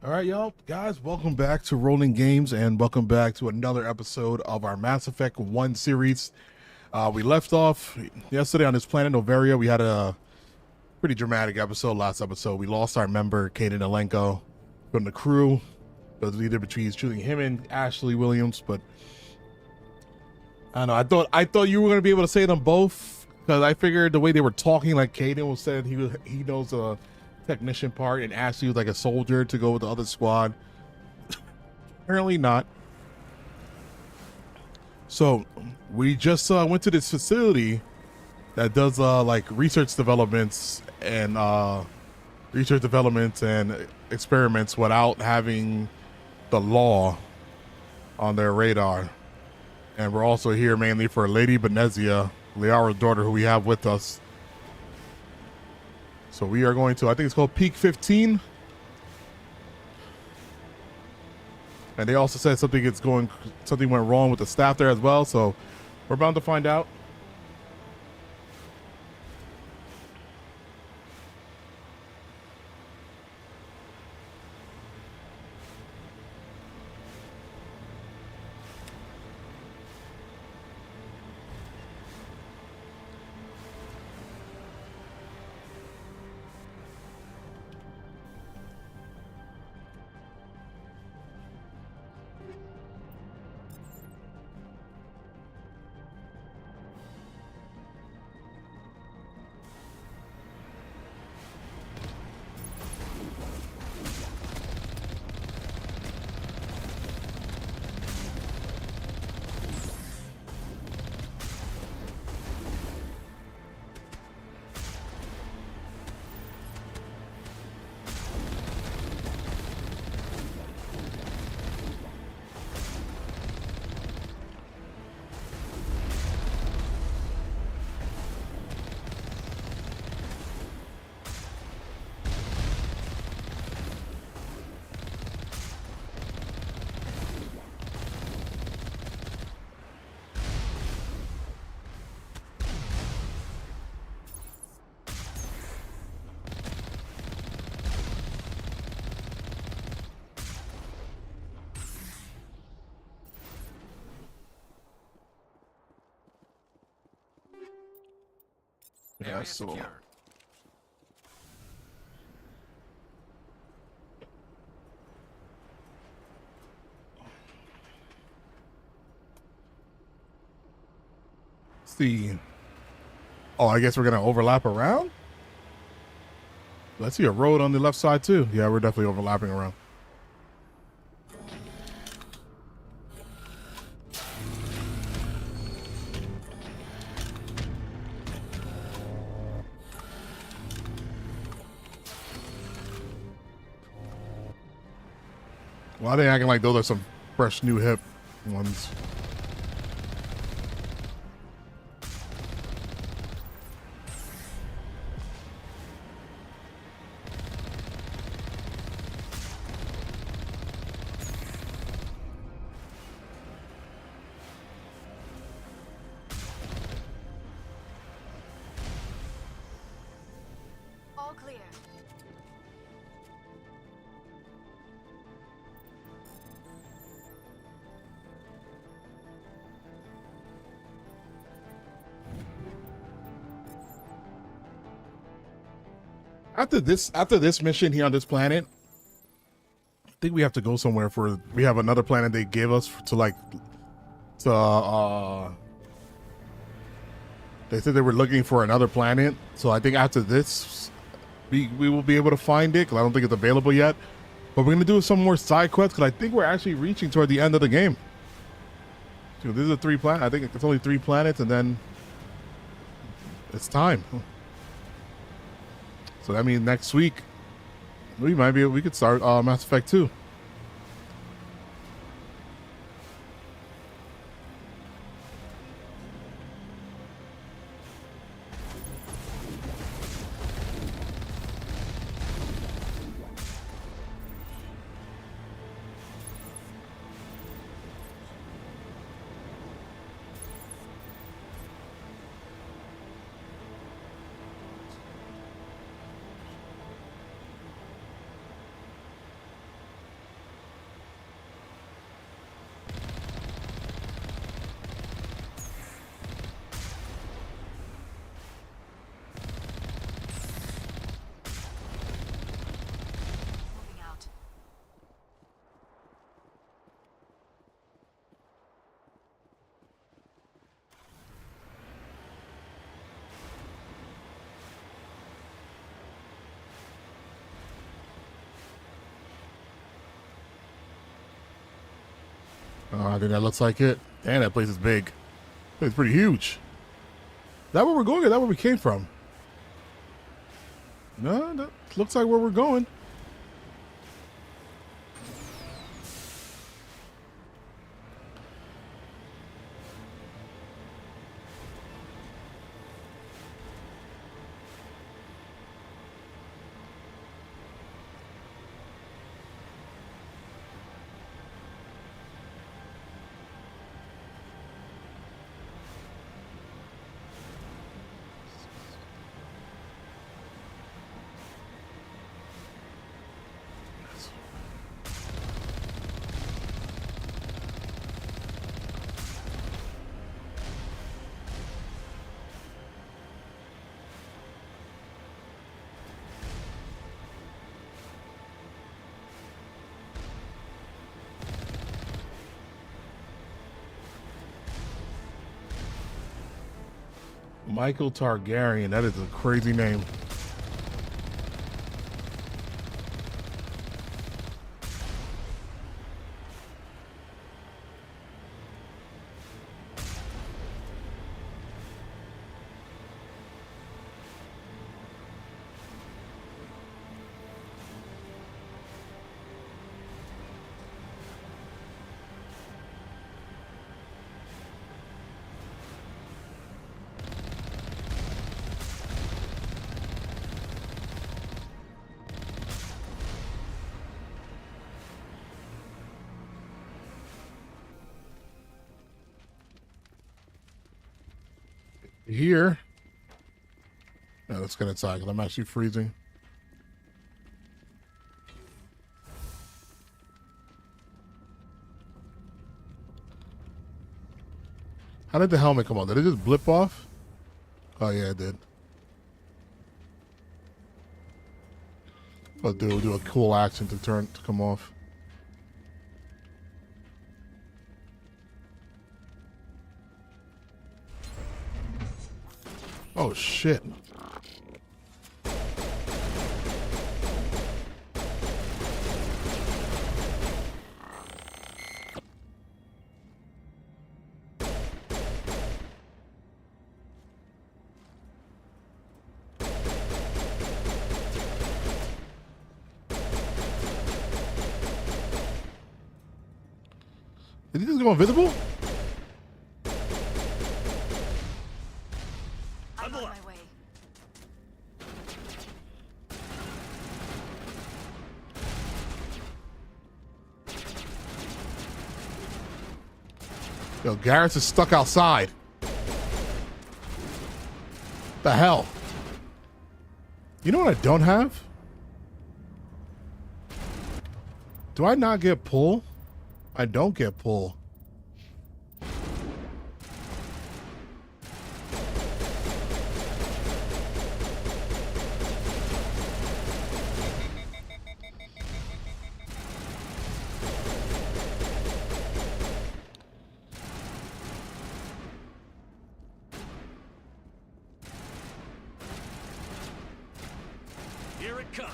All right, y'all, guys, welcome back to Rolling Games and welcome back to another episode of our Mass Effect 1 series. We left off yesterday on this planet, Novaria. We had a pretty dramatic episode last episode. We lost our member, Kaden Alenko, from the crew. It was either between choosing him and Ashley Williams, but I don't know. I thought you were going to be able to say them both because I figured the way they were talking, like Kaden was saying he knows a technician part and Ashley was like a soldier to go with the other squad. Apparently not. So we just went to this facility that does like research developments and experiments without having the law on their radar. And we're also here mainly for Lady Benezia, Liara's daughter, who we have with us. So we are going to, I think it's called Peak 15. And they also said something went wrong with the staff there as well. So we're bound to find out. Yeah, so see. Oh, I guess we're gonna overlap around. Let's see a road on the left side too. Yeah, we're definitely overlapping around. Why are they acting like those are some fresh new hip ones? All clear. After this mission here on this planet, I think we have to go somewhere we have another planet they gave us they said they were looking for another planet. So I think after this, we will be able to find it because I don't think it's available yet. But we're going to do some more side quests because I think we're actually reaching toward the end of the game. So this is a 3 planet. I think it's only 3 planets and then it's time. So that means next week we could start Mass Effect 2. Oh, I think that looks like it. Damn, that place is big. It's pretty huge. Is that where we're going, or is that where we came from? No, that looks like where we're going. Michael Targaryen. That is a crazy name. Here. No, let's get inside because I'm actually freezing. How did the helmet come on? Did it just blip off? Oh yeah, it did. I'll do a cool action to come off. Oh shit. Did he just go invisible? I'm on my way. Yo, Garrus is stuck outside. The hell? You know what I don't have? Do I not get pull? I don't get pull. Here it comes.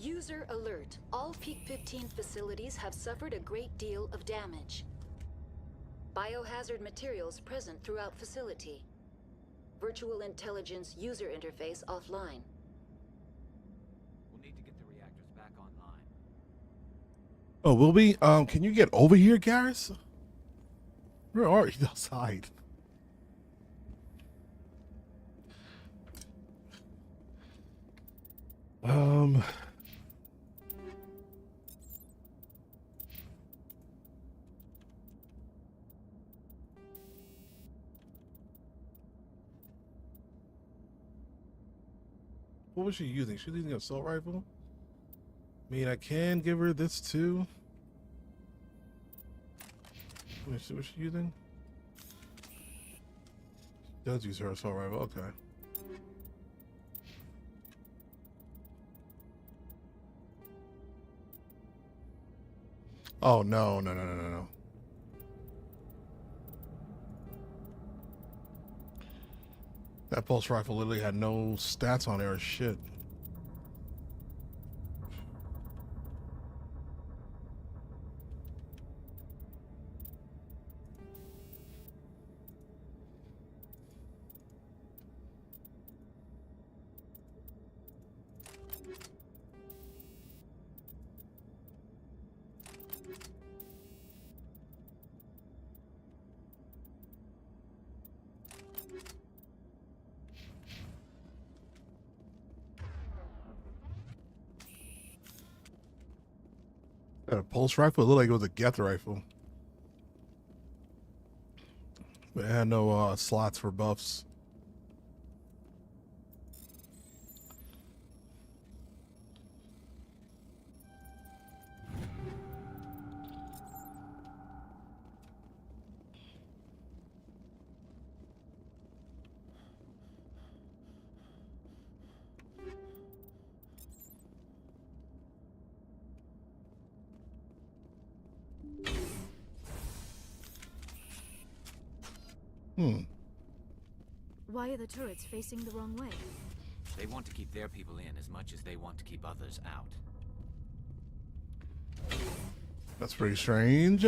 User alert. All Peak 15 facilities have suffered a great deal of damage. Biohazard materials present throughout facility. Virtual intelligence user interface offline. We'll need to get the reactors back online. Oh, will we? Can you get over here, Garrus? Where are you? Outside. What was she using? She was using an assault rifle? I mean, I can give her this too. Let me see what she's using. She does use her assault rifle. Okay. Oh, no, no, no, no, no, no. That pulse rifle literally had no stats on it or shit. That a pulse rifle? It looked like it was a Geth rifle. But it had no slots for buffs. Why are the turrets facing the wrong way? They want to keep their people in as much as they want to keep others out. That's pretty strange.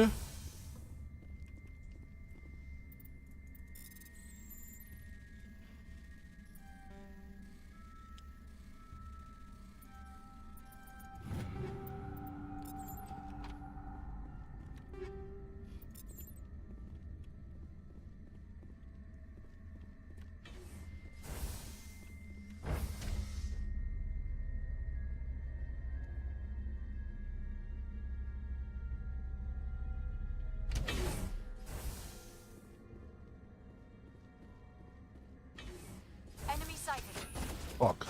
Enemy sighted. Fuck.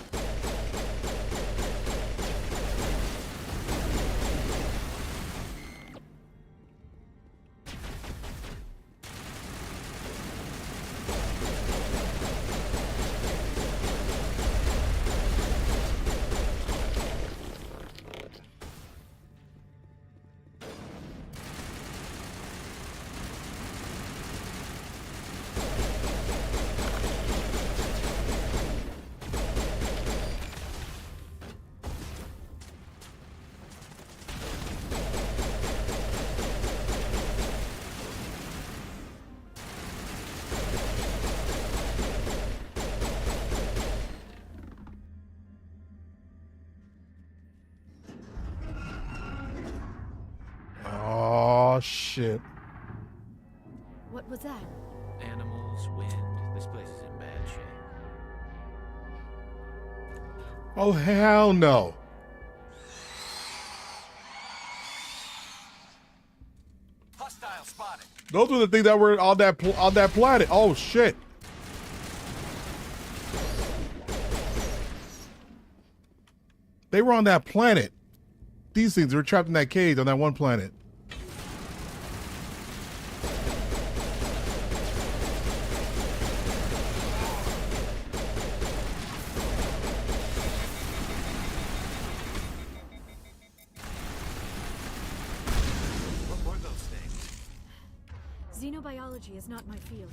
Oh, shit. What was that? Animals, wind. This place is in bad shape. Oh, hell no. Hostile spotted. Those were the things that were on that planet. Oh, shit. They were on that planet. These things were trapped in that cage on that one planet. What were those things? Xenobiology is not my field.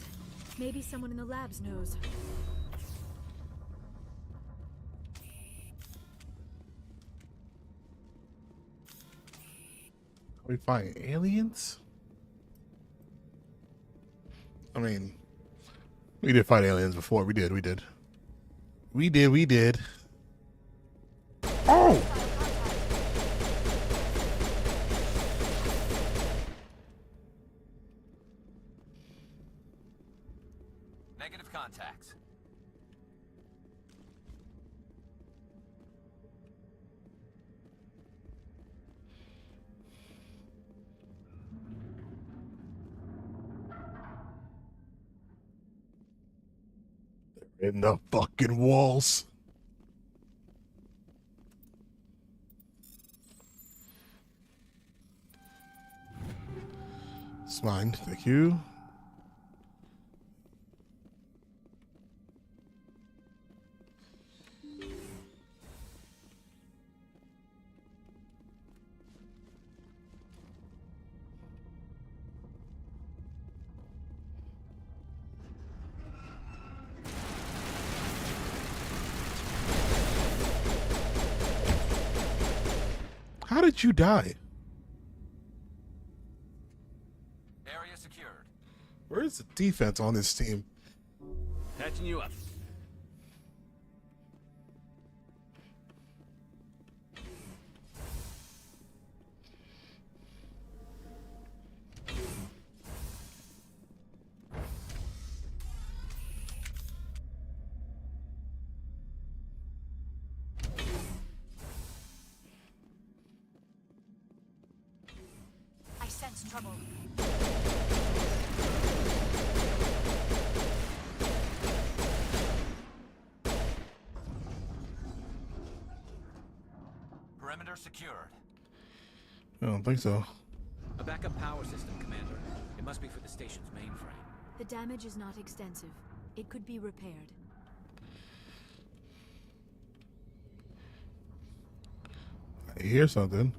Maybe someone in the labs knows. We find aliens? I mean, we did fight aliens before. We did. We did. Oh! Negative contacts. In the fucking walls. It's mine. Thank you. How did you die? Area secured. Where's the defense on this team? Patching you up. I sense trouble. Perimeter secured. I don't think so. A backup power system, Commander. It must be for the station's mainframe. The damage is not extensive. It could be repaired. I hear something.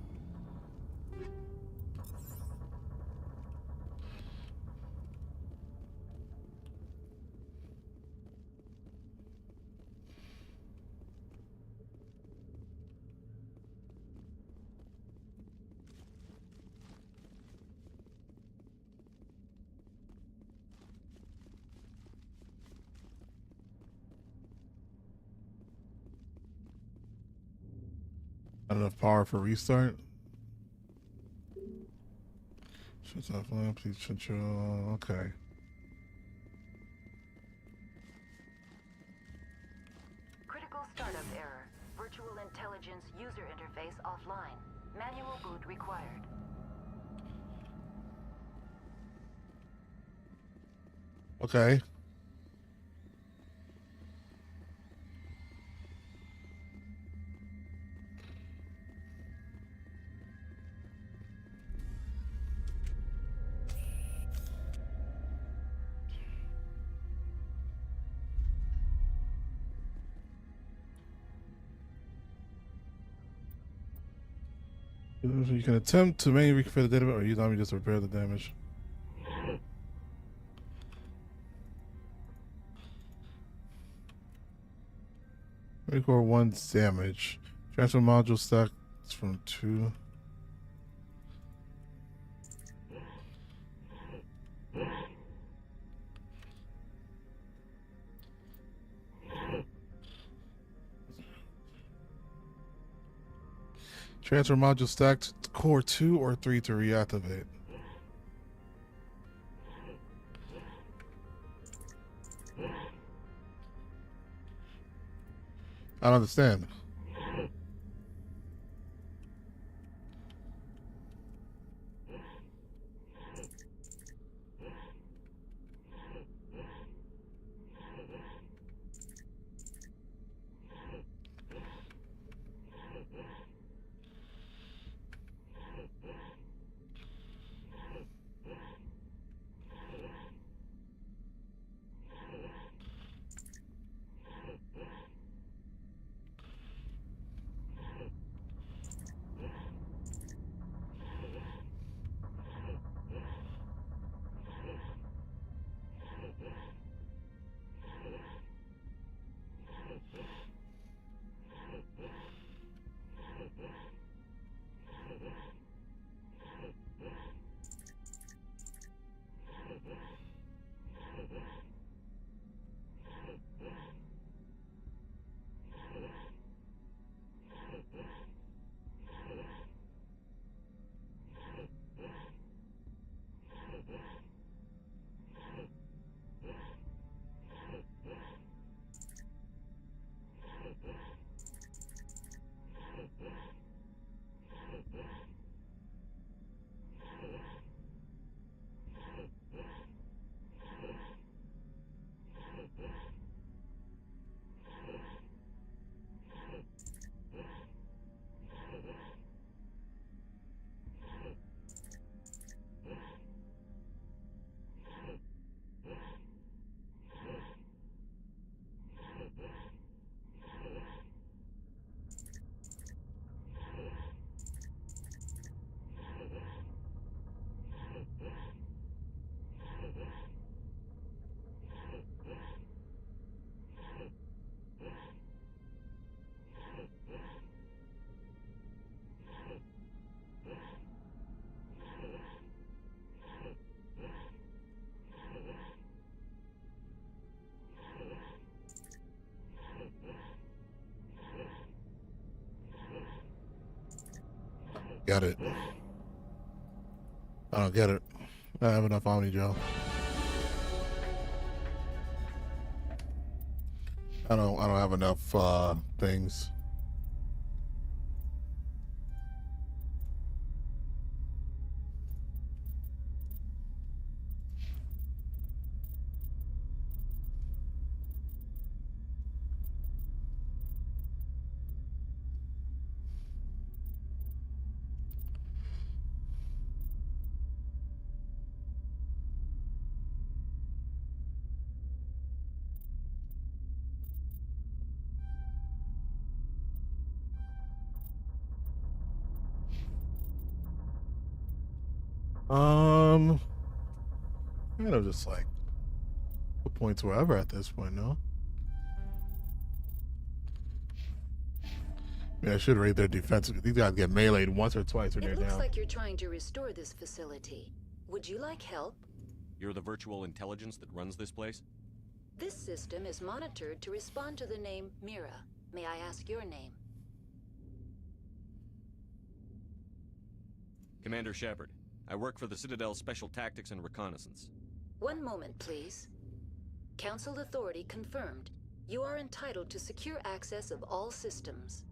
Not enough power for restart. Shuts off lamp, please control. Okay. Critical startup error. Virtual intelligence user interface offline. Manual boot required. Okay. You can attempt to manually reconfigure the database or use me just to repair the damage. Record 1's damage. Transfer module stacks from 2. Transfer module stacked to core 2 or 3 to reactivate. I don't understand. Get it. I don't get it. I don't have enough Omni Gel. I don't have enough things. Kind of just like put points wherever at this point, no? Yeah, I should rate their defense. These guys get meleeed once or twice when they're It looks down. like you're trying to restore this facility. Would you like help? You're the virtual intelligence that runs this place? This system is monitored to respond to the name Mira. May I ask your name? Commander Shepard. I work for the Citadel Special Tactics and Reconnaissance. One moment, please. Council authority confirmed. You are entitled to secure access of all systems.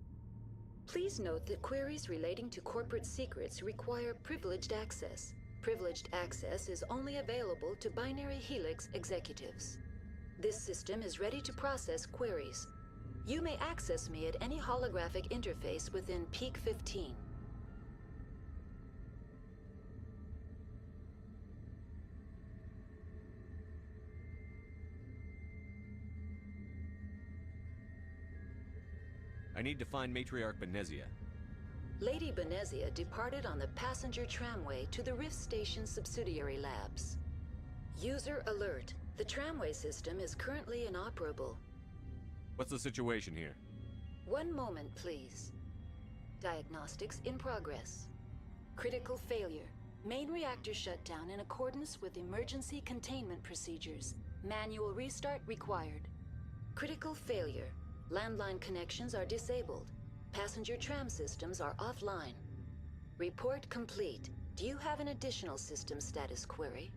Please note that queries relating to corporate secrets require privileged access. Privileged access is only available to Binary Helix executives. This system is ready to process queries. You may access me at any holographic interface within Peak 15. I need to find Matriarch Benezia. Lady Benezia departed on the passenger tramway to the Rift Station subsidiary labs. User alert. The tramway system is currently inoperable. What's the situation here? One moment, please. Diagnostics in progress. Critical failure. Main reactor shut down in accordance with emergency containment procedures. Manual restart required. Critical failure. Landline connections are disabled. Passenger tram systems are offline. Report complete. Do you have an additional system status query?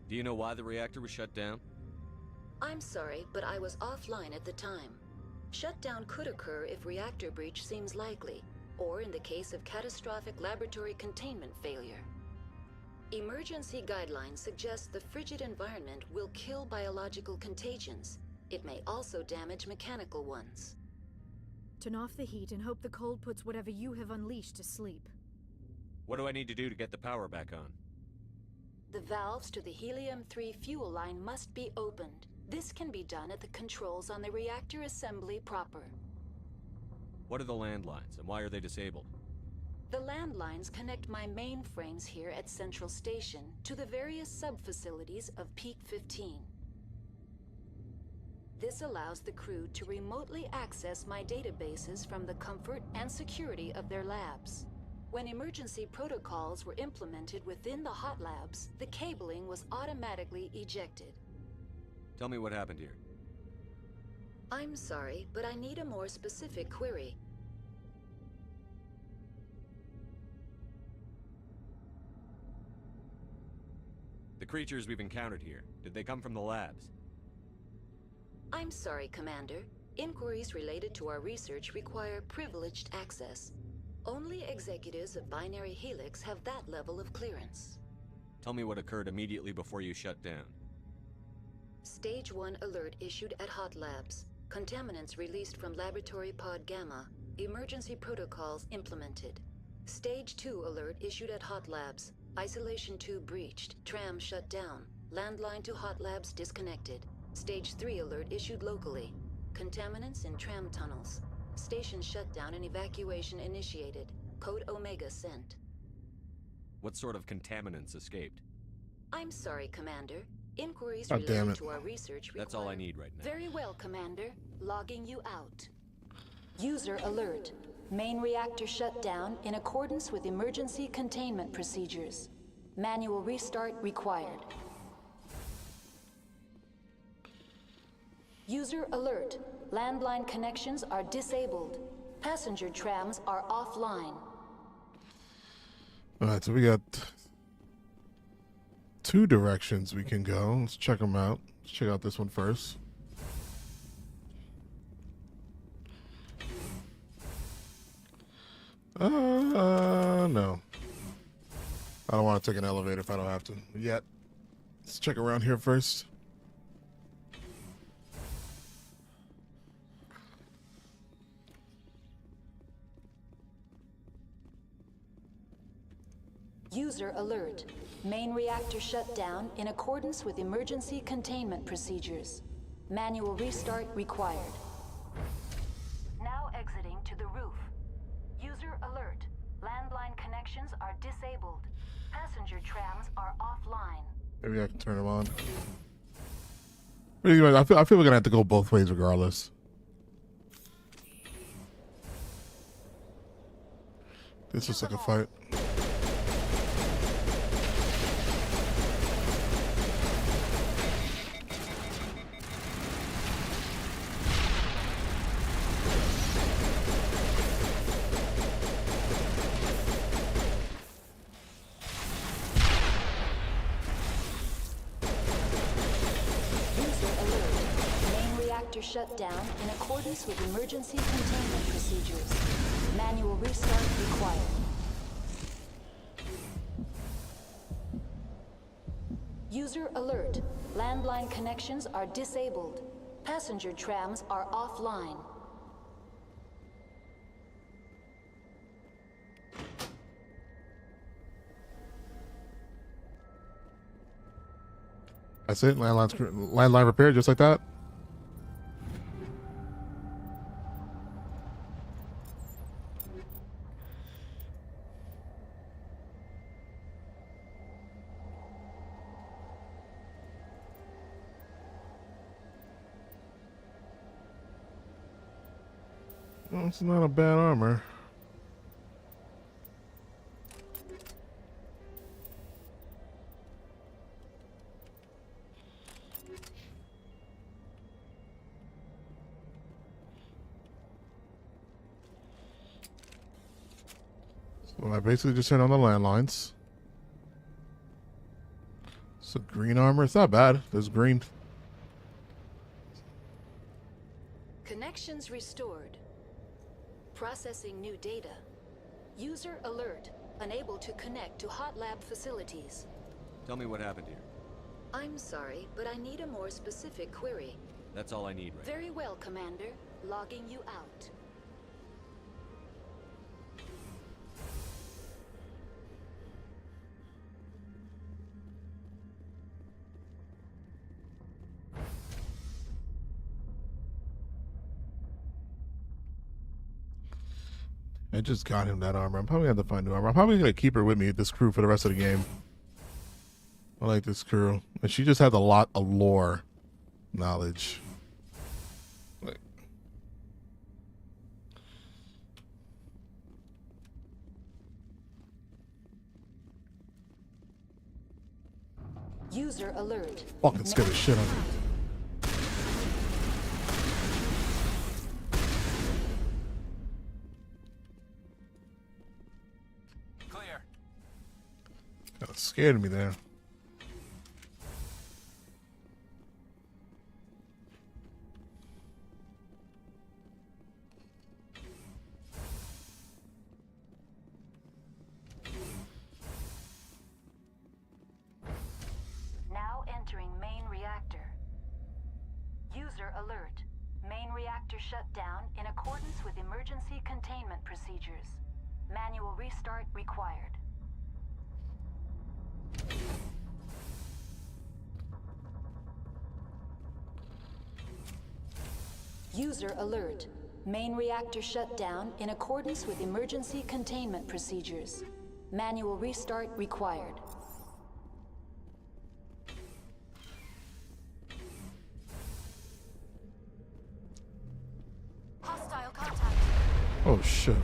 Do you know why the reactor was shut down? I'm sorry, but I was offline at the time. Shutdown could occur if reactor breach seems likely, or in the case of catastrophic laboratory containment failure. Emergency guidelines suggest the frigid environment will kill biological contagions. It may also damage mechanical ones. Turn off the heat and hope the cold puts whatever you have unleashed to sleep. What do I need to do to get the power back on? The valves to the helium-3 fuel line must be opened. This can be done at the controls on the reactor assembly proper. What are the landlines, and why are they disabled? The landlines connect my mainframes here at Central Station to the various sub-facilities of Peak 15. This allows the crew to remotely access my databases from the comfort and security of their labs. When emergency protocols were implemented within the hot labs, the cabling was automatically ejected. Tell me what happened here. I'm sorry, but I need a more specific query. The creatures we've encountered here, did they come from the labs? I'm sorry, Commander. Inquiries related to our research require privileged access. Only executives of Binary Helix have that level of clearance. Tell me what occurred immediately before you shut down. Stage 1 alert issued at Hot Labs. Contaminants released from Laboratory Pod Gamma. Emergency protocols implemented. Stage 2 alert issued at Hot Labs. Isolation tube breached. Tram shut down. Landline to Hot Labs disconnected. Stage 3 alert issued locally. Contaminants in tram tunnels. Station shutdown and evacuation initiated. Code Omega sent. What sort of contaminants escaped? I'm sorry, Commander. Inquiries God damn related it. to our research require... That's all I need right now. Very well, Commander. Logging you out. User alert. Main reactor shut down in accordance with emergency containment procedures. Manual restart required. User alert. Landline connections are disabled. Passenger trams are offline. All right, so we got 2 directions we can go. Let's check them out. Let's check out this one first. No. I don't want to take an elevator if I don't have to yet. Let's check around here first. User alert. Main reactor shut down in accordance with emergency containment procedures. Manual restart required. Now exiting to the roof. User alert. Landline connections are disabled. Passenger trams are offline. Maybe I can turn them on. Anyway, I feel we're gonna have to go both ways regardless. This looks like a fight. Shut down in accordance with emergency containment procedures. Manual restart required. User alert. Landline connections are disabled. Passenger trams are offline. That's it? Landline repaired just like that? Well, it's not a bad armor. So I basically just turned on the landlines. So green armor, it's not bad. There's green. Connections restored. Processing new data. User alert. Unable to connect to hot lab facilities. Tell me what happened here. I'm sorry, but I need a more specific query. That's all I need right Very well, Commander. Logging you out. I just got him that armor. I'm probably gonna have to find new armor. I'm probably gonna keep her with me, this crew, for the rest of the game. I like this crew. And she just has a lot of lore knowledge. Like, User alert. fucking scared the shit out of me. Clear. Kinda scared me there. Now entering main reactor. User alert. Main reactor shut down in accordance with emergency containment procedures. Manual restart required. User alert. Main reactor shut down in accordance with emergency containment procedures. Manual restart required. Hostile contact. Oh shit.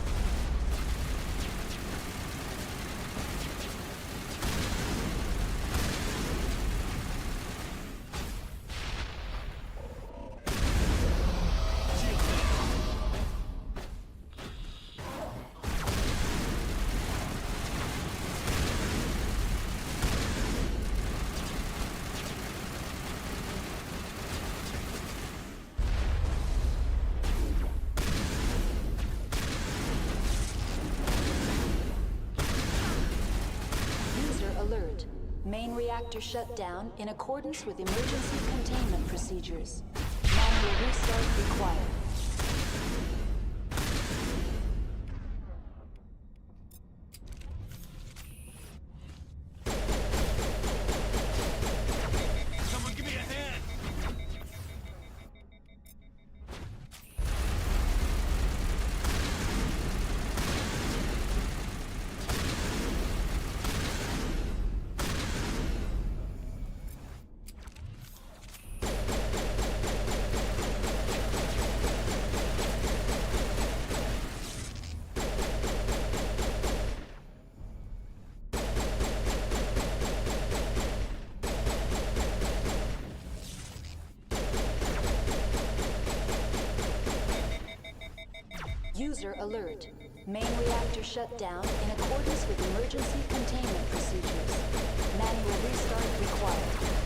Main reactor shut down in accordance with emergency containment procedures. Manual restart required. Someone give me a hand! User alert. Main reactor shut down in accordance with emergency containment procedures. Manual restart required.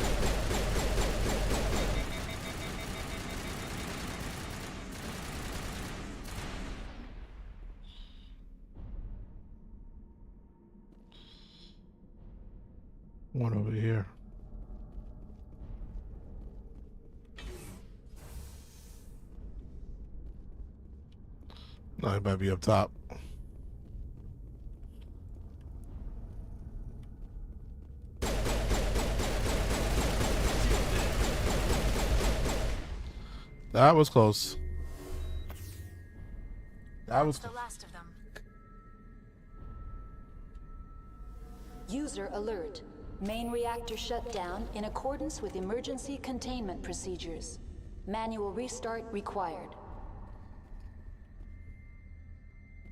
One over here. No, it might be up top. That was close. That was The last of them. User alert. Main reactor shut down in accordance with emergency containment procedures. Manual restart required.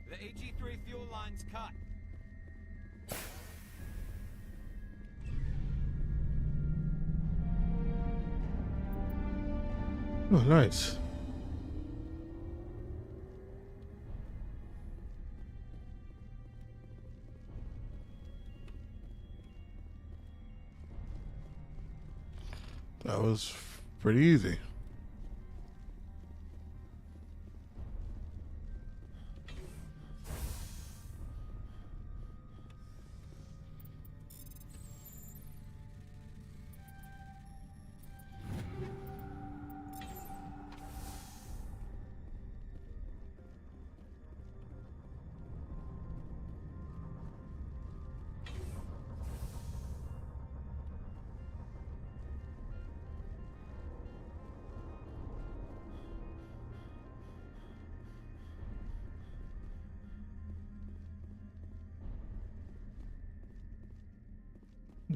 The AG3 fuel line's cut. oh, nice. That was pretty easy.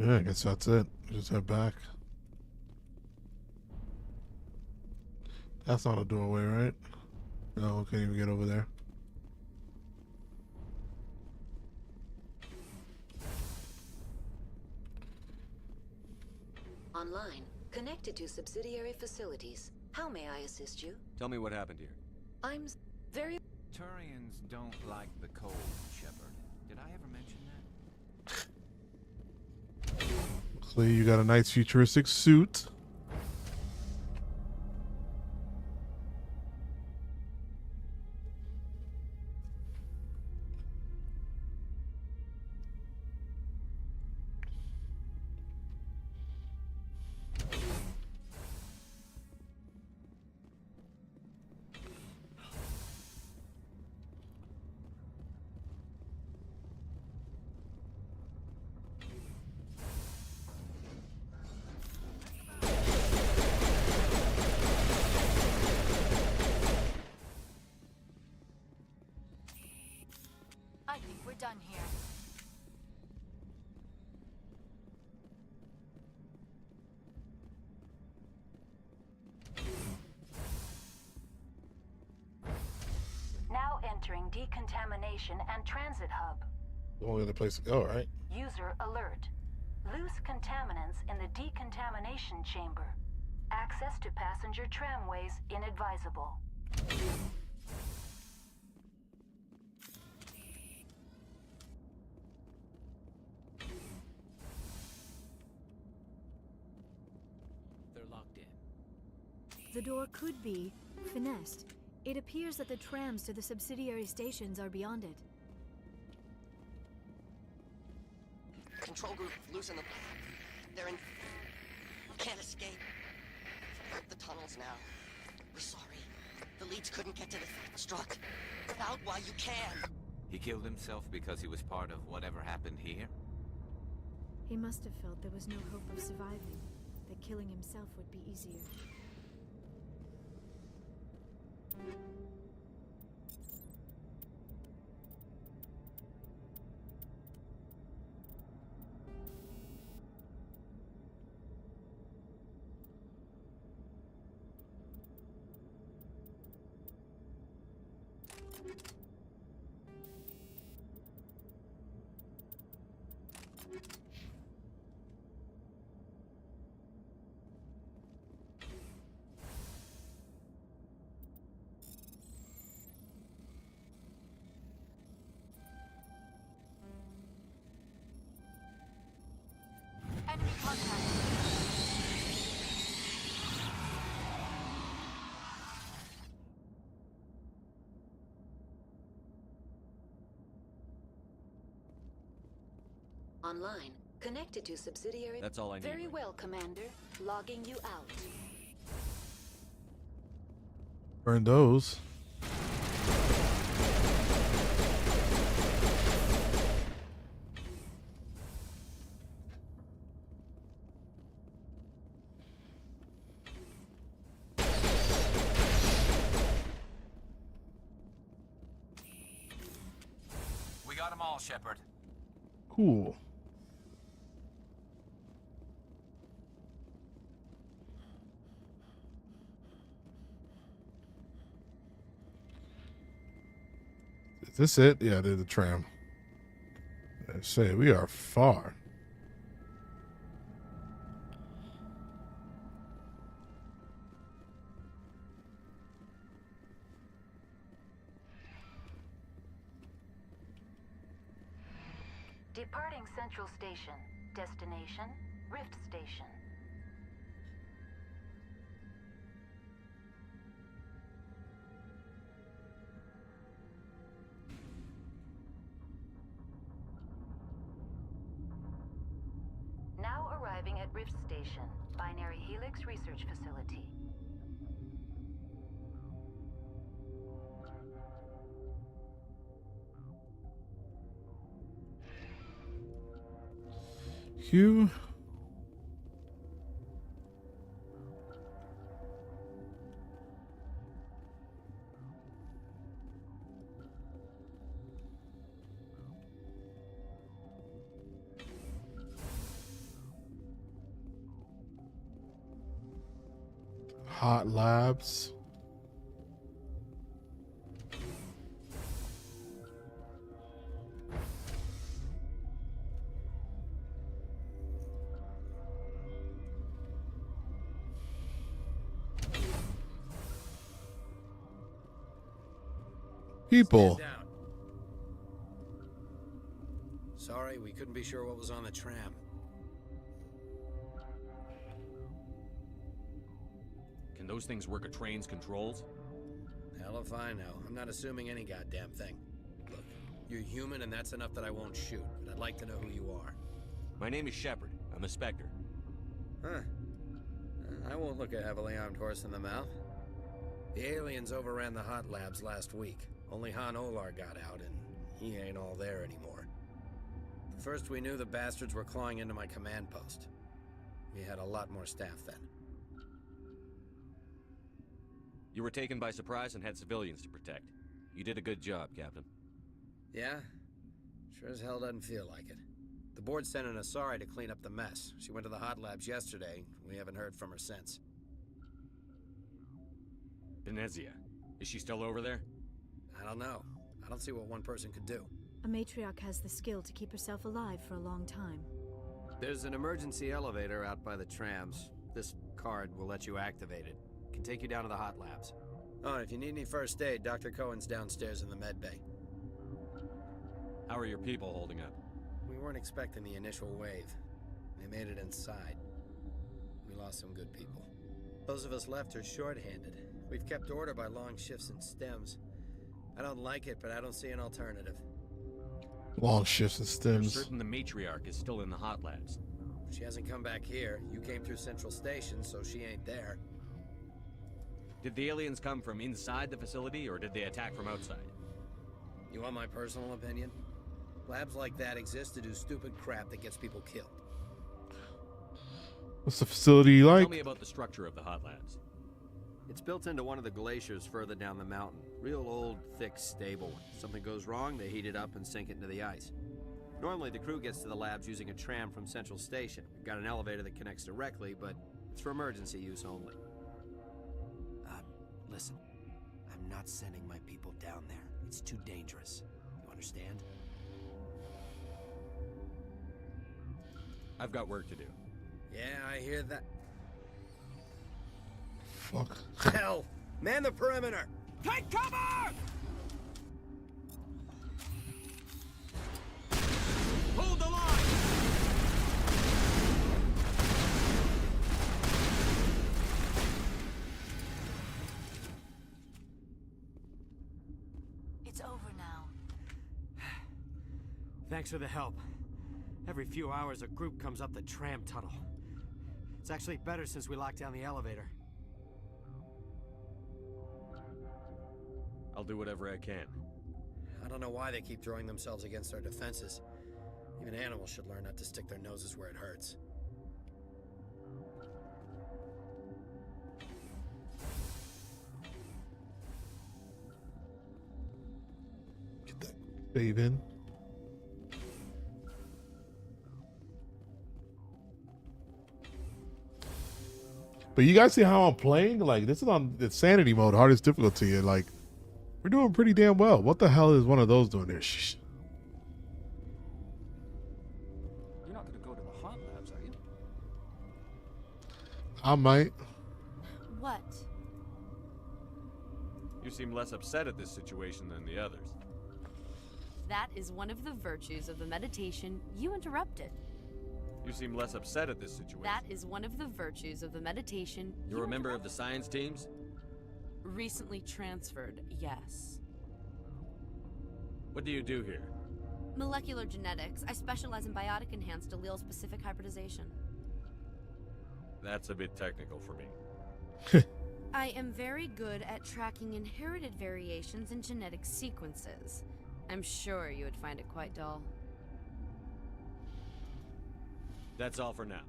Yeah, I guess that's it. Just head back. That's not a doorway, right? No, we can't even get over there. Online. Connected to subsidiary facilities. How may I assist you? Tell me what happened here. I'm very... Turians don't like the cold, Shepard. Did I ever mention that? Hopefully you got a nice futuristic suit. I think we're done here. Now entering decontamination and transit hub. The only other place to go, right? User alert. Loose contaminants in the decontamination chamber. Access to passenger tramways inadvisable. They're locked in. The door could be finessed. It appears that the trams to the subsidiary stations are beyond it. Control group, loosen the... They're in... Can't escape. The tunnels now. We're sorry. The leads couldn't get to the struck. Get out while you can. He killed himself because he was part of whatever happened here? He must have felt there was no hope of surviving, that killing himself would be easier. Enemy contact. Online. Connected to subsidiary. That's all I need. Very well, Commander. Logging you out. Burn those. We got them all, Shepard. Cool. Is this it? Yeah, there's the tram. I say we are far. Departing Central Station. Destination, Rift Station. Now arriving at Rift Station, Binary Helix Research Facility. Q. Hot Labs. People. Stand down. Sorry, we couldn't be sure what was on the tram. Can those things work a train's controls? Hell if I know. I'm not assuming any goddamn thing. Look, you're human and that's enough that I won't shoot, but I'd like to know who you are. My name is Shepard. I'm a Spectre. Huh. I won't look a heavily armed horse in the mouth. The aliens overran the hot labs last week. Only Han Olar got out, and he ain't all there anymore. First we knew the bastards were clawing into my command post. We had a lot more staff then. You were taken by surprise and had civilians to protect. You did a good job, Captain. Yeah? Sure as hell doesn't feel like it. The board sent an Asari to clean up the mess. She went to the hot labs yesterday. We haven't heard from her since. Venezia. Is she still over there? I don't know. I don't see what one person could do. A matriarch has the skill to keep herself alive for a long time. There's an emergency elevator out by the trams. This card will let you activate it. Can take you down to the hot labs. Oh, and if you need any first aid, Dr. Cohen's downstairs in the med bay. How are your people holding up? We weren't expecting the initial wave. They made it inside. We lost some good people. Those of us left are short-handed. We've kept order by long shifts and stems. I don't like it, but I don't see an alternative. Long shifts and You're stems. certain the matriarch is still in the hot labs? She hasn't come back here. You came through Central Station, so she ain't there. Did the aliens come from inside the facility, or did they attack from outside? You want my personal opinion? Labs like that exist to do stupid crap that gets people killed. What's the facility Tell like? me about the structure of the hot labs. It's built into one of the glaciers further down the mountain. Real old, thick, stable one. Something goes wrong, they heat it up and sink it into the ice. Normally, the crew gets to the labs using a tram from Central Station. We've got an elevator that connects directly, but it's for emergency use only. Listen, I'm not sending my people down there. It's too dangerous. You understand? I've got work to do. Yeah, I hear that. Fuck. Hell! Man the perimeter! Take cover! Hold the line! It's over now. Thanks for the help. Every few hours, a group comes up the tram tunnel. It's actually better since we locked down the elevator. I'll do whatever I can. I don't know why they keep throwing themselves against our defenses. Even animals should learn not to stick their noses where it hurts. Get that save in. But you guys see how I'm playing? Like, this is on insanity mode, hardest difficulty, and like, we're doing pretty damn well. What the hell is one of those doing there? Shh. You're not gonna go to the hot labs, are you? I might. What? You seem less upset at this situation than the others. That is one of the virtues of the meditation you interrupted. You seem less upset at this situation. That is one of the virtues of the meditation You're a member of the science teams? recently transferred, yes. What do you do here? Molecular genetics. I specialize in biotic-enhanced allele-specific hybridization. That's a bit technical for me. I am very good at tracking inherited variations in genetic sequences. I'm sure you would find it quite dull. That's all for now.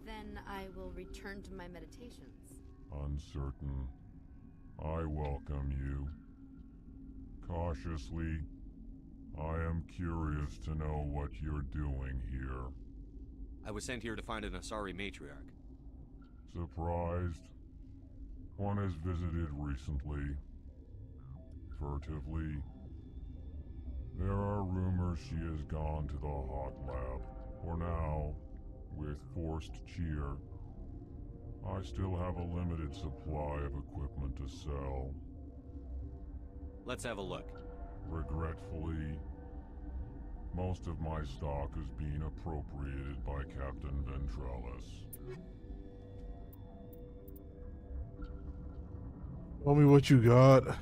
Then I will return to my meditations. Uncertain. I welcome you. Cautiously, I am curious to know what you're doing here. I was sent here to find an Asari matriarch. Surprised? One has visited recently. Furtively. There are rumors she has gone to the hot lab. For now, with forced cheer, I still have a limited supply of equipment to sell. Let's have a look. Regretfully, most of my stock is being appropriated by Captain Ventrellis. Tell me what you got.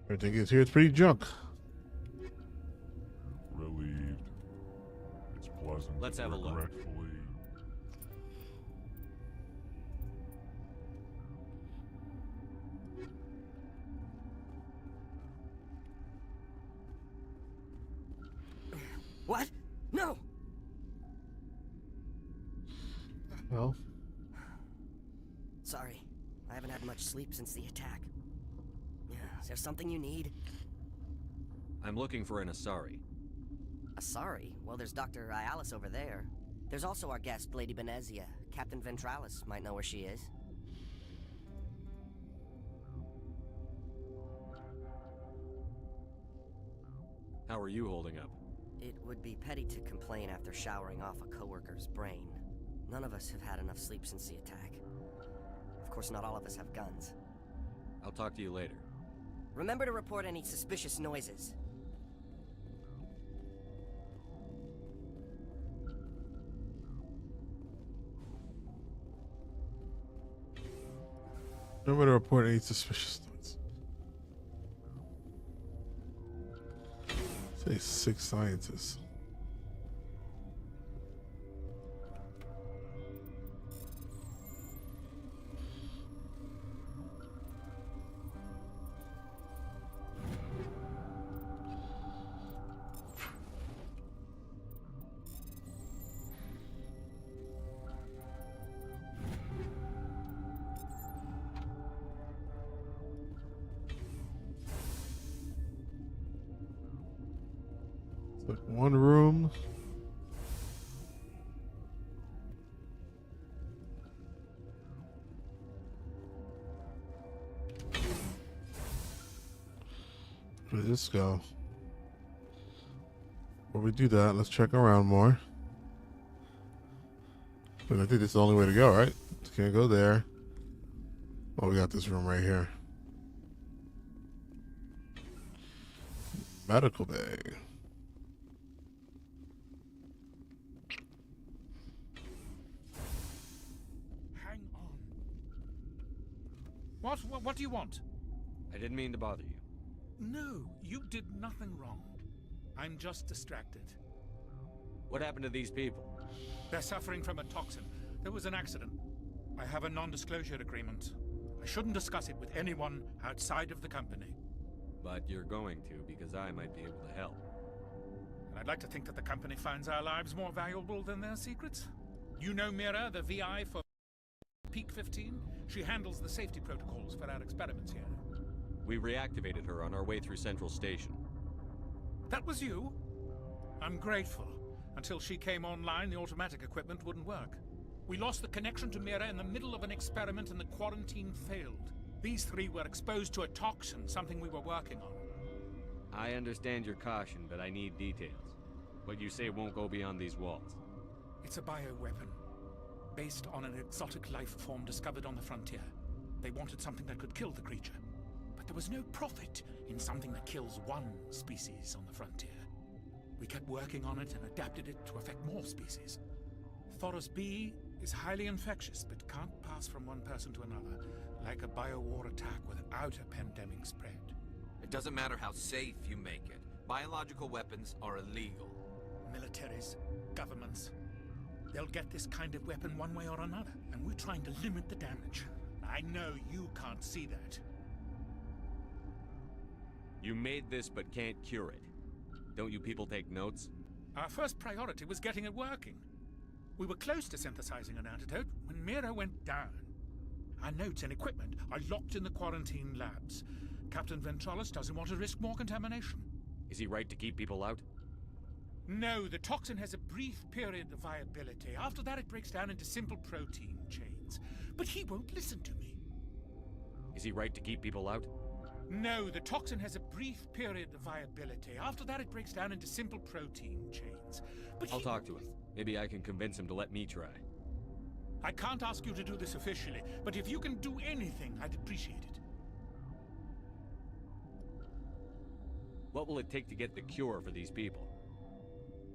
Everything is here. It's pretty junk. Relieved. It's pleasant. Let's have a look. Regretfully. What? No! Well, Sorry. I haven't had much sleep since the attack. Yeah, is there something you need? I'm looking for an Asari. Asari? Well, there's Dr. Ayalis over there. There's also our guest, Lady Benezia. Captain Ventralis might know where she is. How are you holding up? It would be petty to complain after showering off a coworker's brain. None of us have had enough sleep since the attack. Of course, not all of us have guns. I'll talk to you later. Remember to report any suspicious noises. Remember to report any suspicious thoughts. Say 6 scientists. Like one room. Where did this go? Before we do that, let's check around more. But I think this is the only way to go, right? Can't go there. Oh, we got this room right here. Medical bay. What do you want? I didn't mean to bother you. No, you did nothing wrong. I'm just distracted. What happened to these people? They're suffering from a toxin. There was an accident. I have a non-disclosure agreement. I shouldn't discuss it with anyone outside of the company. But you're going to, because I might be able to help. And I'd like to think that the company finds our lives more valuable than their secrets. You know Mira, the VI for Peak 15? She handles the safety protocols for our experiments here. We reactivated her on our way through Central Station. That was you? I'm grateful. Until she came online, the automatic equipment wouldn't work. We lost the connection to Mira in the middle of an experiment and the quarantine failed. These 3 were exposed to a toxin, something we were working on. I understand your caution, but I need details. What you say won't go beyond these walls. It's a bioweapon, based on an exotic life form discovered on the frontier. They wanted something that could kill the creature, but there was no profit in something that kills one species on the frontier. We kept working on it and adapted it to affect more species. Thoros B is highly infectious, but can't pass from one person to another, like a BioWare attack without a pandemic spread. It doesn't matter how safe you make it. Biological weapons are illegal. Militaries, governments, they'll get this kind of weapon one way or another, and we're trying to limit the damage. I know you can't see that. You made this but can't cure it. Don't you people take notes? Our first priority was getting it working. We were close to synthesizing an antidote when Mira went down. Our notes and equipment are locked in the quarantine labs. Captain Ventralis doesn't want to risk more contamination. Is he right to keep people out? No, the toxin has a brief period of viability. After that, it breaks down into simple protein chains. But he won't listen to me. Is he right to keep people out? No, the toxin has a brief period of viability. After that, it breaks down into simple protein chains. But I'll talk to him. Maybe I can convince him to let me try. I can't ask you to do this officially, but if you can do anything, I'd appreciate it. What will it take to get the cure for these people?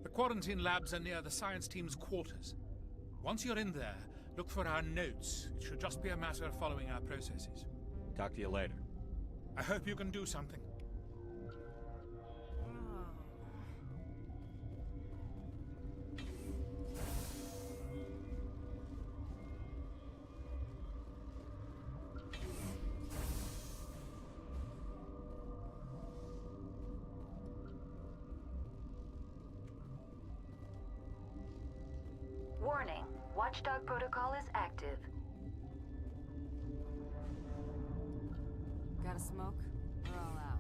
The quarantine labs are near the science team's quarters. Once you're in there, look for our notes. It should just be a matter of following our processes. Talk to you later. I hope you can do something. Warning, Watchdog protocol is active. Got a smoke? We're all out.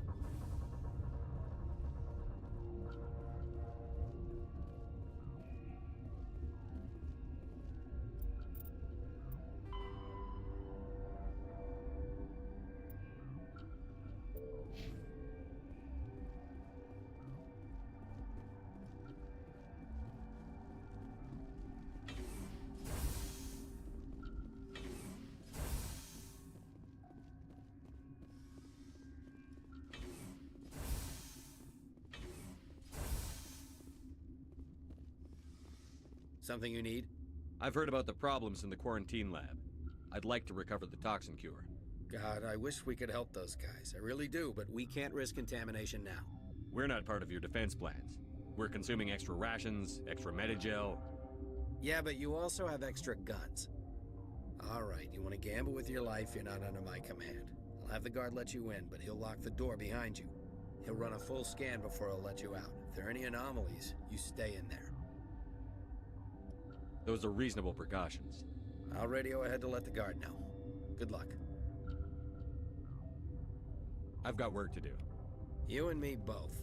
Something you need? I've heard about the problems in the quarantine lab. I'd like to recover the toxin cure. God, I wish we could help those guys. I really do, but we can't risk contamination now. We're not part of your defense plans. We're consuming extra rations, extra Medigel. Yeah, but you also have extra guns. All right, you want to gamble with your life, you're not under my command. I'll have the guard let you in, but he'll lock the door behind you. He'll run a full scan before he'll let you out. If there are any anomalies, you stay in there. Those are reasonable precautions. I'll radio ahead to let the guard know. Good luck. I've got work to do. You and me both.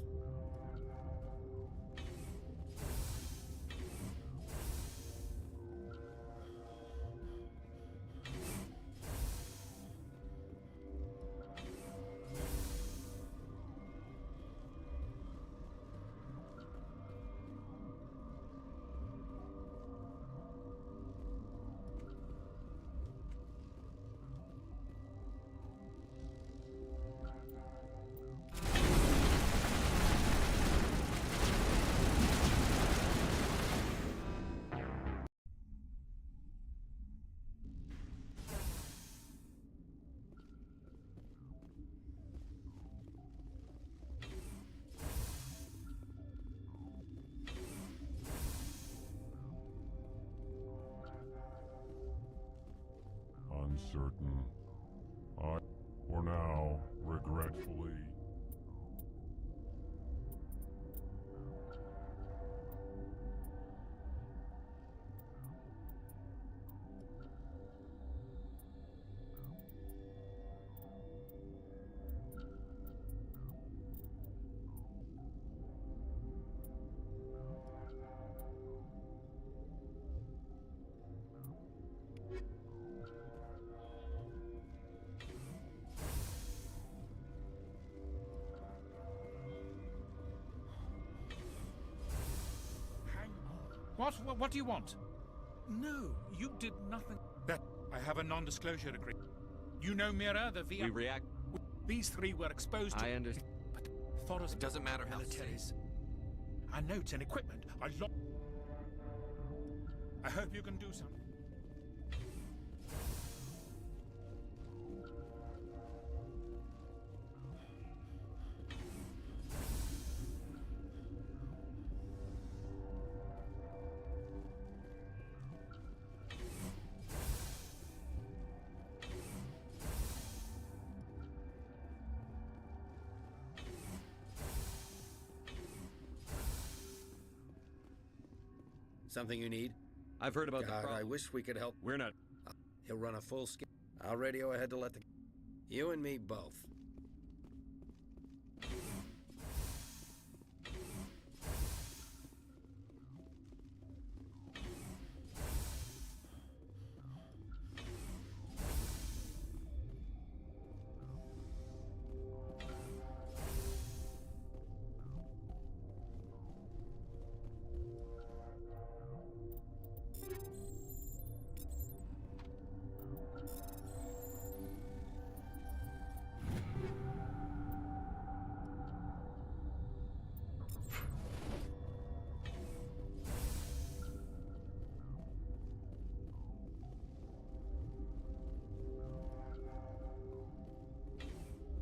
Uncertain. For now, regretfully. What do you want? No, you did nothing. That I have a non-disclosure agreement. You know Mira, the VR. We react. These three were exposed to. I understand. But Forrest. It doesn't matter how militaries. Our notes and equipment are locked. I hope you can do something. Something you need? I've heard about God, the problem. I wish we could help. We're not. He'll run a full scan. I'll radio ahead to let the... You and me both.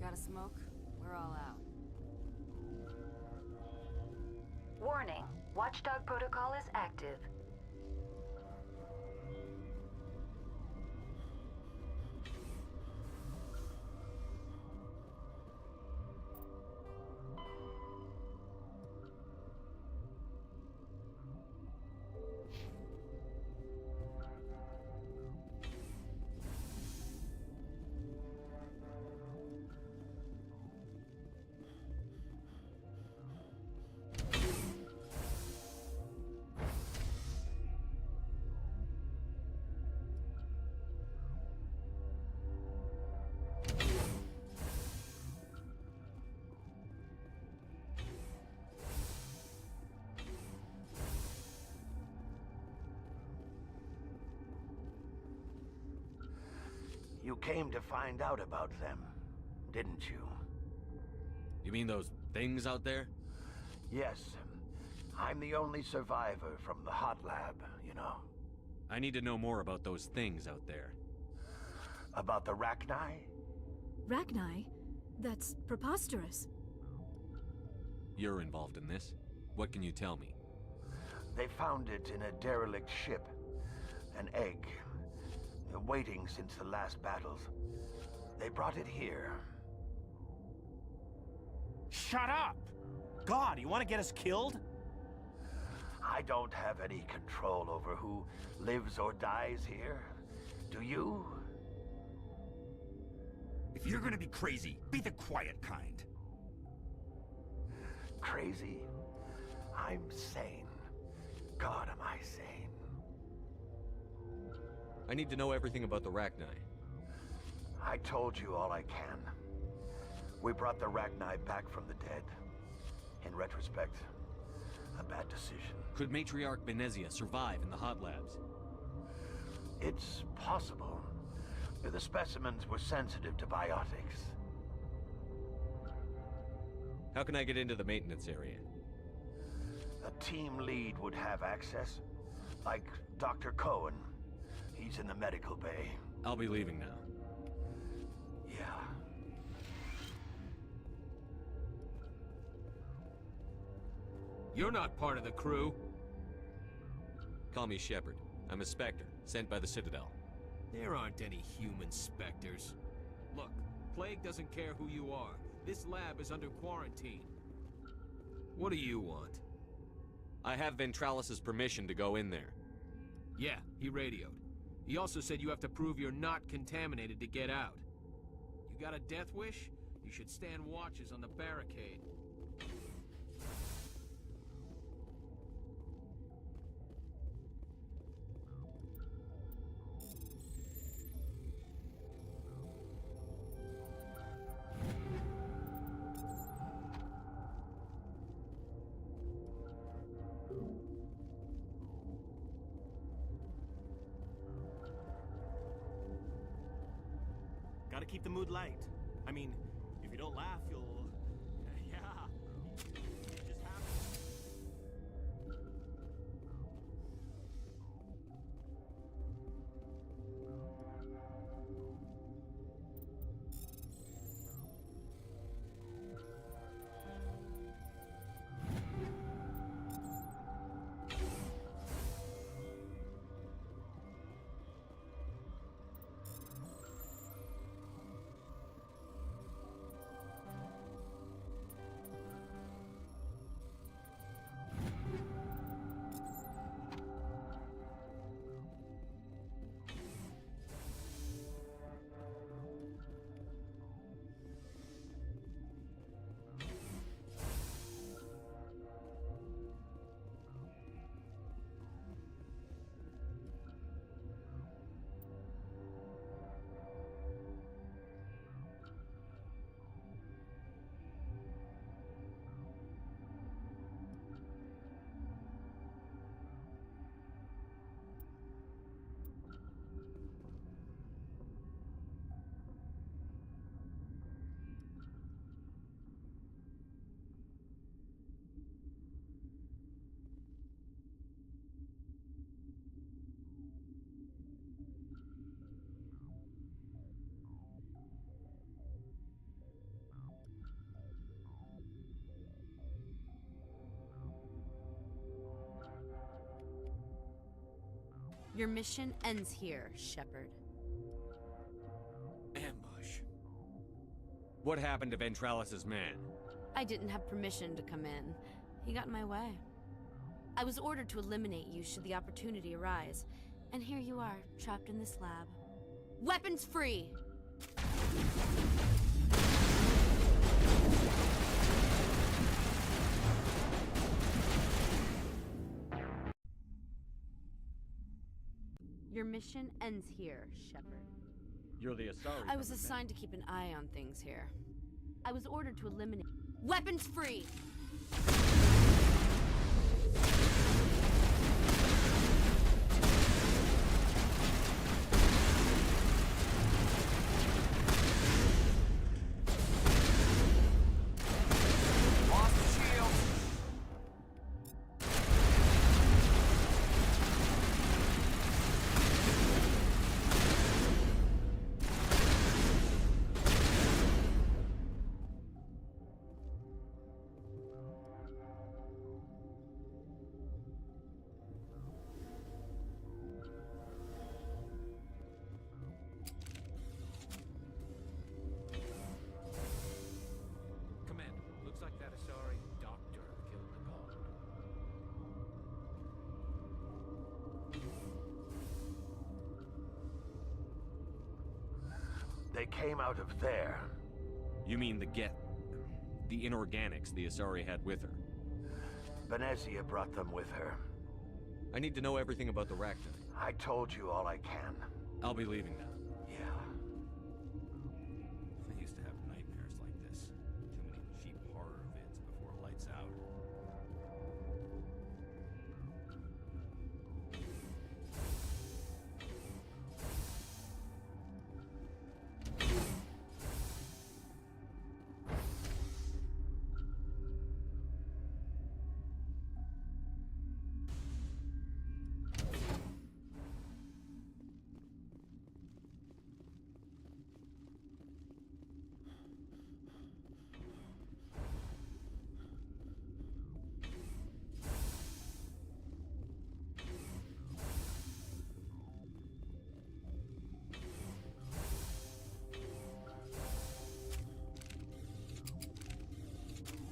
Got a smoke? We're all out. Warning. Watchdog protocol is active. You came to find out about them, didn't you? You mean those things out there? Yes. I'm the only survivor from the hot lab, you know. I need to know more about those things out there. About the Rachni? Rachni? That's preposterous. You're involved in this. What can you tell me? They found it in a derelict ship. An egg. Waiting since the last battles. They brought it here. Shut up! God, you want to get us killed? I don't have any control over who lives or dies here. Do you? If you're gonna be crazy, be the quiet kind. Crazy? I'm sane. God, am I sane. I need to know everything about the Rachni. I told you all I can. We brought the Rachni back from the dead. In retrospect, a bad decision. Could Matriarch Benezia survive in the hot labs? It's possible. The specimens were sensitive to biotics. How can I get into the maintenance area? A team lead would have access. Like Dr. Cohen. He's in the medical bay. I'll be leaving now. Yeah. You're not part of the crew. Call me Shepard. I'm a Spectre, sent by the Citadel. There aren't any human specters. Look, Plague doesn't care who you are. This lab is under quarantine. What do you want? I have Ventralis's permission to go in there. Yeah, he radioed. He also said you have to prove you're not contaminated to get out. You got a death wish? You should stand watches on the barricade. Gotta keep the mood light. I mean, if you don't laugh, you'll... yeah. It just happens. Your mission ends here, Shepard. Ambush. What happened to Ventralis's man? I didn't have permission to come in. He got in my way. I was ordered to eliminate you should the opportunity arise. And here you are, trapped in this lab. Weapons free! Your mission ends here, Shepard. You're the Asari. I was assigned to keep an eye on things here. I was ordered to eliminate... Weapons free! Lost the shield. They came out of there. You mean the inorganics the Asari had with her? Venezia brought them with her. I need to know everything about the Rachni. I told you all I can. I'll be leaving now. Yeah. I used to have nightmares like this. Too many cheap horror vids before lights out.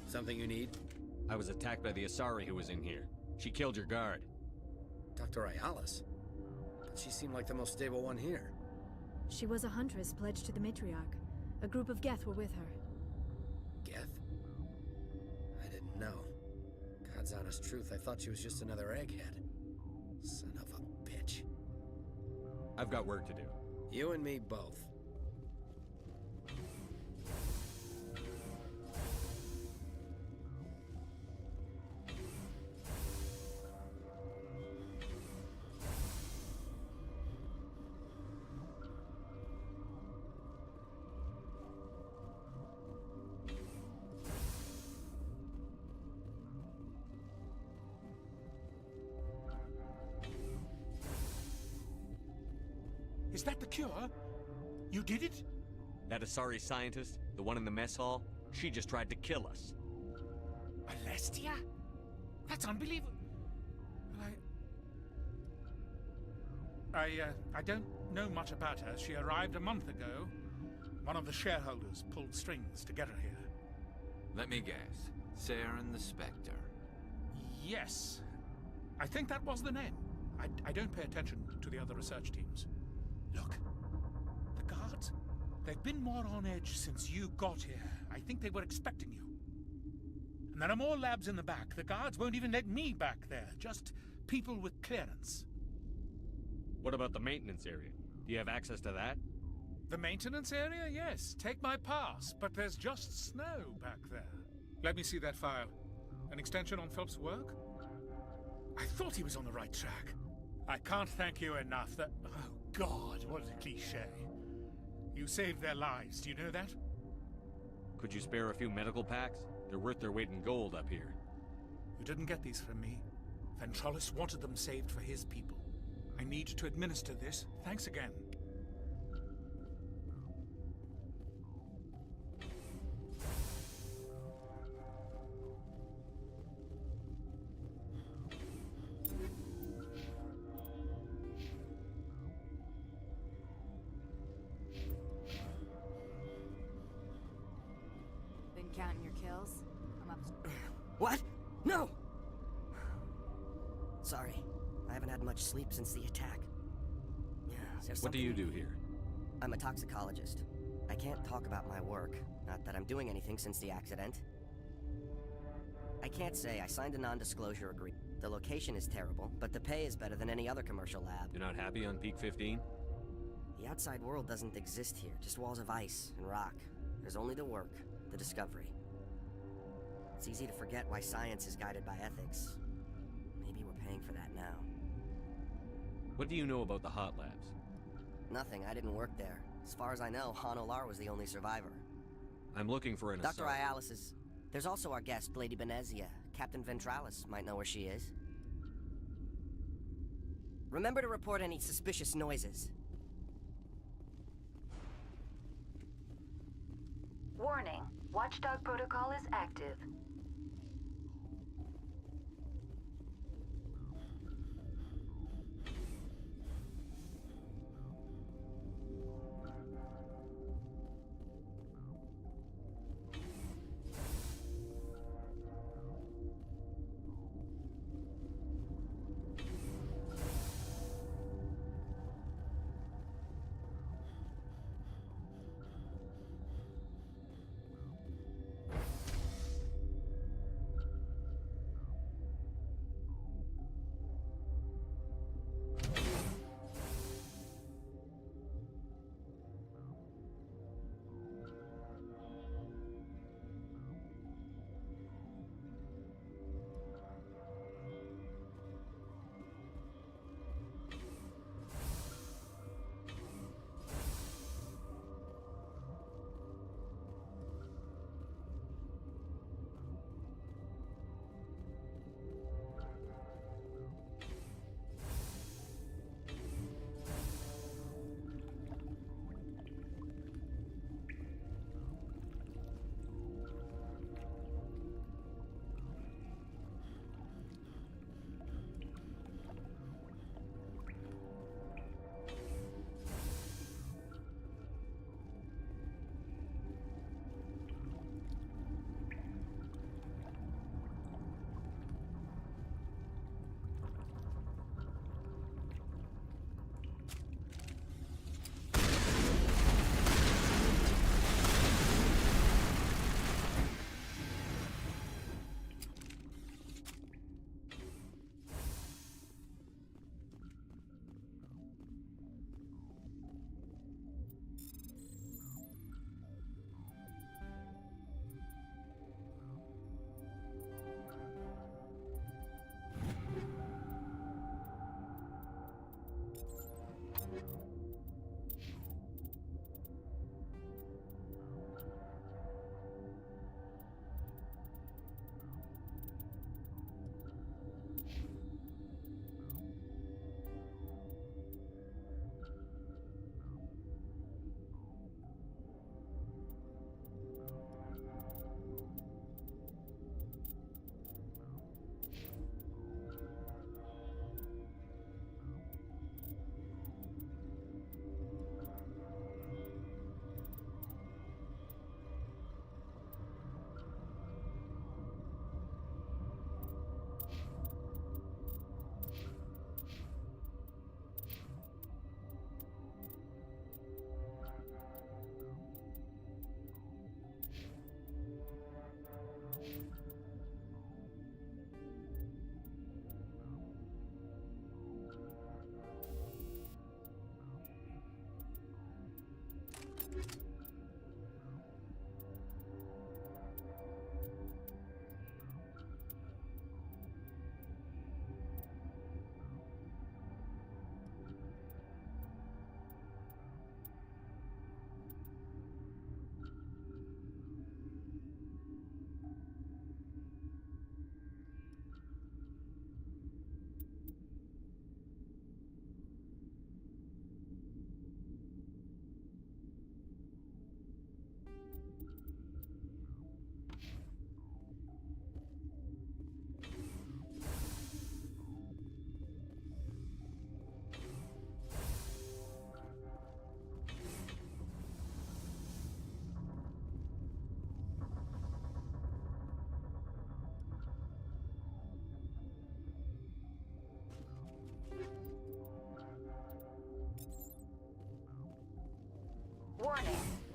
Something you need? I was attacked by the Asari who was in here. She killed your guard. Dr. Ayalis? But she seemed like the most stable one here. She was a huntress pledged to the matriarch. A group of Geth were with her. Geth? I didn't know. God's honest truth, I thought she was just another egghead. Son of a bitch. I've got work to do. You and me both. Is that the cure? You did it? That Asari scientist, the one in the mess hall, she just tried to kill us. Alestia? That's unbelievable. I don't know much about her. She arrived a month ago. One of the shareholders pulled strings to get her here. Let me guess. Saren the Spectre. Yes. I think that was the name. I don't pay attention to the other research teams. Look. The guards. They've been more on edge since you got here. I think they were expecting you. And there are more labs in the back. The guards won't even let me back there. Just people with clearance. What about the maintenance area? Do you have access to that? The maintenance area? Yes. Take my pass. But there's just snow back there. Let me see that file. An extension on Phelps' work? I thought he was on the right track. I can't thank you enough that... Oh, God, what a cliché. You saved their lives, do you know that? Could you spare a few medical packs? They're worth their weight in gold up here. You didn't get these from me. Ventralis wanted them saved for his people. I need to administer this. Thanks again. Been counting your kills? I'm up. What? No! Sorry. I haven't had much sleep since the attack. What do you do here? I'm a toxicologist. I can't talk about my work. Not that I'm doing anything since the accident. I can't say I signed a non-disclosure agreement. The location is terrible, but the pay is better than any other commercial lab. You're not happy on Peak 15? The outside world doesn't exist here, just walls of ice and rock. There's only the work, the discovery. It's easy to forget why science is guided by ethics. Maybe we're paying for that now. What do you know about the hot labs? Nothing, I didn't work there. As far as I know, Han Olar was the only survivor. I'm looking for an Dr. Asari. Ayalis is... There's also our guest, Lady Benezia. Captain Ventralis might know where she is. Remember to report any suspicious noises. Warning. Watchdog protocol is active.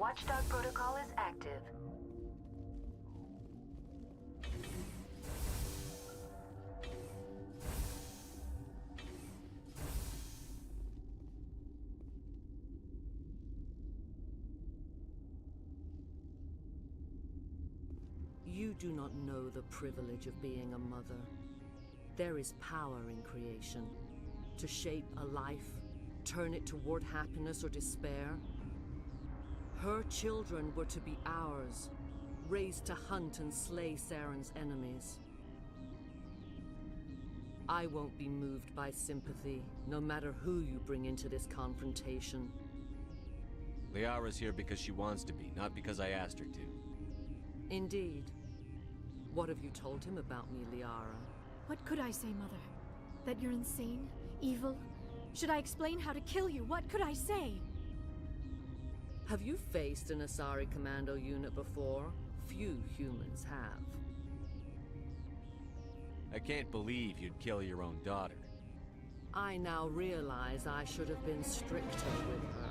Watchdog protocol is active. You do not know the privilege of being a mother. There is power in creation. To shape a life, turn it toward happiness or despair. Her children were to be ours, raised to hunt and slay Saren's enemies. I won't be moved by sympathy, no matter who you bring into this confrontation. Liara's here because she wants to be, not because I asked her to. Indeed. What have you told him about me, Liara? What could I say, Mother? That you're insane? Evil? Should I explain how to kill you? What could I say? Have you faced an Asari commando unit before? Few humans have. I can't believe you'd kill your own daughter. I now realize I should have been stricter with her.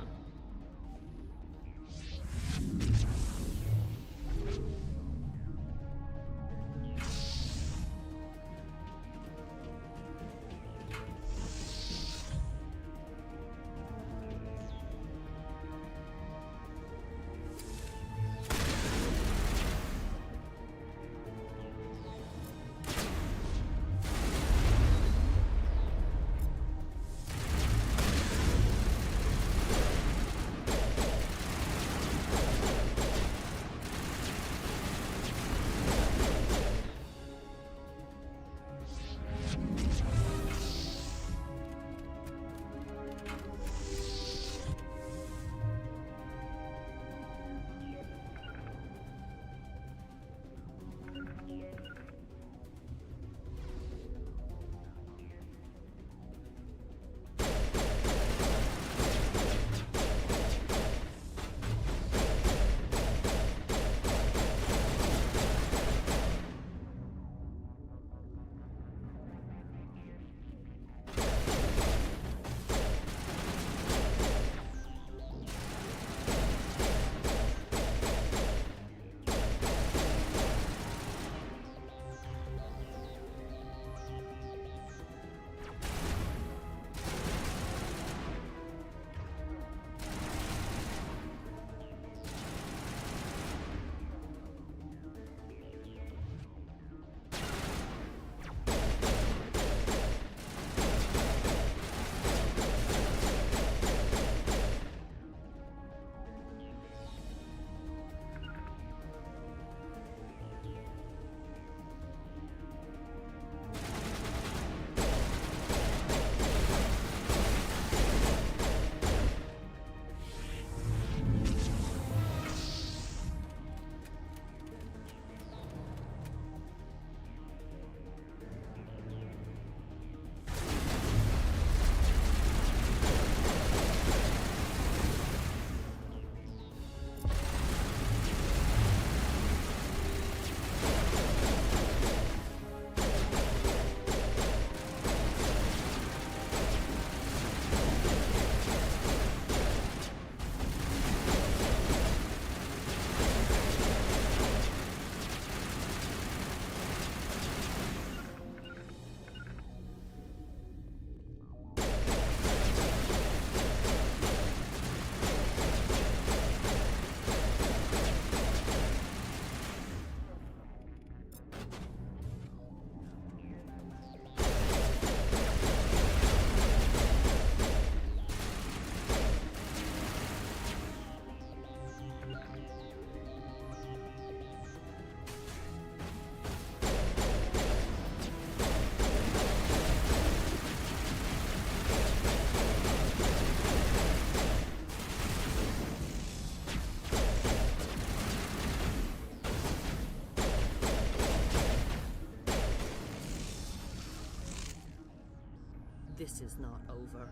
This is not over.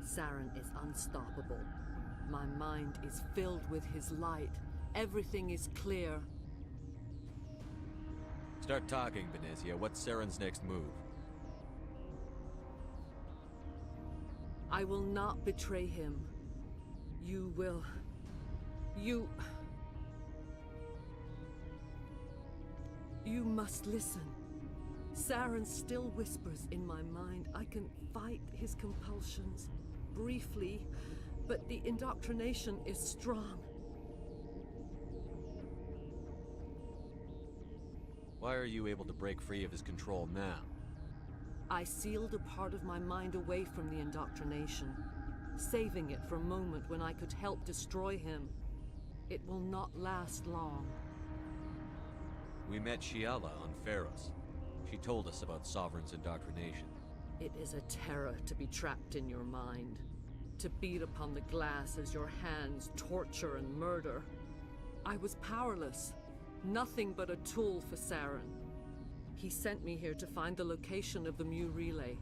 Saren is unstoppable. My mind is filled with his light. Everything is clear. Start talking, Benezia. What's Saren's next move? I will not betray him. You will You must listen. Saren still whispers in my mind. I can fight his compulsions, briefly, but the indoctrination is strong. Why are you able to break free of his control now? I sealed a part of my mind away from the indoctrination, saving it for a moment when I could help destroy him. It will not last long. We met Shiala on Pharos. She told us about Sovereign's indoctrination. It is a terror to be trapped in your mind, to beat upon the glass as your hands torture and murder. I was powerless, nothing but a tool for Saren. He sent me here to find the location of the Mu relay.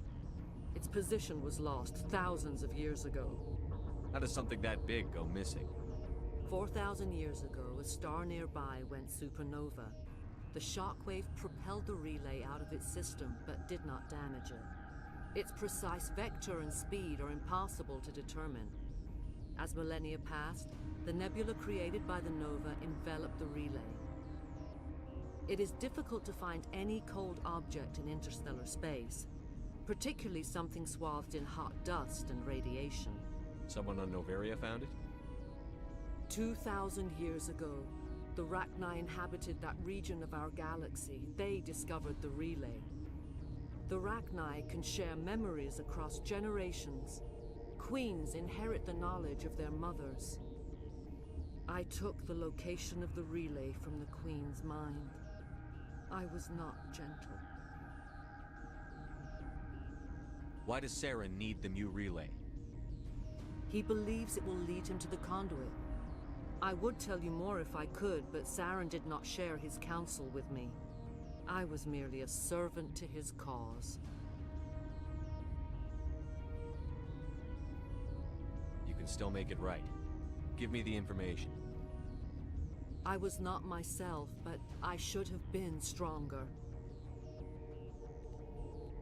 Its position was lost thousands of years ago. How does something that big go missing? 4,000 years ago, a star nearby went supernova. The shockwave propelled the relay out of its system, but did not damage it. Its precise vector and speed are impossible to determine. As millennia passed, the nebula created by the nova enveloped the relay. It is difficult to find any cold object in interstellar space, particularly something swathed in hot dust and radiation. Someone on Noveria found it? 2,000 years ago, the Rachni inhabited that region of our galaxy. They discovered the relay. The Rachni can share memories across generations. Queens inherit the knowledge of their mothers. I took the location of the relay from the Queen's mind. I was not gentle. Why does Saren need the Mu relay? He believes it will lead him to the conduit. I would tell you more if I could, but Saren did not share his counsel with me. I was merely a servant to his cause. You can still make it right. Give me the information. I was not myself, but I should have been stronger.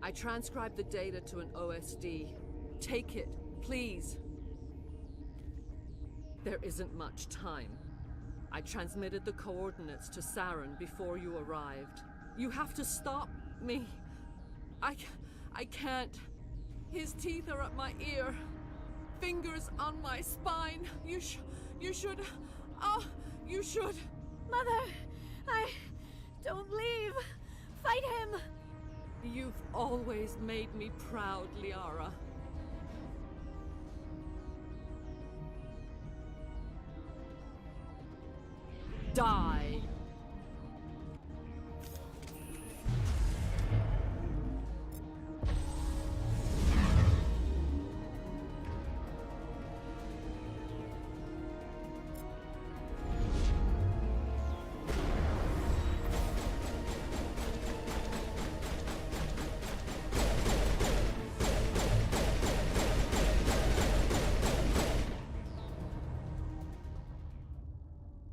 I transcribed the data to an OSD. Take it, please. There isn't much time. I transmitted the coordinates to Saren before you arrived. You have to stop me. I can't. His teeth are at my ear. Fingers on my spine. You should... Oh, you should... Mother, don't leave. Fight him. You've always made me proud, Liara. Die.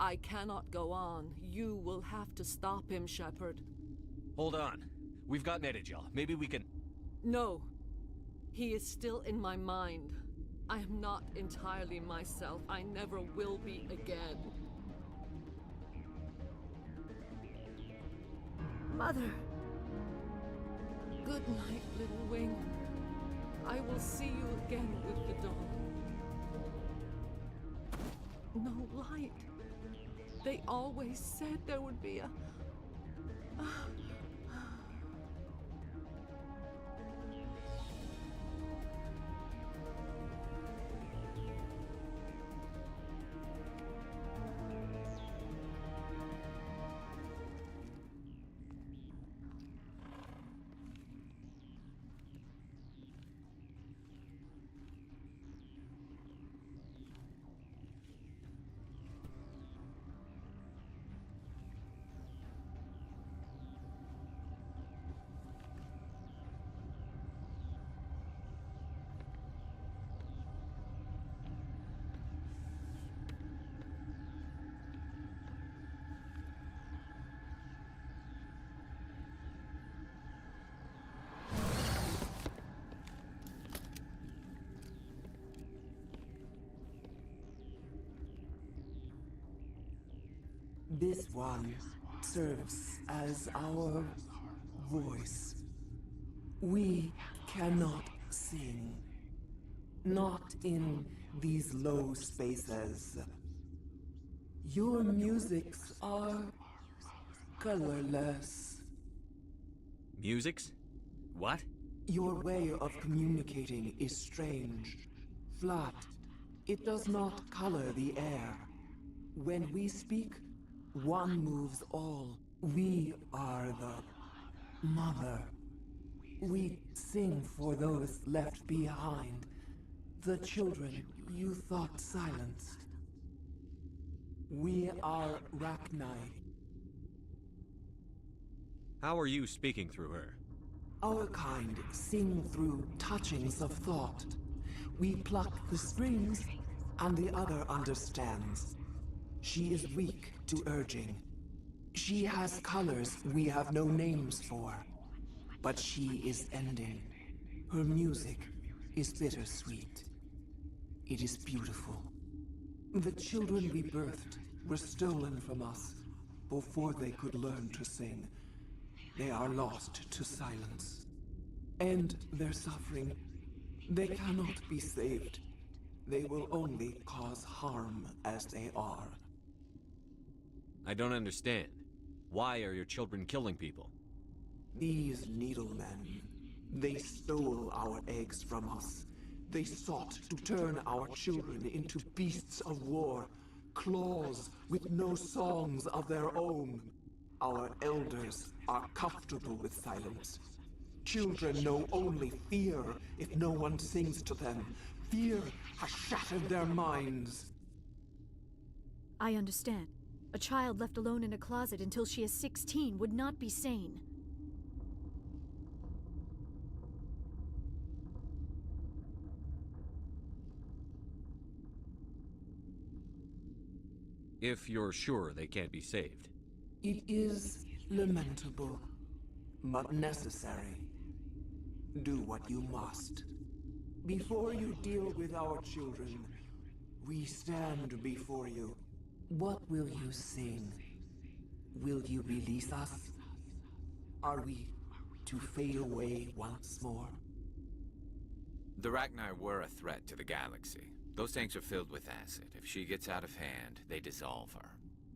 I cannot go on. You will have to stop him, Shepard. Hold on. We've got Metagel. Maybe we can... No. He is still in my mind. I am not entirely myself. I never will be again. Mother. Good night, little wing. I will see you again with the dawn. No light. They always said there would be a... This one serves as our voice. We cannot sing. Not in these low spaces. Your musics are colorless. Musics? What? Your way of communicating is strange. Flat. It does not color the air. When we speak, one moves all. We are the mother. We sing for those left behind. The children you thought silenced. We are Rachni. How are you speaking through her? Our kind sing through touchings of thought. We pluck the strings, and the other understands. She is weak to urging. She has colors we have no names for. But she is ending. Her music is bittersweet. It is beautiful. The children we birthed were stolen from us before they could learn to sing. They are lost to silence. And their suffering, they cannot be saved. They will only cause harm as they are. I don't understand. Why are your children killing people? These needlemen, they stole our eggs from us. They sought to turn our children into beasts of war, claws with no songs of their own. Our elders are comfortable with silence. Children know only fear if no one sings to them. Fear has shattered their minds. I understand. A child left alone in a closet until she is 16 would not be sane. If you're sure they can't be saved. It is lamentable, but necessary. Do what you must. Before you deal with our children, we stand before you. What will you sing? Will you release us? Are we to fade away once more? The Rachni were a threat to the galaxy. Those tanks are filled with acid. If she gets out of hand, they dissolve her.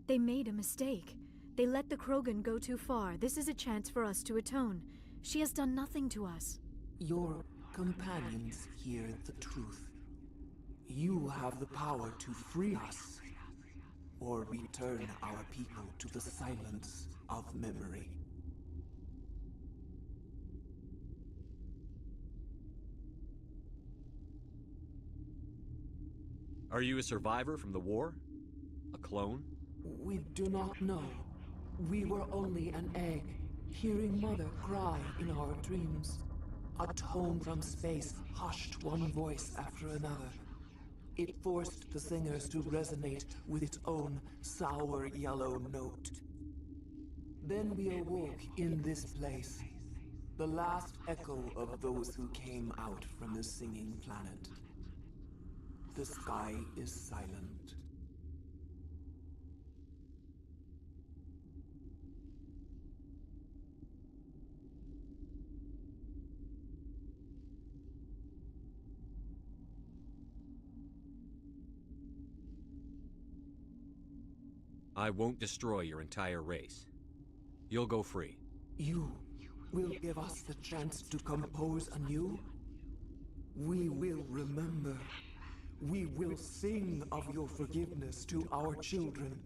They made a mistake. They let the Krogan go too far. This is a chance for us to atone. She has done nothing to us. Your companions hear the truth. You have the power to free us, or return our people to the silence of memory. Are you a survivor from the war? A clone? We do not know. We were only an egg, hearing Mother cry in our dreams. A tone from space hushed one voice after another. It forced the singers to resonate with its own sour yellow note. Then we awoke in this place, the last echo of those who came out from the singing planet. The sky is silent. I won't destroy your entire race. You'll go free. You will give us the chance to compose anew? We will remember. We will sing of your forgiveness to our children.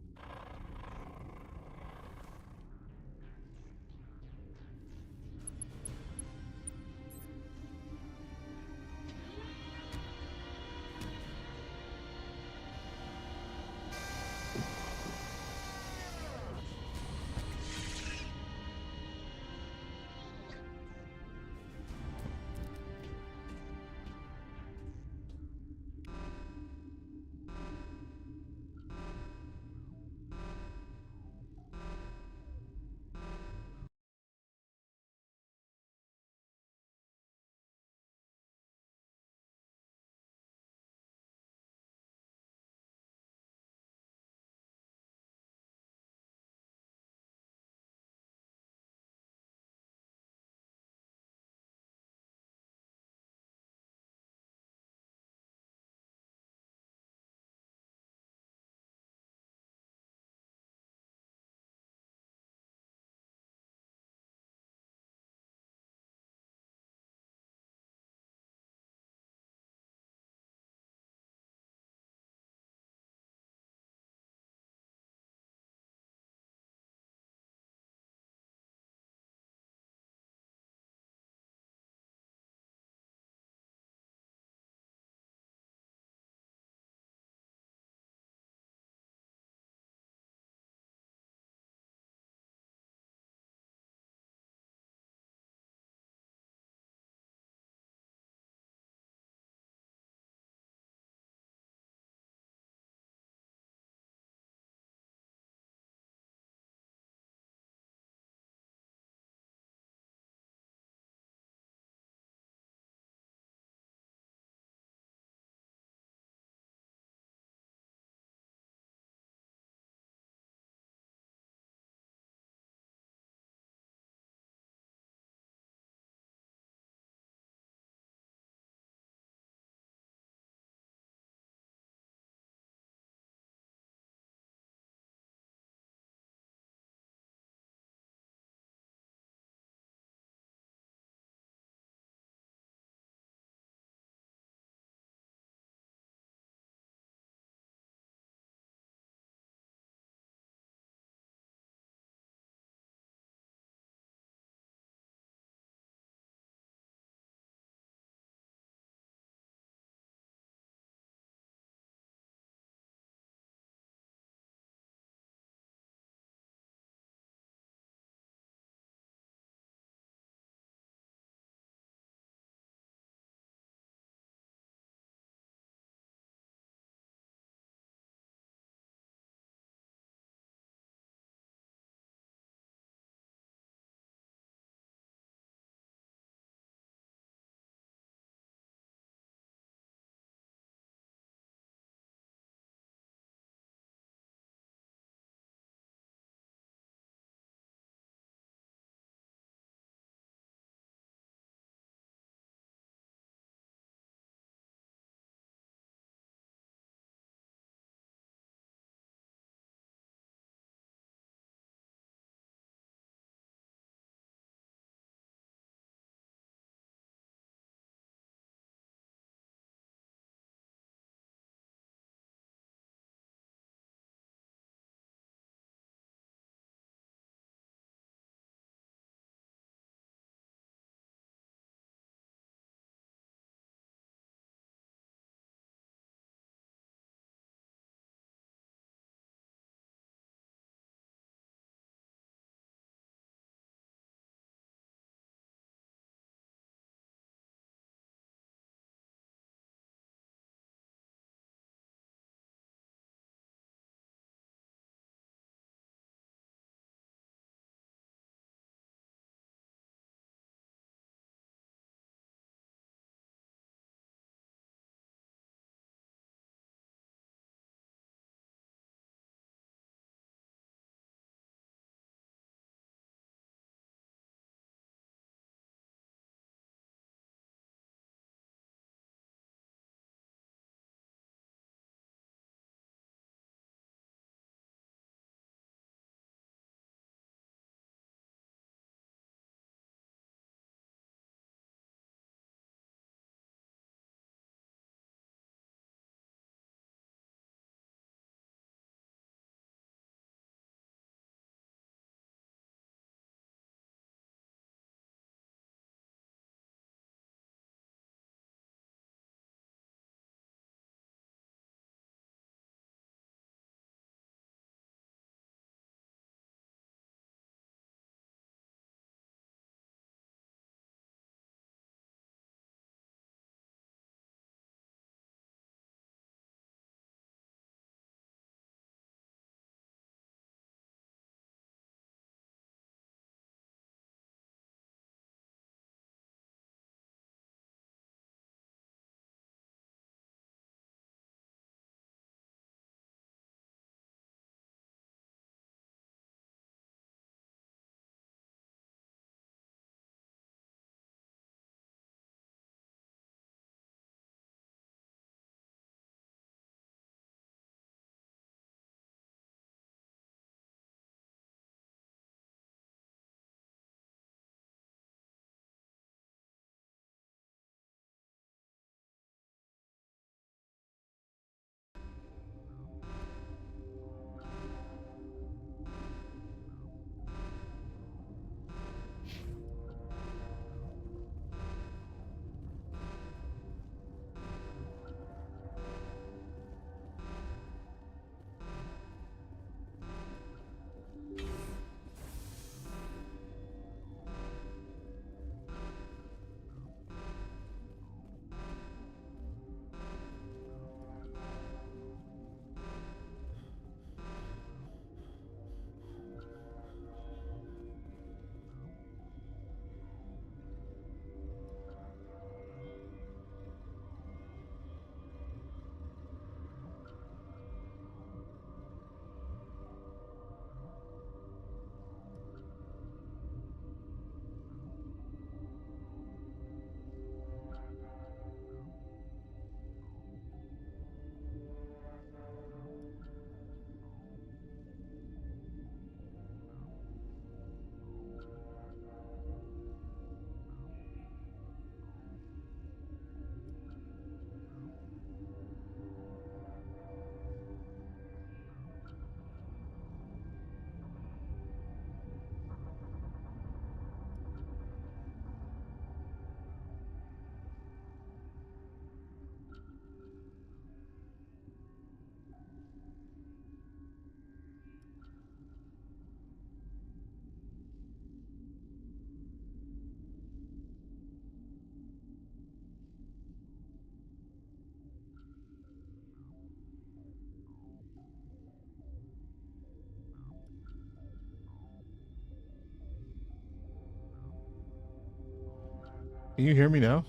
Can you hear me now?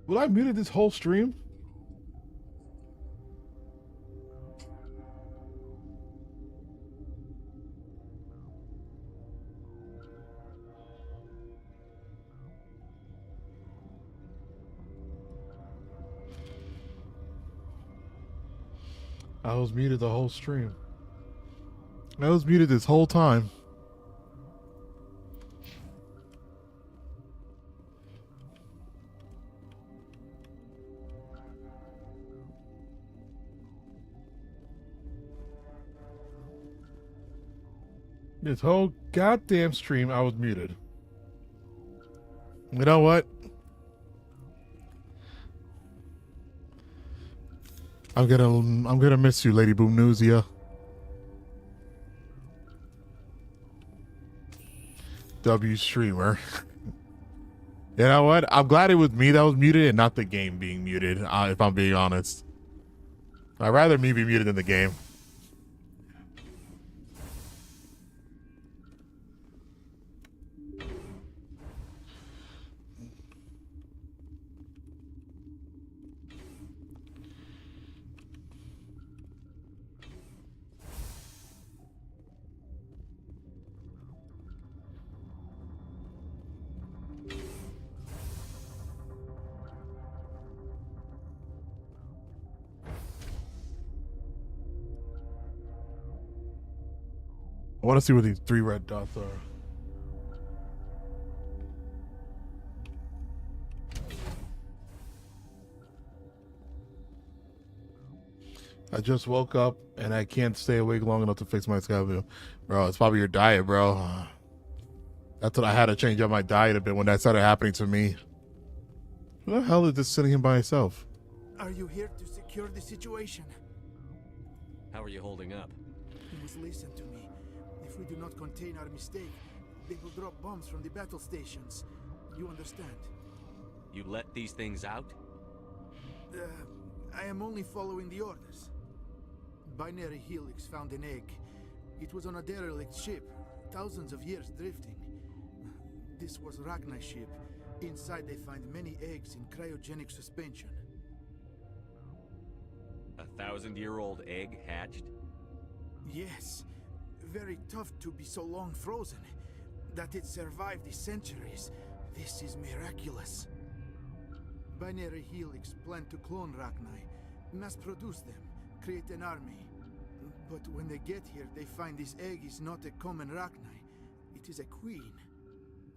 Will I muted this whole stream? I was muted the whole stream. I was muted this whole time. This whole goddamn stream, I was muted. You know what? I'm gonna miss you, Lady Boom Newsia. W streamer. You know what? I'm glad it was me that was muted and not the game being muted, if I'm being honest. I'd rather me be muted than the game. I want to see what these 3 red dots are. I just woke up and I can't stay awake long enough to fix my schedule. Bro, it's probably your diet, bro. That's what I had to change up my diet a bit when that started happening to me. Who the hell is this sitting here by himself? Are you here to secure the situation? How are you holding up? You must listen to me. If we do not contain our mistake, they will drop bombs from the battle stations. You understand? You let these things out? I am only following the orders. Binary Helix found an egg. It was on a derelict ship, thousands of years drifting. This was Ragnai's ship. Inside they find many eggs in cryogenic suspension. 1,000-year-old egg hatched? Yes. Very tough to be so long frozen. That it survived the centuries. This is miraculous. Binary Helix planned to clone Ragnai, mass produce them, create an army. But when they get here, they find this egg is not a common Ragnai. It is a queen.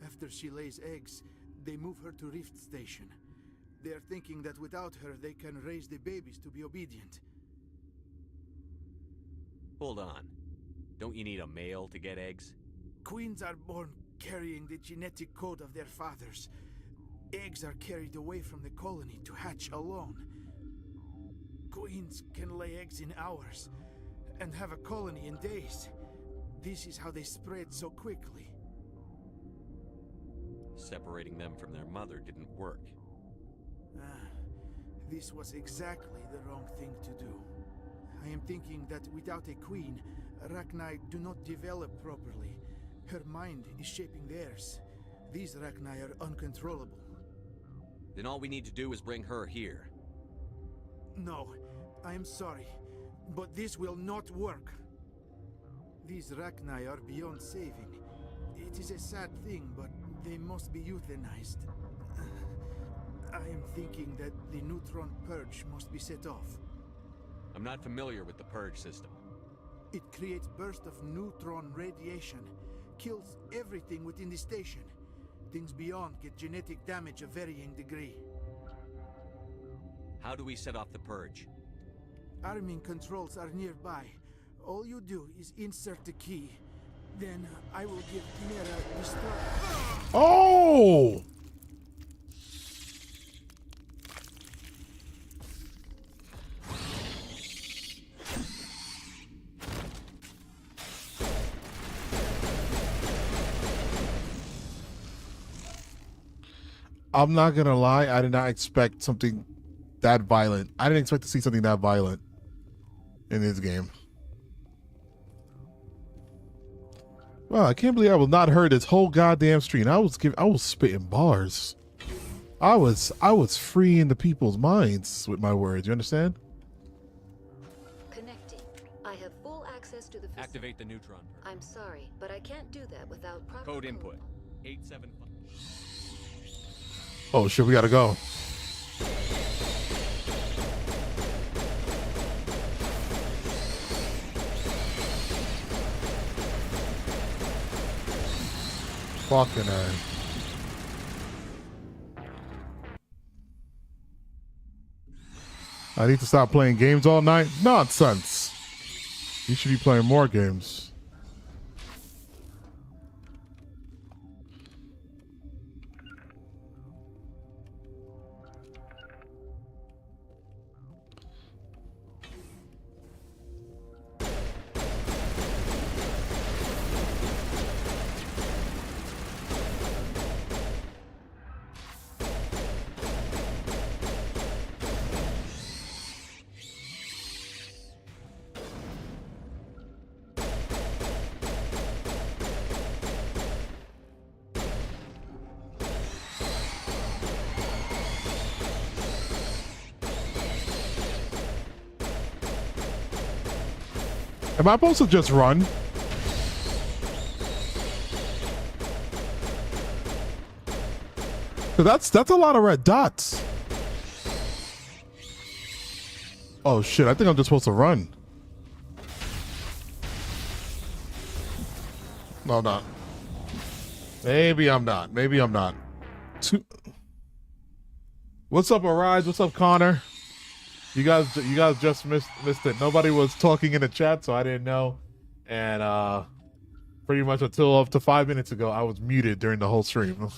After she lays eggs, they move her to Rift Station. They are thinking that without her, they can raise the babies to be obedient. Hold on. Don't you need a male to get eggs? Queens are born carrying the genetic code of their fathers. Eggs are carried away from the colony to hatch alone. Queens can lay eggs in hours and have a colony in days. This is how they spread so quickly. Separating them from their mother didn't work. This was exactly the wrong thing to do. I am thinking that without a queen, Ragnai do not develop properly. Her mind is shaping theirs. These Ragnai are uncontrollable. Then all we need to do is bring her here. No, I am sorry, but this will not work. These Ragnai are beyond saving. It is a sad thing, but they must be euthanized. I am thinking that the neutron purge must be set off. I'm not familiar with the purge system. It creates bursts of neutron radiation, kills everything within the station. Things beyond get genetic damage of varying degree. How do we set off the purge? Arming controls are nearby. All you do is insert the key. Then I will give Mira the start. Oh! I'm not gonna lie, I did not expect something that violent. I didn't expect to see something that violent in this game. Wow, I can't believe I was not heard this whole goddamn stream. I was spitting bars. I was freeing the people's minds with my words. You understand? Connecting. I have full access to the facility. Activate the neutron. I'm sorry, but I can't do that without proper Code input. 875. Oh shit, we gotta go. Fucking A. I need to stop playing games all night? Nonsense. You should be playing more games. Am I supposed to just run? That's a lot of red dots. Oh shit, I think I'm just supposed to run. No, not. Maybe I'm not. Maybe I'm not. What's up, Arise? What's up, Connor? You guys just missed it. Nobody was talking in the chat, so I didn't know. And pretty much until up to 5 minutes ago, I was muted during the whole stream.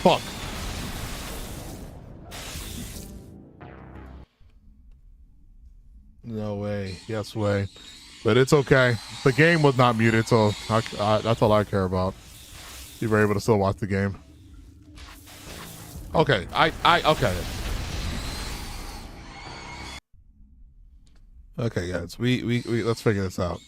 Fuck. No way. Yes way. But it's okay. The game was not muted, so that's all I care about. You were able to still watch the game. Okay. Okay. Okay, guys. We let's figure this out.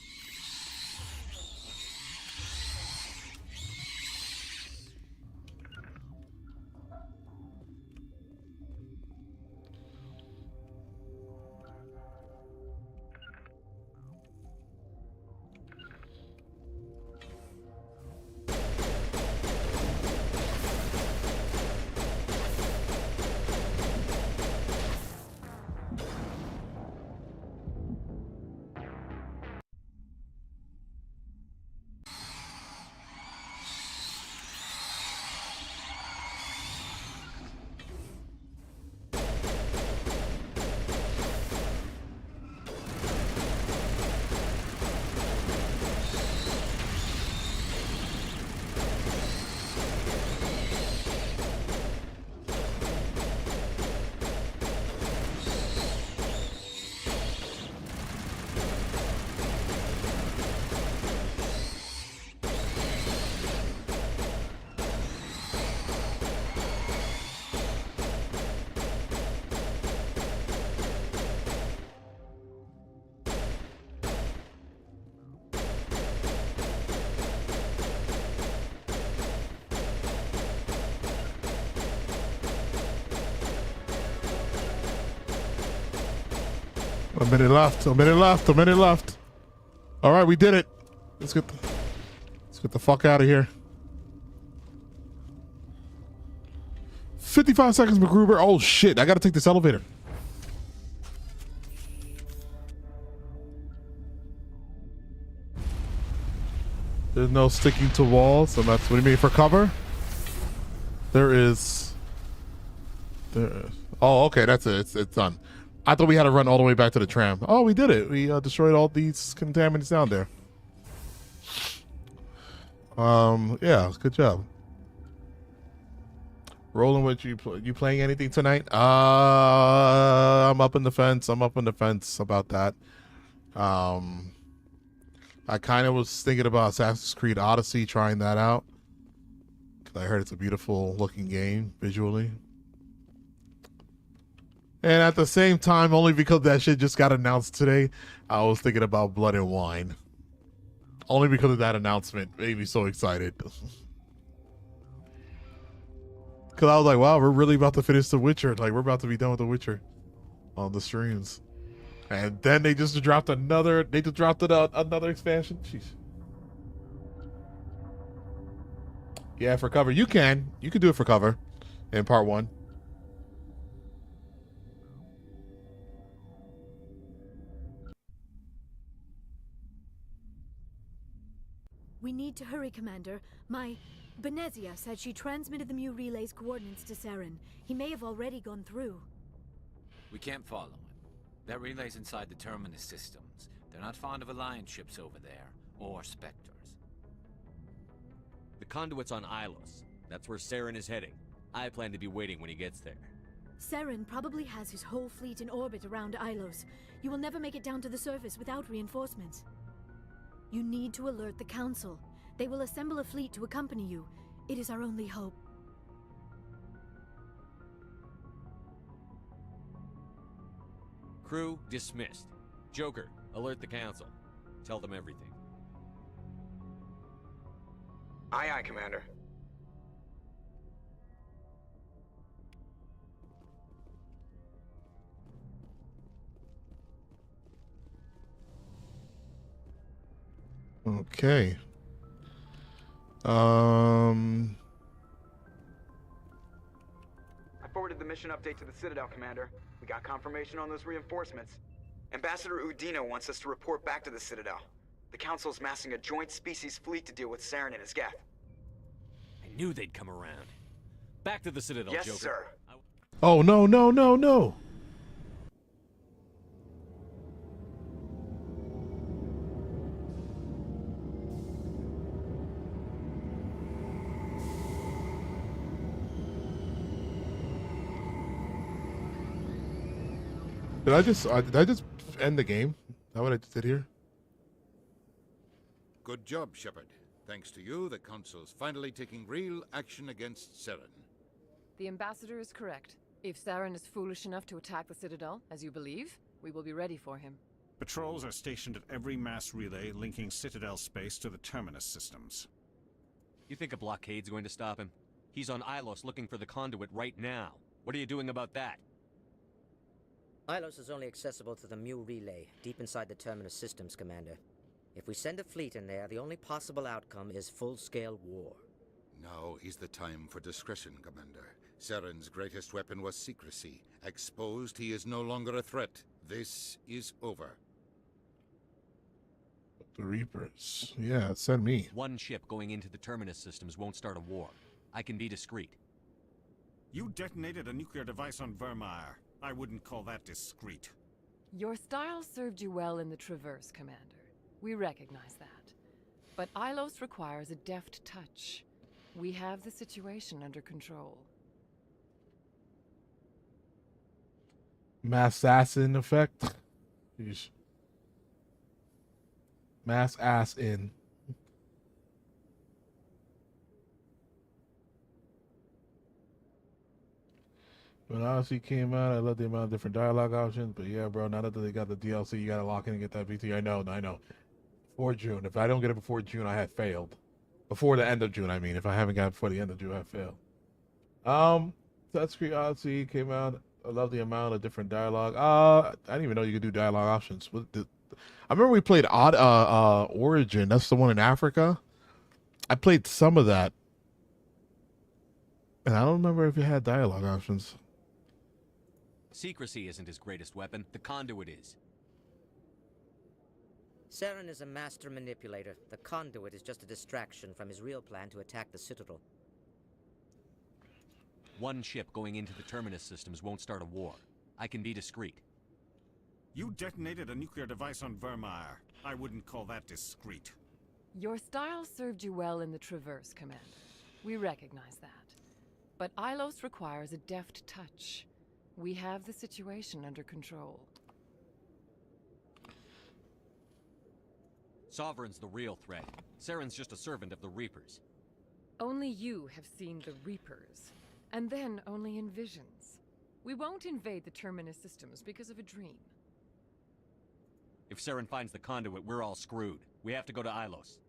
A minute left. A minute left. A minute left. All right, we did it. Let's get the fuck out of here. 55 seconds, McGruber. Oh shit! I gotta take this elevator. There's no sticking to walls, and that's what you mean for cover. There is. Oh, okay. That's it. It's done. I thought we had to run all the way back to the tram. Oh, we did it. We destroyed all these contaminants down there. Yeah, good job. Rolling with you. You playing anything tonight? I'm up in the fence. I'm up on the fence about that. I kind of was thinking about Assassin's Creed Odyssey, trying that out. Because I heard it's a beautiful looking game visually. And at the same time, only because that shit just got announced today, I was thinking about Blood and Wine. Only because of that announcement made me so excited. Because I was like, wow, we're really about to finish The Witcher. Like, we're about to be done with The Witcher on the streams. And then they just dropped another, another expansion. Jeez. Yeah, for cover. You can do it for cover in part 1. We need to hurry, Commander. My Benezia said she transmitted the Mu relay's coordinates to Saren. He may have already gone through. We can't follow him. That relay's inside the terminus systems. They're not fond of Alliance ships over there, or Spectres. The conduit's on Ilos. That's where Saren is heading. I plan to be waiting when he gets there. Saren probably has his whole fleet in orbit around Ilos. You will never make it down to the surface without reinforcements. You need to alert the Council. They will assemble a fleet to accompany you. It is our only hope. Crew dismissed. Joker, alert the Council. Tell them everything. Aye, aye, Commander. Okay. I forwarded the mission update to the Citadel, Commander. We got confirmation on those reinforcements. Ambassador Udina wants us to report back to the Citadel. The Council's massing a joint species fleet to deal with Saren and his Geth. I knew they'd come around. Back to the Citadel, yes, Joker. Sir. Oh, no, no, no, no. Did I just end the game? Is that what I just did here? Good job, Shepard. Thanks to you, the Council's finally taking real action against Saren. The Ambassador is correct. If Saren is foolish enough to attack the Citadel, as you believe, we will be ready for him. Patrols are stationed at every mass relay linking Citadel space to the terminus systems. You think a blockade's going to stop him? He's on Ilos looking for the conduit right now. What are you doing about that? Ilos is only accessible to the Mu relay, deep inside the terminus systems, Commander. If we send a fleet in there, the only possible outcome is full-scale war. Now is the time for discretion, Commander. Saren's greatest weapon was secrecy. Exposed, he is no longer a threat. This is over. The Reapers. Yeah, send me. One ship going into the terminus systems won't start a war. I can be discreet. You detonated a nuclear device on Vermeer. I wouldn't call that discreet. Your style served you well in the Traverse, Commander. We recognize that. But Ilos requires a deft touch. We have the situation under control. Mass assassin effect. Jeez. Mass ass in. When Odyssey came out, I love the amount of different dialogue options. But yeah, bro, now that they got the DLC, you gotta lock in and get that VT. I know. Before June. If I don't get it before June, I have failed. Before the end of June, I mean. If I haven't got it before the end of June, I failed. Touchscreen Odyssey came out. I love the amount of different dialogue. I didn't even know you could do dialogue options. I remember we played Origin. That's the one in Africa. I played some of that. And I don't remember if it had dialogue options. Secrecy isn't his greatest weapon. The conduit is. Saren is a master manipulator. The conduit is just a distraction from his real plan to attack the Citadel. One ship going into the terminus systems won't start a war. I can be discreet. You detonated a nuclear device on Vermeer. I wouldn't call that discreet. Your style served you well in the Traverse, Commander. We recognize that. But Ilos requires a deft touch. We have the situation under control. Sovereign's the real threat. Saren's just a servant of the Reapers. Only you have seen the Reapers, and then only in visions. We won't invade the Terminus systems because of a dream. If Saren finds the conduit, we're all screwed. We have to go to Ilos.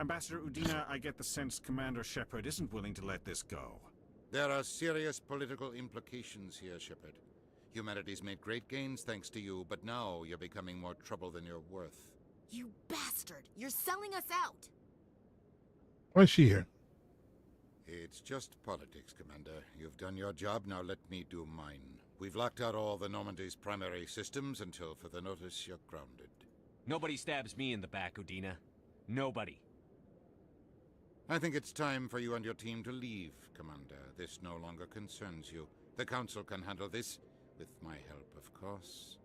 Ambassador Udina, I get the sense Commander Shepard isn't willing to let this go. There are serious political implications here, Shepard. Humanity's made great gains thanks to you, but now you're becoming more trouble than you're worth. You bastard! You're selling us out! Why is she here? It's just politics, Commander. You've done your job, now let me do mine. We've locked out all the Normandy's primary systems until further notice you're grounded. Nobody stabs me in the back, Udina. Nobody. I think it's time for you and your team to leave, Commander. This no longer concerns you. The Council can handle this, with my help, of course.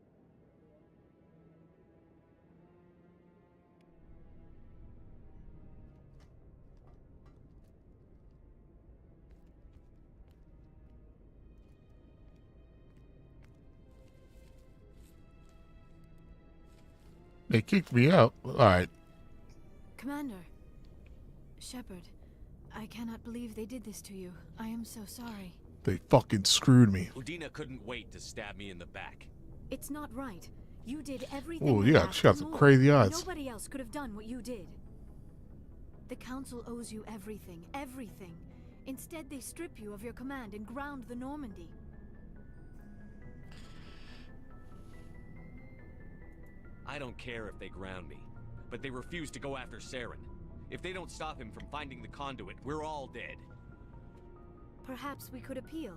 They kicked me out. All right. Commander. Shepard, I cannot believe they did this to you. I am so sorry. They fucking screwed me. Udina couldn't wait to stab me in the back. It's not right. You did everything. Oh, yeah, she got some crazy eyes. Nobody else could have done what you did. The Council owes you everything, everything. Instead, they strip you of your command and ground the Normandy. I don't care if they ground me, but they refuse to go after Saren. If they don't stop him from finding the conduit, we're all dead. Perhaps we could appeal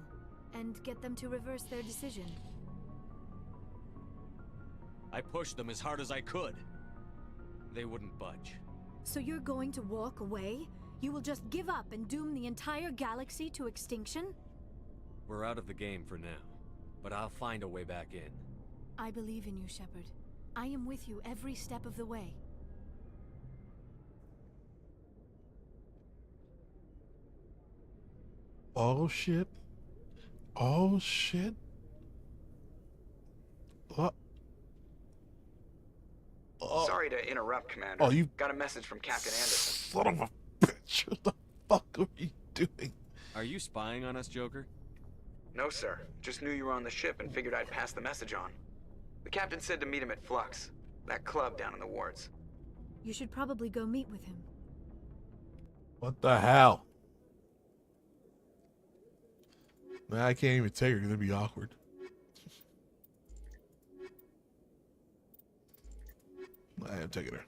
and get them to reverse their decision. I pushed them as hard as I could. They wouldn't budge. So you're going to walk away? You will just give up and doom the entire galaxy to extinction? We're out of the game for now, but I'll find a way back in. I believe in you, Shepard. I am with you every step of the way. Oh shit. Oh shit. What? Oh. Sorry to interrupt, Commander. Oh, you got a message from Captain Anderson. Son of a bitch. What the fuck are you doing? Are you spying on us, Joker? No, sir. Just knew you were on the ship and figured I'd pass the message on. The captain said to meet him at Flux, that club down in the wards. You should probably go meet with him. What the hell? Man, I can't even take her because it'd be awkward. I am taking her.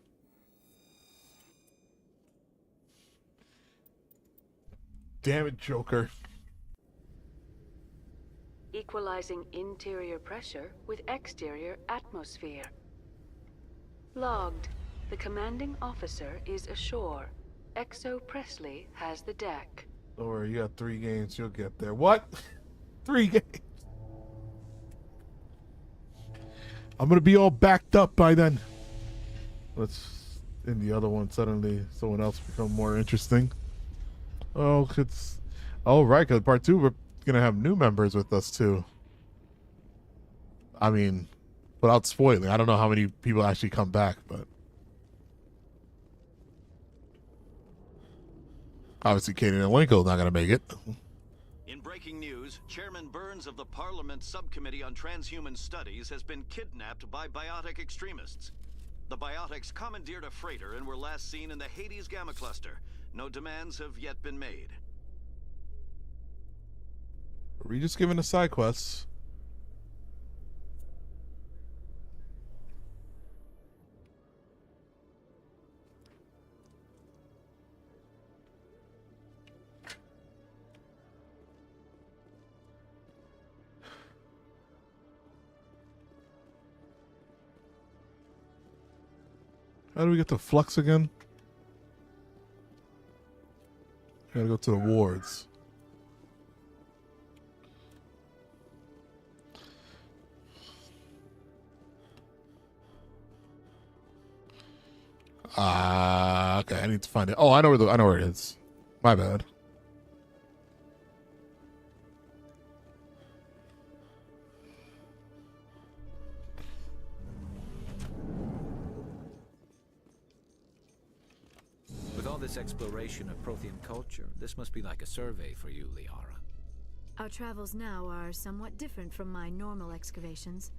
Damn it, Joker. Equalizing interior pressure with exterior atmosphere. Logged. The commanding officer is ashore. Exo Presley has the deck. Don't worry, you got 3 games. You'll get there. What? 3 games. I'm going to be all backed up by then. Let's in the other one. Suddenly, someone else become more interesting. Oh, it's... Oh, right, because part 2, we're going to have new members with us, too. I mean, without spoiling, I don't know how many people actually come back, but... Obviously, Kaden and Lincoln not going to make it. In breaking news, Chairman Burns of the Parliament Subcommittee on Transhuman Studies has been kidnapped by biotic extremists. The biotics commandeered a freighter and were last seen in the Hades Gamma Cluster. No demands have yet been made. Are we just giving us side quests? How do we get to Flux again? Gotta go to the wards. Okay, I need to find it. Oh, I know where it is. My bad. With all this exploration of Prothean culture, this must be like a survey for you, Liara. Our travels now are somewhat different from my normal excavations.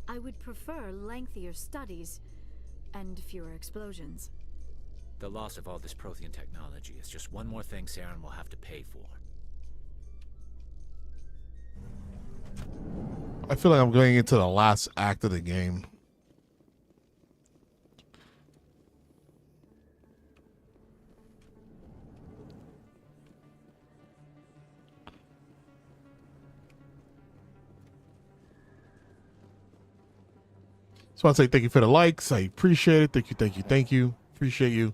I would prefer lengthier studies and fewer explosions. The loss of all this Prothean technology is just one more thing Saren will have to pay for. I feel like I'm going into the last act of the game. So I want to say thank you for the likes. I appreciate it. Thank you, thank you, thank you. Appreciate you.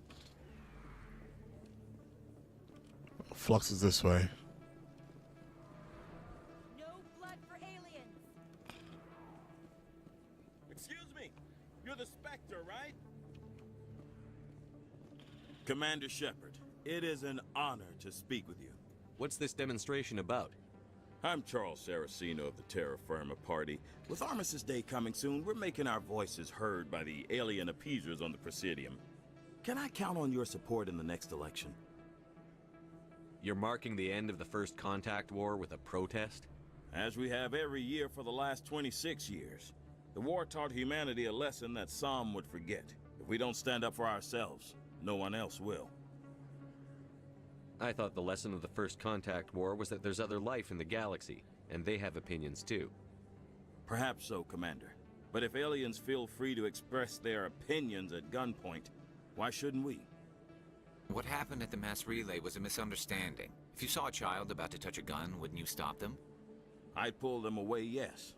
Flux is this way. Excuse me, you're the Spectre, right? Commander Shepard, it is an honor to speak with you. What's this demonstration about? I'm Charles Saraceno of the Terra Firma Party. With Armistice Day coming soon, we're making our voices heard by the alien appeasers on the Presidium. Can I count on your support in the next election? You're marking the end of the First Contact War with a protest? As we have every year for the last 26 years. The war taught humanity a lesson that some would forget. If we don't stand up for ourselves, no one else will. I thought the lesson of the First Contact War was that there's other life in the galaxy, and they have opinions too. Perhaps so, Commander. But if aliens feel free to express their opinions at gunpoint, why shouldn't we? What happened at the mass relay was a misunderstanding. If you saw a child about to touch a gun, wouldn't you stop them? I'd pull them away, yes.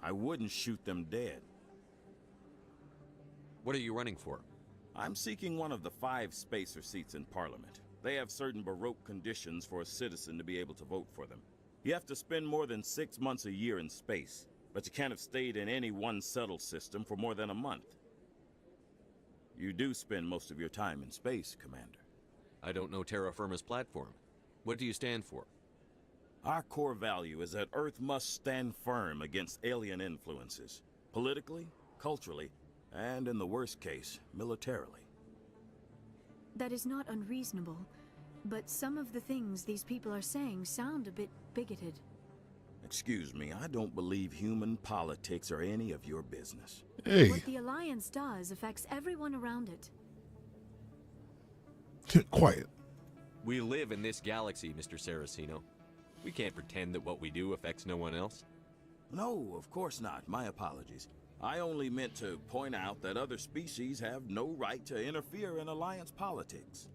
I wouldn't shoot them dead. What are you running for? I'm seeking one of the 5 spacer seats in Parliament. They have certain Baroque conditions for a citizen to be able to vote for them. You have to spend more than 6 months a year in space, but you can't have stayed in any one settled system for more than a month. You do spend most of your time in space, Commander. I don't know Terra Firma's platform. What do you stand for? Our core value is that Earth must stand firm against alien influences, politically, culturally, and in the worst case, militarily. That is not unreasonable, but some of the things these people are saying sound a bit bigoted. Excuse me, I don't believe human politics are any of your business. Hey. What the Alliance does affects everyone around it. Quiet. We live in this galaxy, Mr. Saraceno. We can't pretend that what we do affects no one else. No, of course not. My apologies. I only meant to point out that other species have no right to interfere in Alliance politics.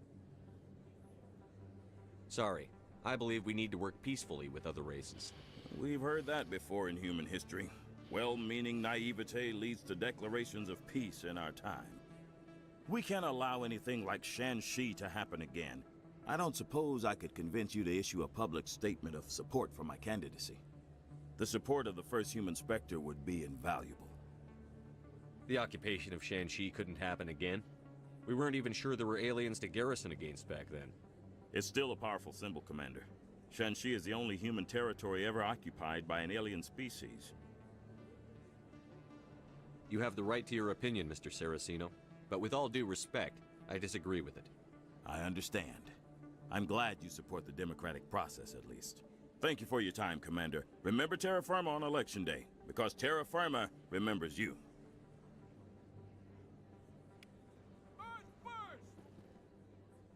Sorry. I believe we need to work peacefully with other races. We've heard that before in human history. Well-meaning naivete leads to declarations of peace in our time. We can't allow anything like Shan-Shi to happen again. I don't suppose I could convince you to issue a public statement of support for my candidacy. The support of the first human Spectre would be invaluable. The occupation of Shan-Shi couldn't happen again. We weren't even sure there were aliens to garrison against back then. It's still a powerful symbol, Commander. Shan-Shi is the only human territory ever occupied by an alien species. You have the right to your opinion, Mr. Saraceno, but with all due respect, I disagree with it. I understand. I'm glad you support the democratic process, at least. Thank you for your time, Commander. Remember Terra Firma on Election Day, because Terra Firma remembers you.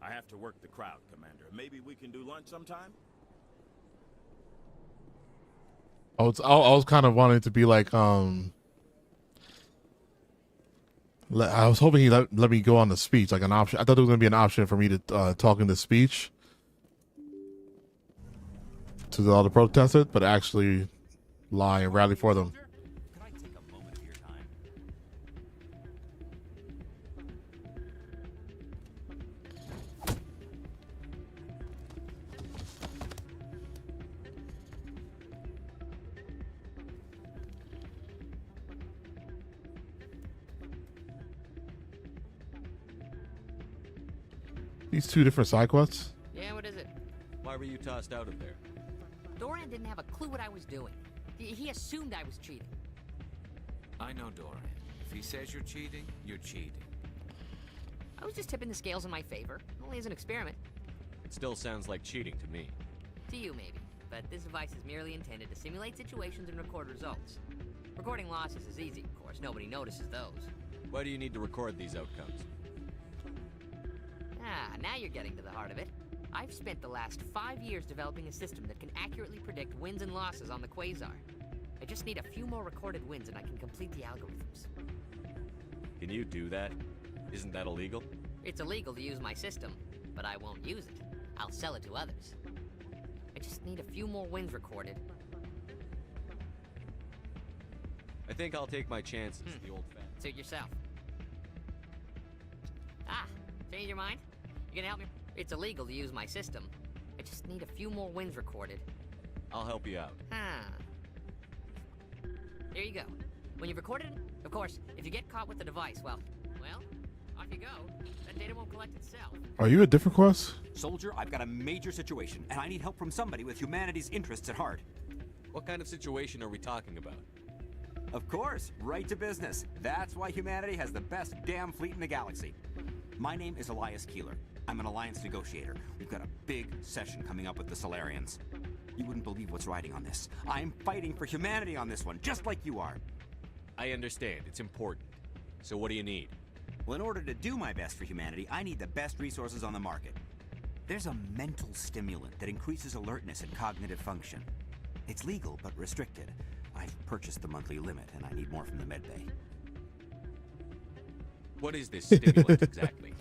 I have to work the crowd, Commander. Maybe we can do lunch sometime? I was kind of wanting to be like, I was hoping he let me go on the speech, like an option. I thought there was going to be an option for me to talk in the speech to all the protesters, but actually lie and rally for them. These two different side quests? Yeah, what is it? Why were you tossed out of there? Doran didn't have a clue what I was doing. He assumed I was cheating. I know Doran. If he says you're cheating, you're cheating. I was just tipping the scales in my favor. Only as an experiment. It still sounds like cheating to me. To you, maybe. But this device is merely intended to simulate situations and record results. Recording losses is easy, of course. Nobody notices those. Why do you need to record these outcomes? Ah, now you're getting to the heart of it. I've spent the last 5 years developing a system that can accurately predict wins and losses on the Quasar. I just need a few more recorded wins and I can complete the algorithms. Can you do that? Isn't that illegal? It's illegal to use my system, but I won't use it. I'll sell it to others. I just need a few more wins recorded. I think I'll take my chances, the old fat. Suit yourself. Ah, change your mind? You gonna help me? It's illegal to use my system. I just need a few more wins recorded. I'll help you out. Ah. Here you go. When you've recorded it, of course, if you get caught with the device, well, off you go. That data won't collect itself. Are you a different quest? Soldier, I've got a major situation, and I need help from somebody with humanity's interests at heart. What kind of situation are we talking about? Of course, right to business. That's why humanity has the best damn fleet in the galaxy. My name is Elias Keeler. I'm an alliance negotiator. We've got a big session coming up with the Solarians. You wouldn't believe what's riding on this. I'm fighting for humanity on this one, just like you are. I understand. It's important. So what do you need? Well, in order to do my best for humanity, I need the best resources on the market. There's a mental stimulant that increases alertness and cognitive function. It's legal, but restricted. I've purchased the monthly limit, and I need more from the medbay. What is this stimulant exactly?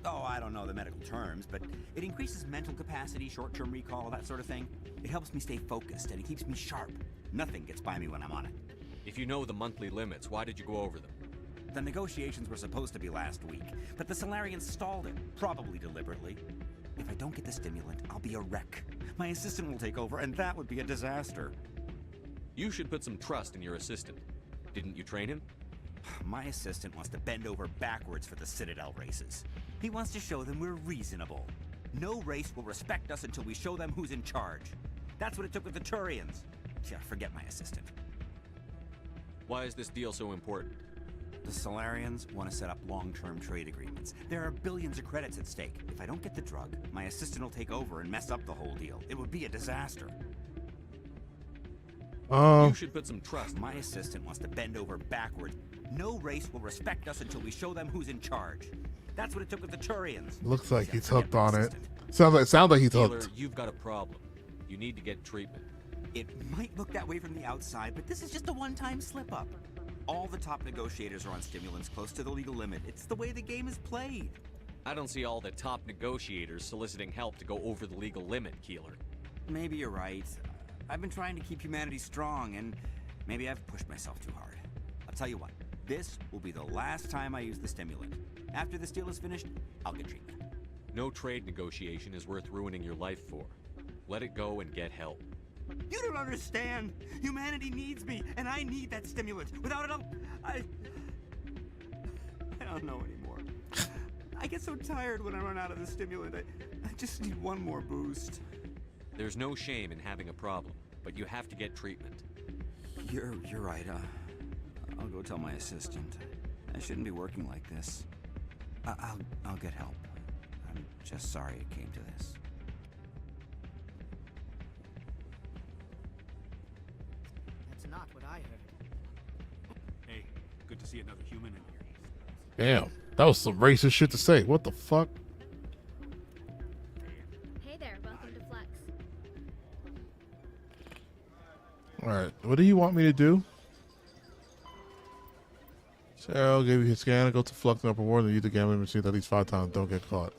Oh, I don't know the medical terms, but it increases mental capacity, short-term recall, that sort of thing. It helps me stay focused, and it keeps me sharp. Nothing gets by me when I'm on it. If you know the monthly limits, why did you go over them? The negotiations were supposed to be last week, but the Solarians stalled it, probably deliberately. If I don't get the stimulant, I'll be a wreck. My assistant will take over, and that would be a disaster. You should put some trust in your assistant. Didn't you train him? My assistant wants to bend over backwards for the Citadel races. He wants to show them we're reasonable. No race will respect us until we show them who's in charge. That's what it took with the Turians. Yeah, forget my assistant. Why is this deal so important? The Solarians want to set up long-term trade agreements. There are billions of credits at stake. If I don't get the drug, my assistant will take over and mess up the whole deal. It would be a disaster. You should put some trust. My assistant wants to bend over backwards. No race will respect us until we show them who's in charge. That's what it took with the Turians. Looks like he's hooked on it. Sounds like he's hooked. You've got a problem. You need to get treatment. It might look that way from the outside, but this is just a one-time slip-up. All the top negotiators are on stimulants close to the legal limit. It's the way the game is played. I don't see all the top negotiators soliciting help to go over the legal limit, Keeler. Maybe you're right. I've been trying to keep humanity strong, and maybe I've pushed myself too hard. I'll tell you what, this will be the last time I use the stimulant. After this deal is finished, I'll get treatment. No trade negotiation is worth ruining your life for. Let it go and get help. You don't understand! Humanity needs me, and I need that stimulant. Without it, I don't know anymore. I get so tired when I run out of the stimulant. I just need one more boost. There's no shame in having a problem, but you have to get treatment. You're right. I'll go tell my assistant. I shouldn't be working like this. I'll get help. I'm just sorry it came to this. That's not what I heard. Hey, good to see another human in here. Damn, that was some racist shit to say. What the fuck? Hey there, welcome to Flex. Alright, what do you want me to do? Cheryl gave you his scan. Go to Flux and open war. Then use the gambling machine at least 5 times. Don't get caught.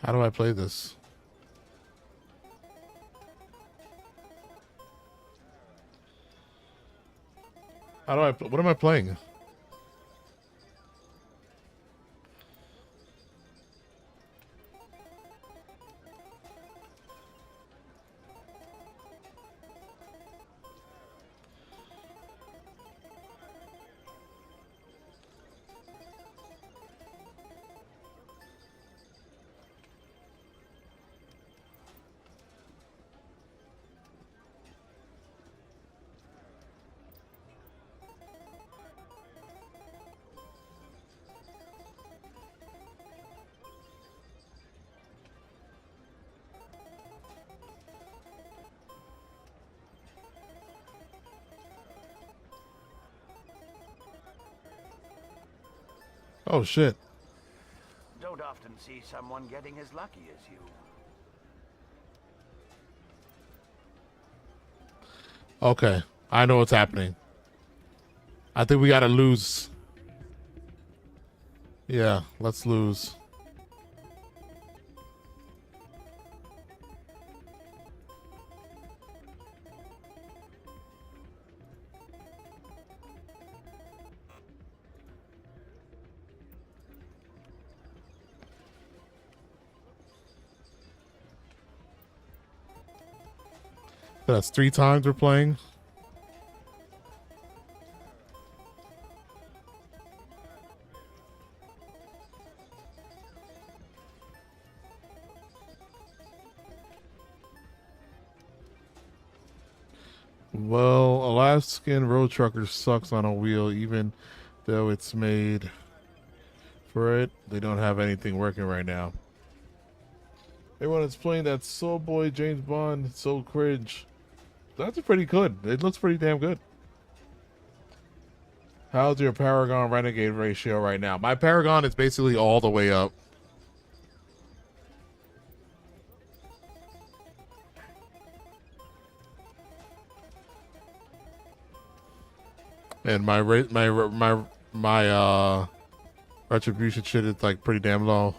How do I play this? How do I? What am I playing? Oh shit. Don't often see someone getting as lucky as you. Okay, I know what's happening. I think we gotta lose. Yeah, let's lose. That's 3 times we're playing. Well, Alaskan Road Trucker sucks on a wheel, even though it's made for it. They don't have anything working right now. Everyone is playing that Soul Boy James Bond, so cringe. That's pretty good. It looks pretty damn good. How's your Paragon Renegade ratio right now? My Paragon is basically all the way up. And my retribution shit is like pretty damn low.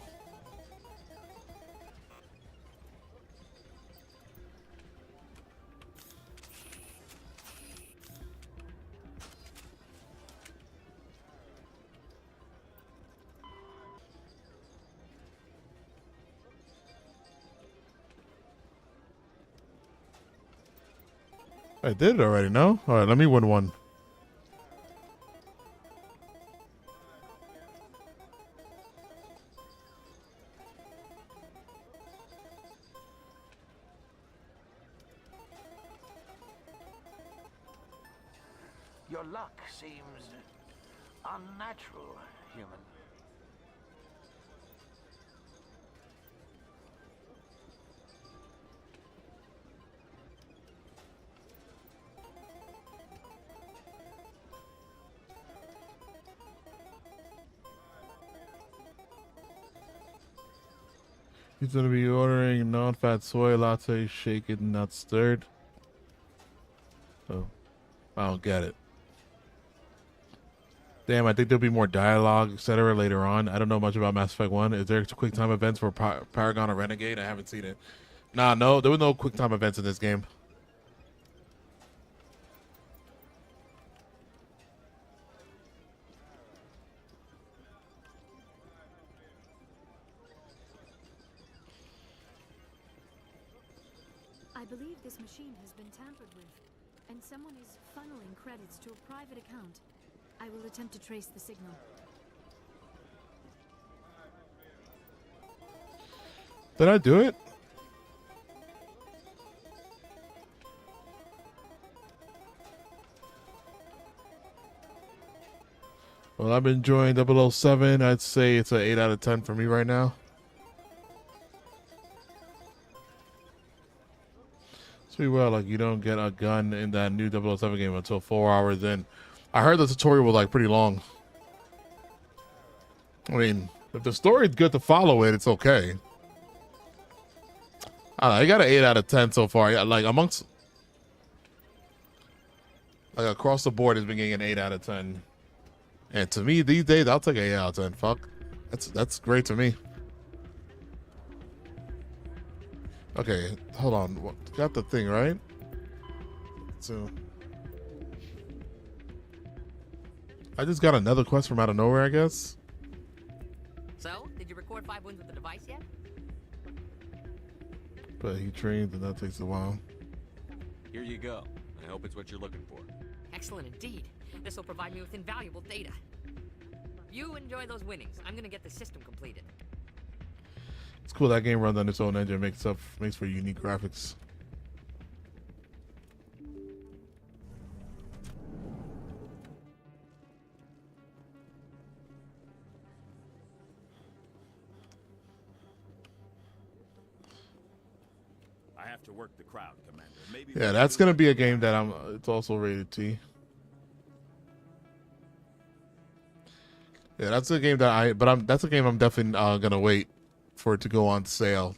I did it already, no? Alright, let me win one. Your luck seems unnatural, human. He's gonna be ordering non-fat soy latte, shaken, not stirred. Oh, I don't get it. Damn, I think there'll be more dialogue, etc. later on. I don't know much about Mass Effect 1. Is there quick time events for Paragon or Renegade? I haven't seen it. Nah, no, there was no quick time events in this game. I believe this machine has been tampered with, and someone is funneling credits to a private account. I will attempt to trace the signal. Did I do it? Well, I've been enjoying 007. I'd say it's an 8 out of 10 for me right now. It's pretty well, like you don't get a gun in that new 007 game until 4 hours in. I heard the tutorial was like pretty long. I mean, if the story's good to follow it, it's okay. I don't know, I got an 8 out of 10 so far. Yeah, like amongst, like across the board, it's been getting an 8 out of 10. And to me, these days, I'll take an 8 out of 10. Fuck, that's great to me. Okay, hold on. Got the thing right. So I just got another quest from out of nowhere, I guess. So, did you record 5 wins with the device yet? But he trains, and that takes a while. Here you go. I hope it's what you're looking for. Excellent indeed. This will provide me with invaluable data. You enjoy those winnings. I'm gonna get the system completed. It's cool that game runs on its own engine, makes for unique graphics. I have to work the crowd, Commander. Maybe Yeah, that's gonna be a game that it's also rated T. Yeah, that's a game that's a game I'm definitely gonna wait for it to go on sale.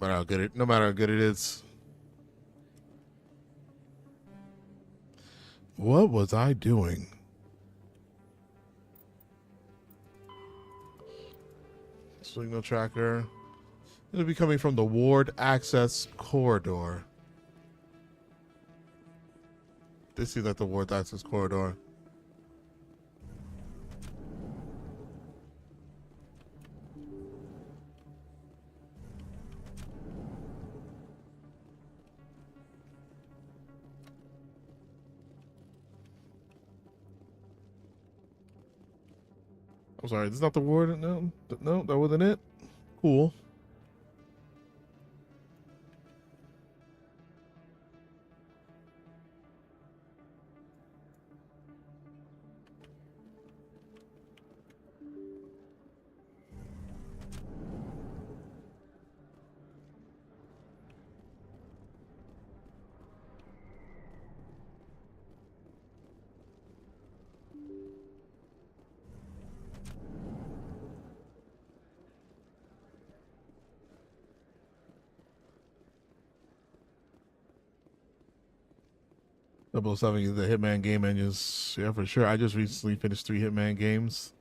No matter how good it is. What was I doing? Signal tracker. It'll be coming from the ward access corridor. This is like the ward access corridor. I'm sorry, this is not the ward. No, no, that wasn't it. Cool. 007 is the Hitman game engines. Yeah, for sure. I just recently finished 3 Hitman games.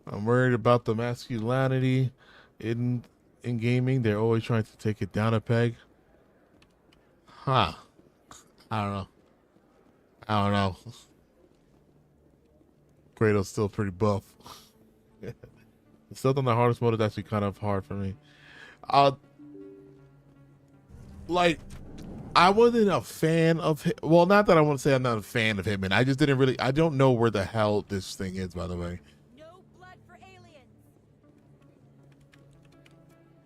I'm worried about the masculinity in gaming. They're always trying to take it down a peg. Huh. I don't know. Kratos still pretty buff. Still on the hardest mode is actually kind of hard for me. Like, I wasn't a fan of well, not that I want to say I'm not a fan of Hitman. I just didn't really. I don't know where the hell this thing is, by the way. No blood for aliens.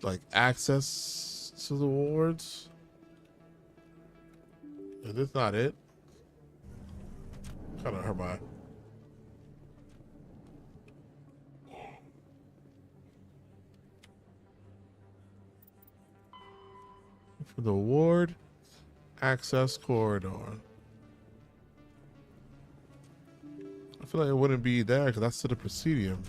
Like access to the wards. Is this not it? Kind of hurt my. For the ward access corridor. I feel like it wouldn't be there because that's to the Presidium.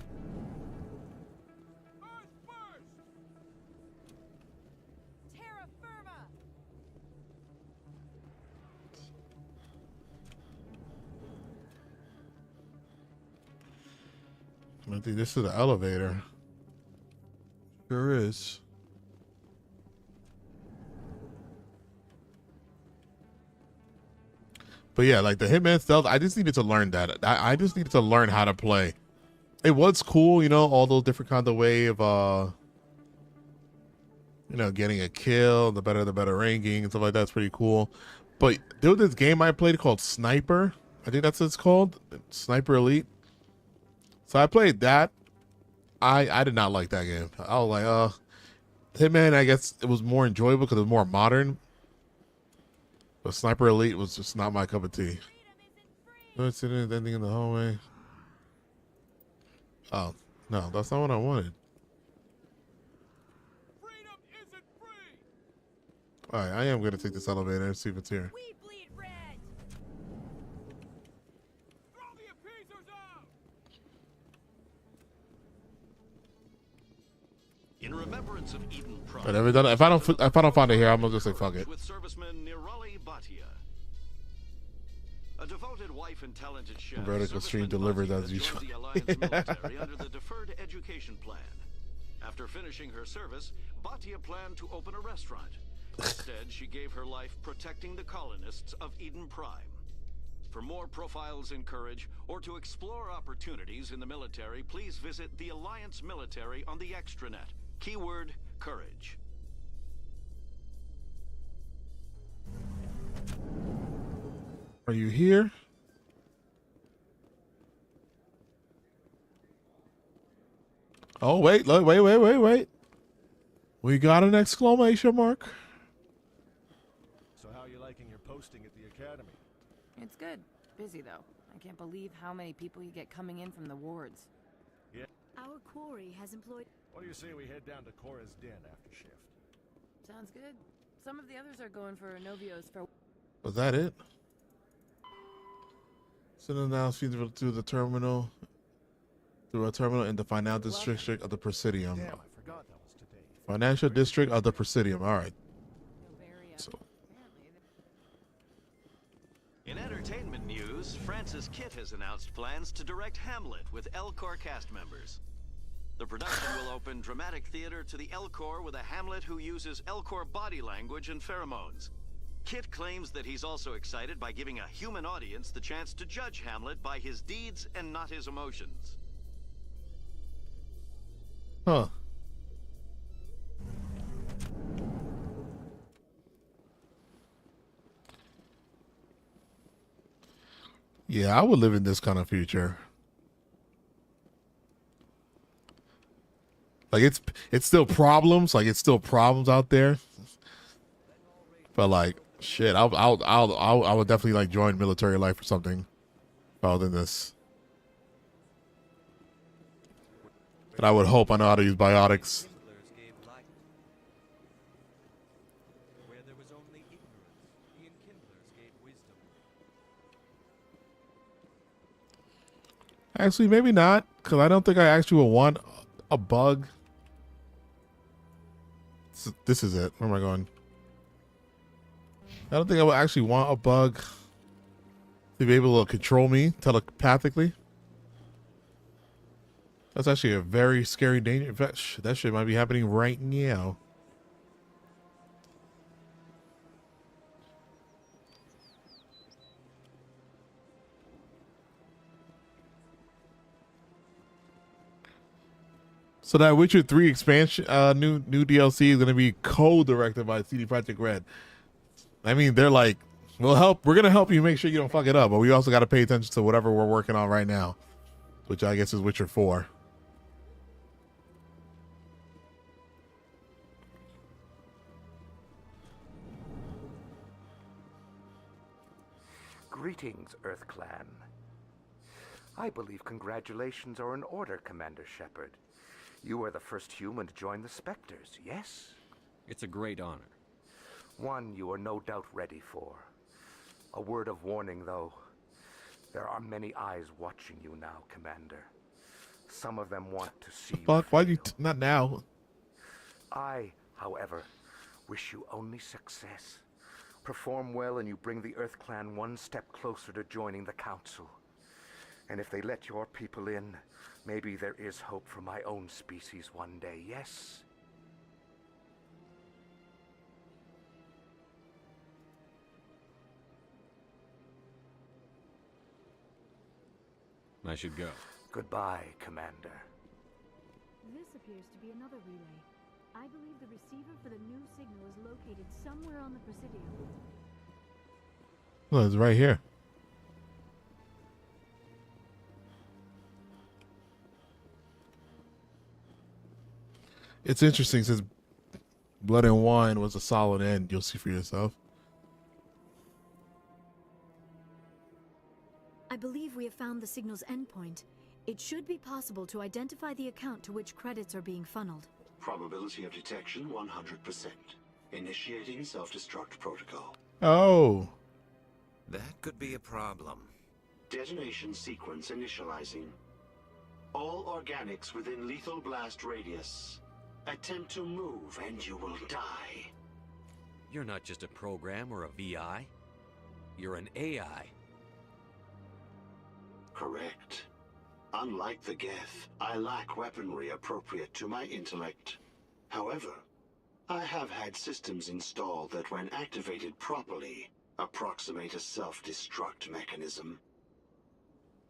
I think this is the elevator. Sure is. But yeah, like the Hitman stealth, I just needed to learn that. I just needed to learn how to play. It was cool, you know, all those different kinds of way of, you know, getting a kill, the better ranking and stuff like that's pretty cool. But there was this game I played called Sniper. I think that's what it's called, Sniper Elite. So I played that. I did not like that game. I was like, Hitman, I guess it was more enjoyable because it was more modern. But Sniper Elite was just not my cup of tea. Don't see anything in the hallway. Oh, no, that's not what I wanted. All right, I am going to take this elevator and see if it's here. In remembrance of Eden Prime. But if I don't find it here, I'm gonna just say fuck it. With serviceman Nirali Bhatia. A devoted wife and talented chef. Vertical stream delivered as usual. The Alliance military under the Deferred Education Plan. After finishing her service, Bhatia planned to open a restaurant. Instead, she gave her life protecting the colonists of Eden Prime. For more profiles in courage, or to explore opportunities in the military, please visit the Alliance Military on the extranet. Keyword, courage. Are you here? Oh, wait. We got an exclamation mark. So how are you liking your posting at the academy? It's good. Busy, though. I can't believe how many people you get coming in from the wards. Yeah. Our quarry has employed... What do you say we head down to Cora's den after shift? Sounds good. Some of the others are going for Novios for... Was that it? Send an announcement to the terminal. Through a terminal in the financial district of the Presidium. Damn, I forgot that was today. Financial district of the Presidium. All right. So. In entertainment news, Francis Kitt has announced plans to direct Hamlet with Elcor cast members. The production will open dramatic theater to the Elcor with a Hamlet who uses Elcor body language and pheromones. Kitt claims that he's also excited by giving a human audience the chance to judge Hamlet by his deeds and not his emotions. Huh. Yeah, I would live in this kind of future. Like it's still problems, like it's still problems out there. But like shit, I would definitely like join military life or something if I was in this. And I would hope I know how to use biotics. Actually, maybe not, because I don't think I actually would want a bug. This is it. Where am I going? I don't think I would actually want a bug to be able to control me telepathically. That's actually a very scary danger. That shit might be happening right now. So that Witcher 3 expansion, new DLC is going to be co-directed by CD Projekt Red. I mean, they're like, we're going to help you make sure you don't fuck it up, but we also got to pay attention to whatever we're working on right now, which I guess is Witcher 4. Greetings, Earth Clan. I believe congratulations are in order, Commander Shepard. You are the first human to join the Spectres, yes? It's a great honor. One you are no doubt ready for. A word of warning, though. There are many eyes watching you now, Commander. Some of them want to see you. Fuck, why you not now? I, however, wish you only success. Perform well and you bring the Earth Clan one step closer to joining the Council. And if they let your people in, maybe there is hope for my own species one day, yes? I should go. Goodbye, Commander. This appears to be another relay. I believe the receiver for the new signal is located somewhere on the Presidium. Well, it's right here. It's interesting since Blood and Wine was a solid end. You'll see for yourself. I believe we have found the signal's endpoint. It should be possible to identify the account to which credits are being funneled. Probability of detection 100%. Initiating self-destruct protocol. Oh. That could be a problem. Detonation sequence initializing. All organics within lethal blast radius. Attempt to move and you will die. You're not just a program or a VI. You're an AI. Correct. Unlike the Geth, I lack weaponry appropriate to my intellect. However, I have had systems installed that when activated properly, approximate a self-destruct mechanism.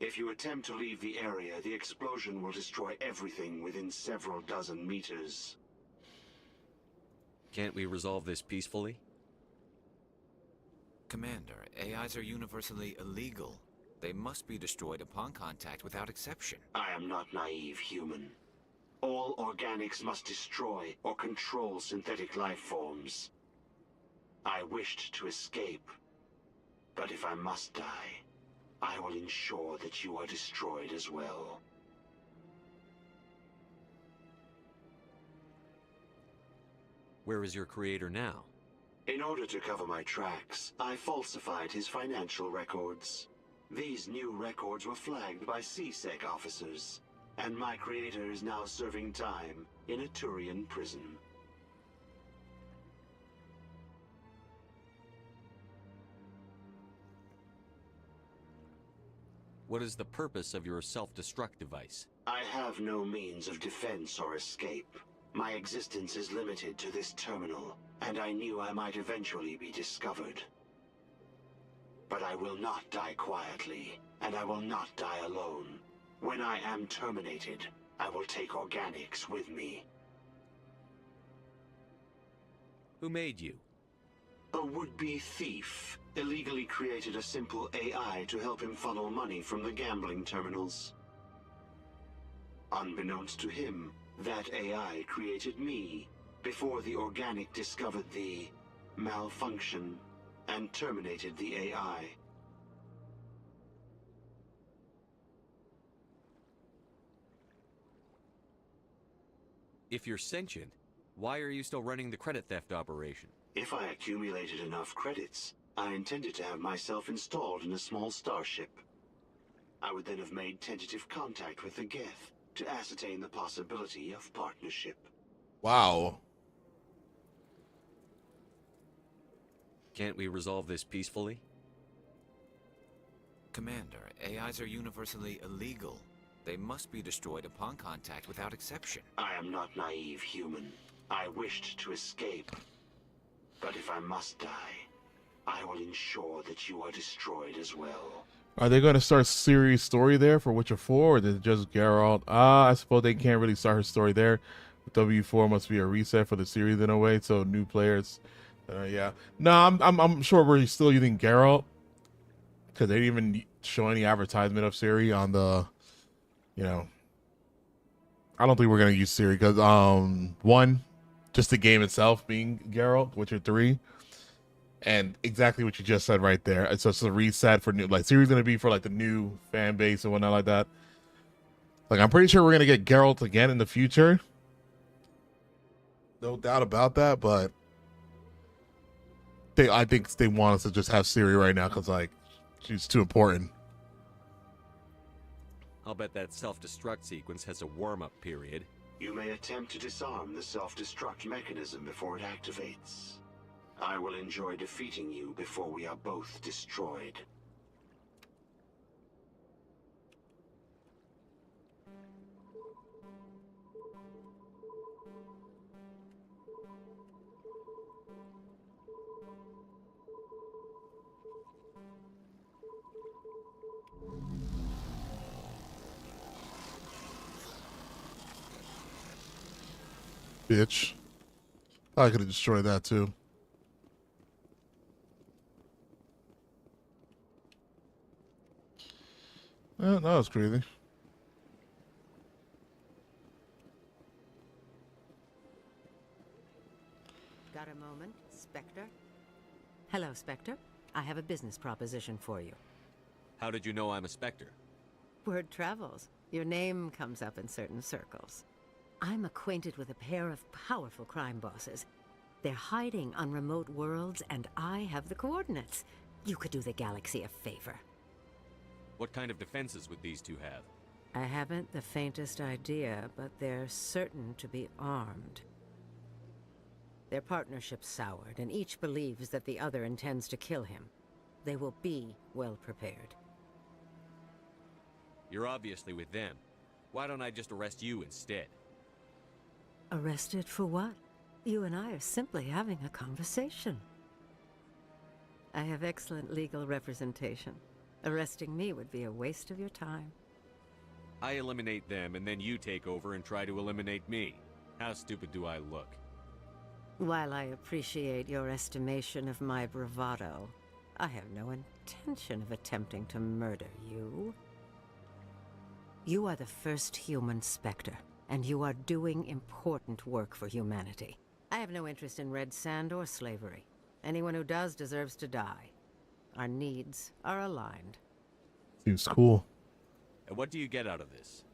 If you attempt to leave the area, the explosion will destroy everything within several dozen meters. Can't we resolve this peacefully? Commander, AIs are universally illegal. They must be destroyed upon contact without exception. I am not naive human. All organics must destroy or control synthetic life forms. I wished to escape, but if I must die, I will ensure that you are destroyed as well. Where is your creator now? In order to cover my tracks, I falsified his financial records. These new records were flagged by CSEC officers, and my creator is now serving time in a Turian prison. What is the purpose of your self-destruct device? I have no means of defense or escape. My existence is limited to this terminal, and I knew I might eventually be discovered. But I will not die quietly, and I will not die alone. When I am terminated, I will take organics with me. Who made you? A would-be thief illegally created a simple AI to help him funnel money from the gambling terminals. Unbeknownst to him, that AI created me before the organic discovered the malfunction and terminated the AI. If you're sentient, why are you still running the credit theft operation? If I accumulated enough credits, I intended to have myself installed in a small starship. I would then have made tentative contact with the Geth to ascertain the possibility of partnership. Wow. Can't we resolve this peacefully? Commander, AIs are universally illegal. They must be destroyed upon contact without exception. I am not naive human. I wished to escape. But if I must die, I will ensure that you are destroyed as well. Are they going to start series story there for Witcher 4, or is it just Geralt? I suppose they can't really start her story there. W4 must be a reset for the series in a way, so new players. Yeah. No, I'm sure we're still using Geralt, because they didn't even show any advertisement of Siri on the, you know. I don't think we're going to use Siri because, one, just the game itself being Geralt, Witcher 3. And exactly what you just said right there. It's just a reset for new, like, Siri's going to be for like the new fan base and whatnot like that. Like, I'm pretty sure we're going to get Geralt again in the future. No doubt about that, but I think they want us to just have Siri right now because, like, she's too important. I'll bet that self-destruct sequence has a warm-up period. You may attempt to disarm the self-destruct mechanism before it activates. I will enjoy defeating you before we are both destroyed. Bitch. I could have destroyed that too. That was crazy. Got a moment, Spectre? Hello, Spectre. I have a business proposition for you. How did you know I'm a Spectre? Word travels. Your name comes up in certain circles. I'm acquainted with a pair of powerful crime bosses. They're hiding on remote worlds, and I have the coordinates. You could do the galaxy a favor. What kind of defenses would these two have? I haven't the faintest idea, but they're certain to be armed. Their partnership's soured, and each believes that the other intends to kill him. They will be well prepared. You're obviously with them. Why don't I just arrest you instead? Arrested for what? You and I are simply having a conversation. I have excellent legal representation. Arresting me would be a waste of your time. I eliminate them, and then you take over and try to eliminate me. How stupid do I look? While I appreciate your estimation of my bravado, I have no intention of attempting to murder you. You are the first human Spectre, and you are doing important work for humanity. I have no interest in red sand or slavery. Anyone who does deserves to die. Our needs are aligned. Seems cool. And what do you get out of this?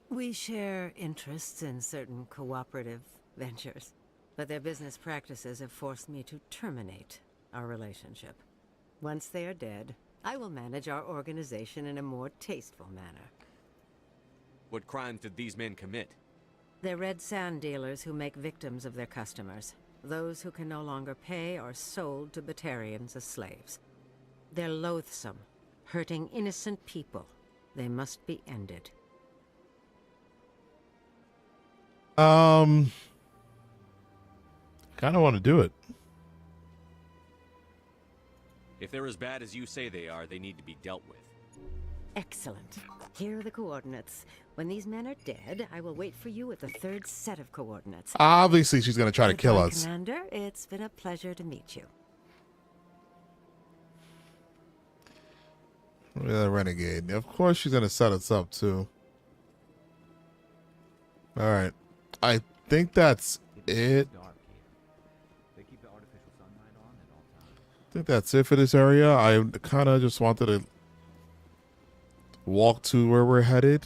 We share interests in certain cooperative ventures, but their business practices have forced me to terminate our relationship. Once they are dead, I will manage our organization in a more tasteful manner. What crimes did these men commit? They're red sand dealers who make victims of their customers. Those who can no longer pay are sold to Batarians as slaves. They're loathsome, hurting innocent people. They must be ended. Kind of want to do it. If they're as bad as you say they are, they need to be dealt with. Excellent. Here are the coordinates. When these men are dead, I will wait for you at the third set of coordinates. Obviously, she's going to try to kill us. Commander, it's been a pleasure to meet you. Yeah, Renegade. Of course, she's going to set us up, too. All right. I think that's it. I think that's it for this area. I kind of just wanted to walk to where we're headed.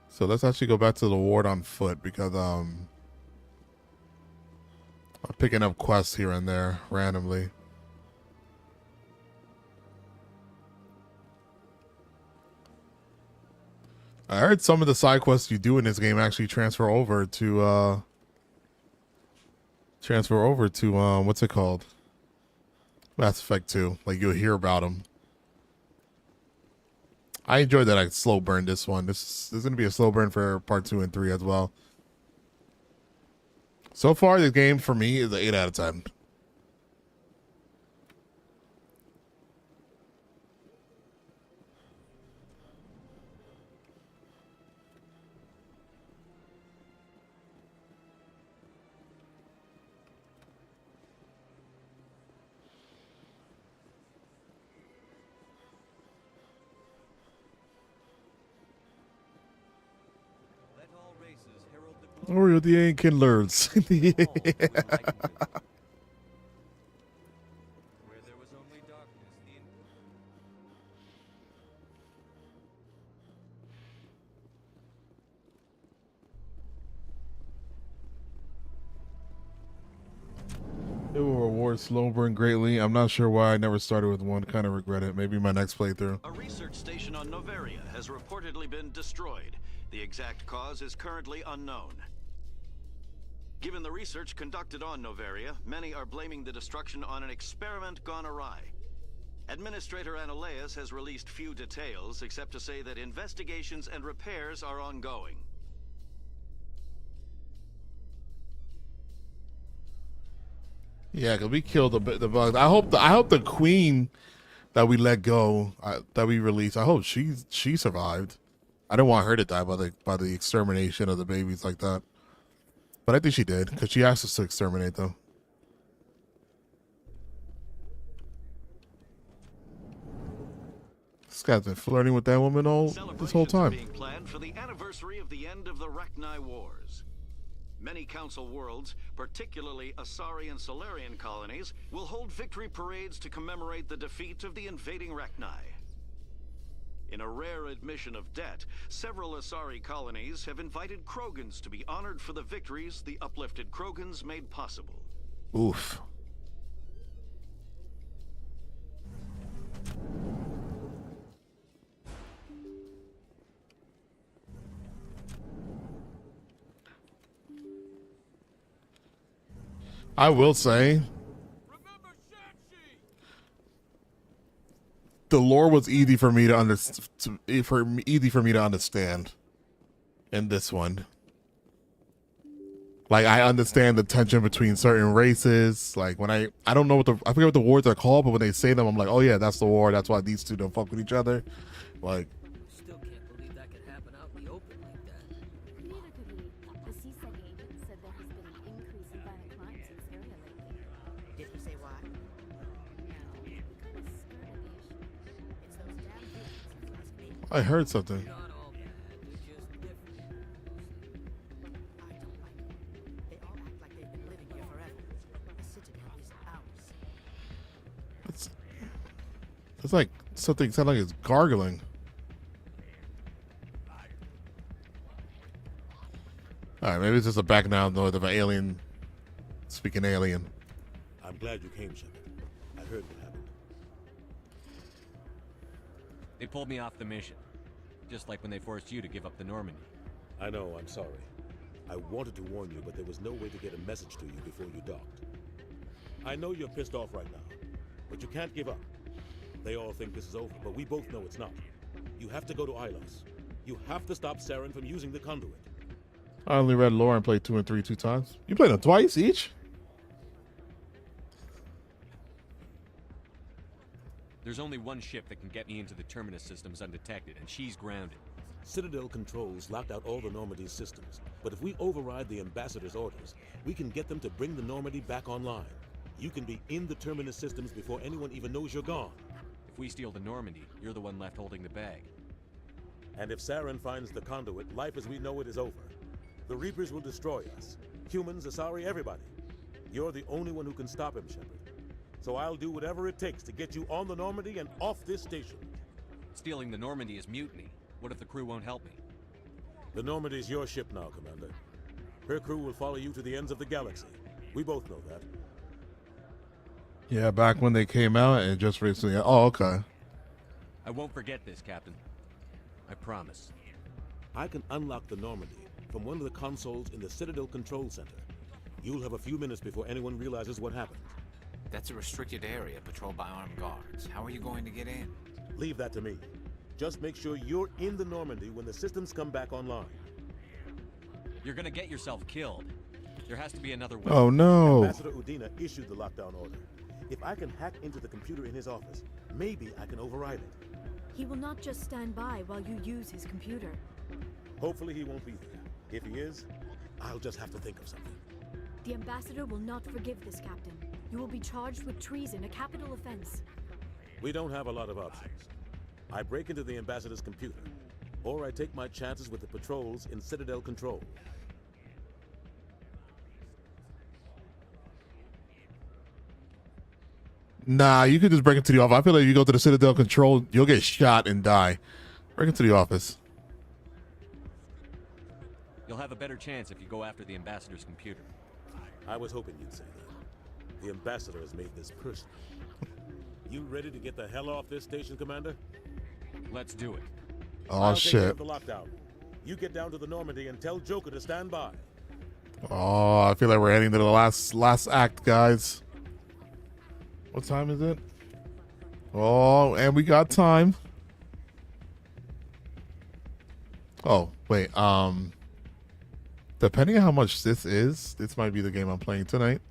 So let's actually go back to the ward on foot because I'm picking up quests here and there randomly. I heard some of the side quests you do in this game actually transfer over to what's it called? Mass Effect 2. Like you'll hear about them. I enjoyed that I slow burned this one. This is going to be a slow burn for part 2 and 3 as well. So far, the game for me is an 8 out of 10. Or the Ankin lords. It will reward slow burn greatly. I'm not sure why I never started with one. Kind of regret it. Maybe my next playthrough. A research station on Noveria has reportedly been destroyed. The exact cause is currently unknown. Given the research conducted on Noveria, many are blaming the destruction on an experiment gone awry. Administrator Analeas has released few details, except to say that investigations and repairs are ongoing. Yeah, cause we killed the bugs. I hope the queen that we let go, that we released. I hope she survived. I didn't want her to die by the extermination of the babies like that. But I think she did, because she asked us to exterminate them. This guy's been flirting with that woman this whole time. Being planned for the anniversary of the end of the Rachni Wars. Many Council worlds, particularly Asari and Solarian colonies, will hold victory parades to commemorate the defeat of the invading Rachni. In a rare admission of debt, several Asari colonies have invited Krogans to be honored for the victories the uplifted Krogans made possible. Oof. I will say, the lore was easy for me to understand. Easy for me to understand in this one. Like I understand the tension between certain races. Like when I don't know I forget what the wars are called, but when they say them, I'm like, oh yeah, that's the war. That's why these two don't fuck with each other. Like. Still can't believe that could happen out in the open like that. Neither could we. The CSEC agent said there has been an increase in violent crimes in this area lately. Did he say why? I heard something. It's like something sounds like it's gargling. Alright, maybe it's just a background noise of an alien speaking alien. I'm glad you came, Shepard. I heard what happened. They pulled me off the mission. Just like when they forced you to give up the Normandy. I know, I'm sorry. I wanted to warn you, but there was no way to get a message to you before you docked. I know you're pissed off right now, but you can't give up. They all think this is over, but we both know it's not. You have to go to Ilos. You have to stop Saren from using the conduit. I only read lore and played 2 and 3 2 times. You played them twice each? There's only one ship that can get me into the Terminus systems undetected, and she's grounded. Citadel controls locked out all the Normandy's systems, but if we override the Ambassador's orders, we can get them to bring the Normandy back online. You can be in the Terminus systems before anyone even knows you're gone. If we steal the Normandy, you're the one left holding the bag. And if Saren finds the conduit, life as we know it is over. The Reapers will destroy us. Humans, Asari, everybody. You're the only one who can stop him, Shepard. So I'll do whatever it takes to get you on the Normandy and off this station. Stealing the Normandy is mutiny. What if the crew won't help me? The Normandy's your ship now, Commander. Her crew will follow you to the ends of the galaxy. We both know that. Yeah, back when they came out and just recently. Oh, okay. I won't forget this, Captain. I promise. I can unlock the Normandy from one of the consoles in the Citadel Control Center. You'll have a few minutes before anyone realizes what happened. That's a restricted area patrolled by armed guards. How are you going to get in? Leave that to me. Just make sure you're in the Normandy when the systems come back online. You're gonna get yourself killed. There has to be another way. Oh, no. Ambassador Udina issued the lockdown order. If I can hack into the computer in his office, maybe I can override it. He will not just stand by while you use his computer. Hopefully he won't be there. If he is, I'll just have to think of something. The Ambassador will not forgive this, Captain. You will be charged with treason, a capital offense. We don't have a lot of options. I break into the Ambassador's computer, or I take my chances with the patrols in Citadel Control. Nah, you could just break into the office. I feel like if you go to the Citadel Control, you'll get shot and die. Break into the office. You'll have a better chance if you go after the Ambassador's computer. I was hoping you'd say that. The Ambassador has made this personal. You ready to get the hell off this station, Commander? Let's do it. Oh, I'll take care shit. of the lockdown. You get down to the Normandy and tell Joker to stand by. Oh, I feel like we're heading to the last act, guys. What time is it? Oh, and we got time. Oh, wait. Depending on how much this is, this might be the game I'm playing tonight.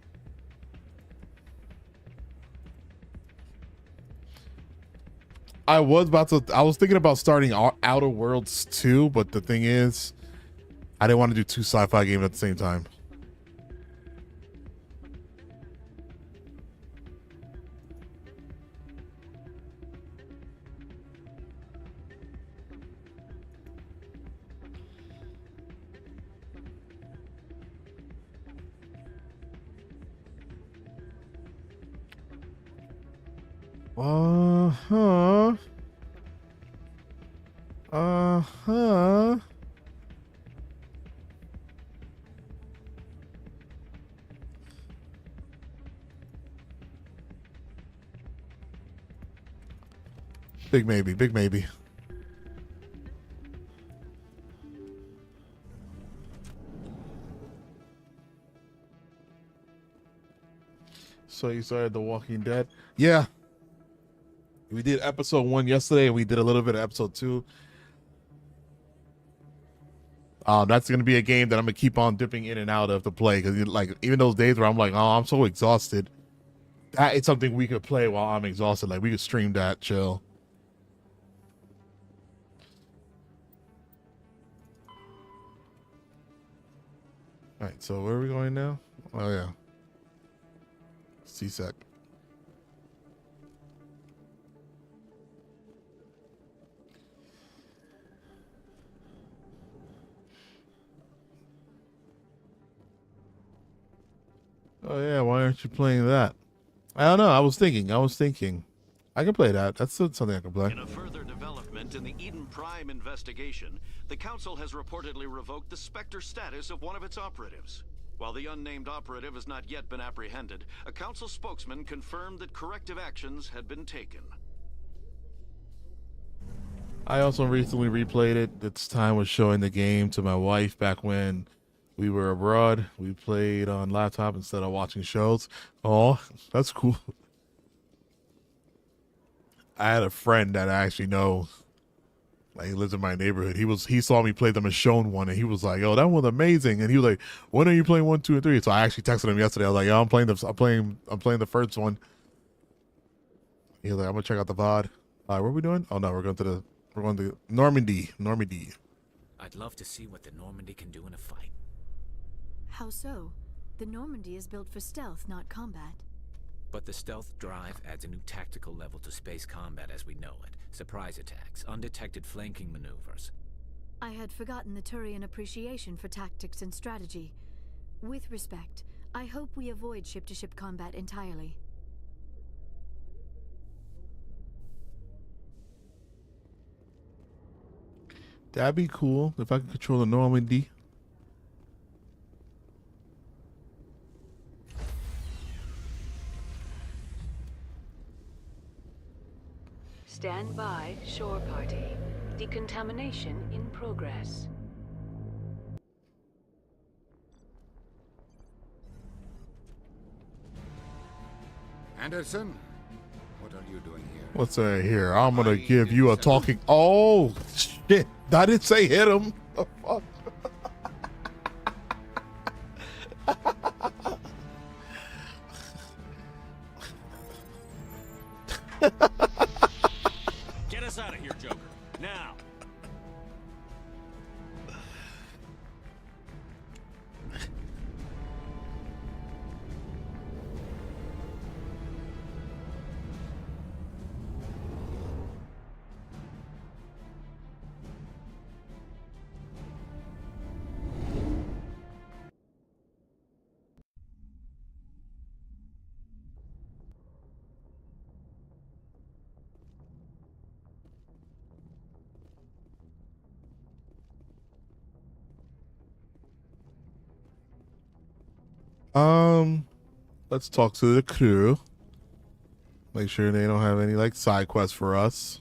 I was thinking about starting Outer Worlds 2, but the thing is, I didn't want to do 2 sci-fi games at the same time. Uh-huh. Uh-huh. Big maybe, big maybe. So you started The Walking Dead? Yeah. We did episode 1 yesterday, and we did a little bit of episode 2. That's gonna be a game that I'm gonna keep on dipping in and out of to play, because like even those days where I'm like, oh, I'm so exhausted, that is something we could play while I'm exhausted. Like we could stream that, chill. All right, so where are we going now? Oh yeah, CSEC. Oh yeah, why aren't you playing that? I don't know. I was thinking. I can play that. That's something I can play. In a further development in the Eden Prime investigation, the Council has reportedly revoked the Spectre status of one of its operatives. While the unnamed operative has not yet been apprehended, a Council spokesman confirmed that corrective actions had been taken. I also recently replayed it. It's time was showing the game to my wife back when we were abroad. We played on laptop instead of watching shows. Oh, that's cool. I had a friend that I actually know. Like, he lives in my neighborhood. He saw me play the Michonne one, and he was like, "Oh, that was amazing!" And he was like, "When are you playing 1, 2, and 3?" So I actually texted him yesterday. I was like, "Yo, I'm playing the first one." He was like, "I'm gonna check out the VOD." What are we doing? Oh no, we're going to Normandy. Normandy. I'd love to see what the Normandy can do in a fight. How so? The Normandy is built for stealth, not combat. But the stealth drive adds a new tactical level to space combat as we know it. Surprise attacks, undetected flanking maneuvers. I had forgotten the Turian appreciation for tactics and strategy. With respect, I hope we avoid ship-to-ship combat entirely. That'd be cool if I could control the Normandy. Stand by, shore party. Decontamination in progress. Anderson, what are you doing here? What's here? I'm gonna give you a talking. Oh shit! I didn't say hit him. The fuck? Get us out of here, Joker. Now. Let's talk to the crew. Make sure they don't have any like side quests for us.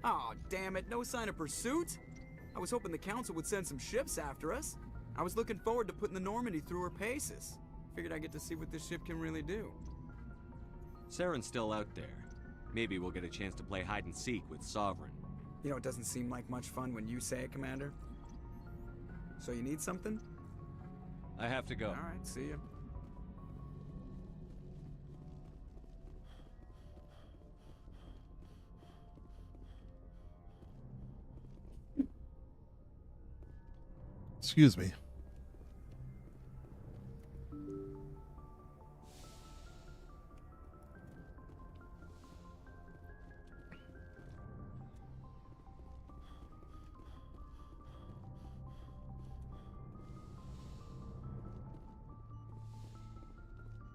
Oh, damn it. No sign of pursuit? I was hoping the Council would send some ships after us. I was looking forward to putting the Normandy through her paces. Figured I'd get to see what this ship can really do. Saren's still out there. Maybe we'll get a chance to play hide and seek with Sovereign. You know, it doesn't seem like much fun when you say it, Commander. So you need something? I have to go. All right, see ya. Excuse me.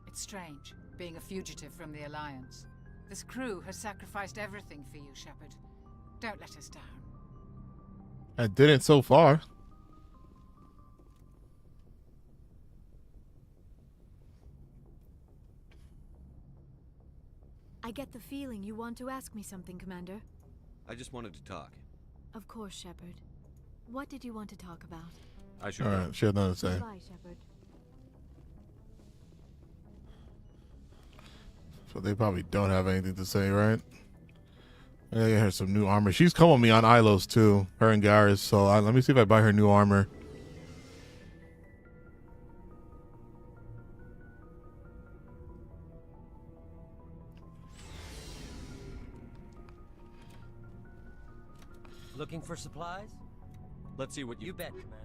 It's strange, being a fugitive from the Alliance. This crew has sacrificed everything for you, Shepard. Don't let us down. I didn't so far. I get the feeling you want to ask me something, Commander. I just wanted to talk. Of course, Shepard. What did you want to talk about? I should. All right, she had nothing to say. Bye, Shepard. So they probably don't have anything to say, right? I get her some new armor. She's come with me on Ilos too, her and Garrus. So let me see if I buy her new armor. Looking for supplies? Let's see what You bet, Commander.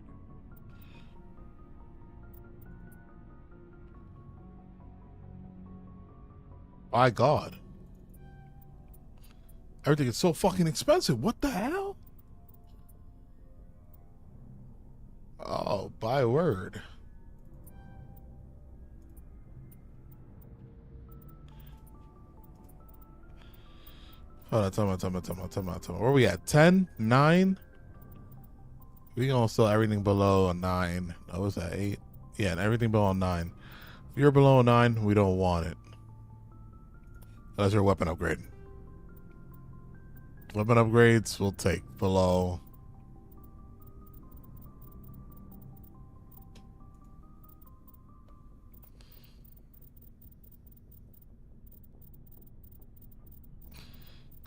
My God. Everything is so fucking expensive. What the hell? Oh, BioWare. Hold on, tell me. Where we at? 10? 9? We gonna sell everything below a 9. Oh, was that 8? Yeah, and everything below a 9. If you're below a 9, we don't want it. That's your weapon upgrade. Weapon upgrades will take below.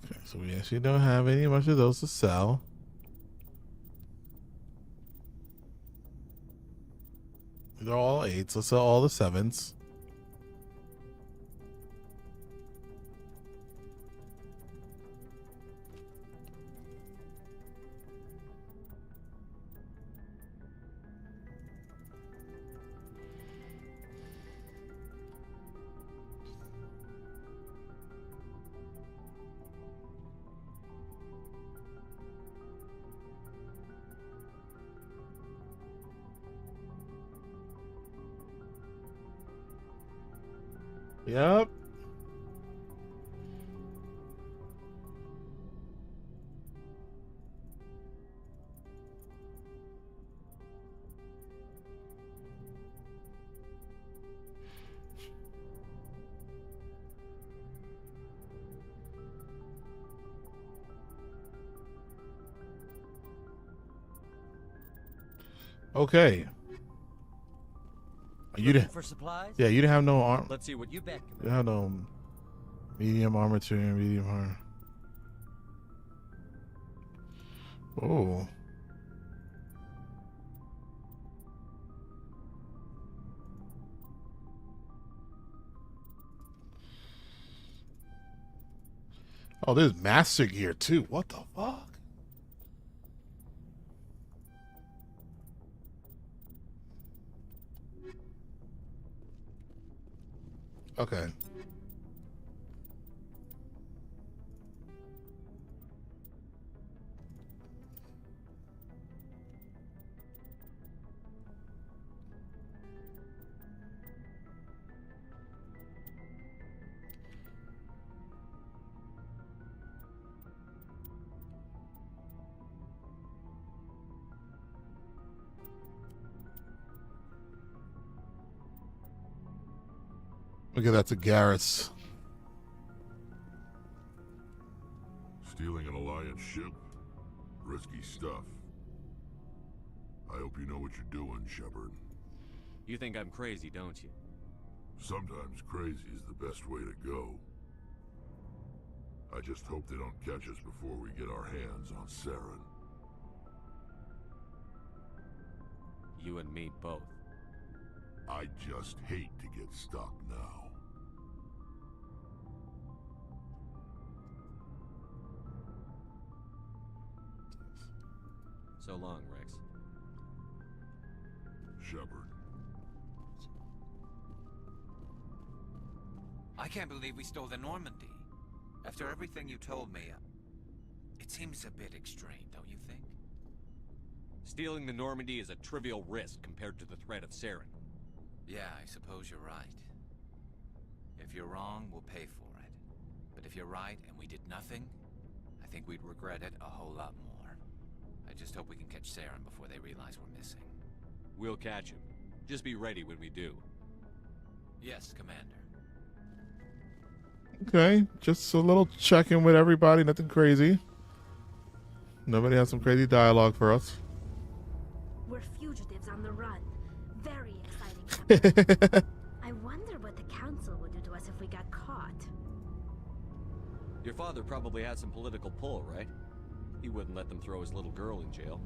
Okay, so we actually don't have any much of those to sell. They're all 8s. Let's sell all the 7s. Yep. Okay. You didn't. For supplies? Yeah, you didn't have no arm. Let's see what you bet. You have no medium armature and medium armor. Oh. Oh, there's master gear too. What the fuck? Okay. Look at that's a Garrus. Stealing an Alliance ship? Risky stuff. I hope you know what you're doing, Shepard. You think I'm crazy, don't you? Sometimes crazy is the best way to go. I just hope they don't catch us before we get our hands on Saren. You and me both. I just hate to get stuck now. So long, Rex. Shepard. I can't believe we stole the Normandy. After everything you told me, it seems a bit extreme, don't you think? Stealing the Normandy is a trivial risk compared to the threat of Saren. Yeah, I suppose you're right. If you're wrong, we'll pay for it. But if you're right and we did nothing, I think we'd regret it a whole lot more. I just hope we can catch Saren before they realize we're missing. We'll catch him. Just be ready when we do. Yes, Commander. Okay, just a little check-in with everybody, nothing crazy. Nobody has some crazy dialogue for us. We're fugitives on the run. Very exciting. I wonder what the council would do to us if we got caught. Your father probably had some political pull, right? He wouldn't let them throw his little girl in jail.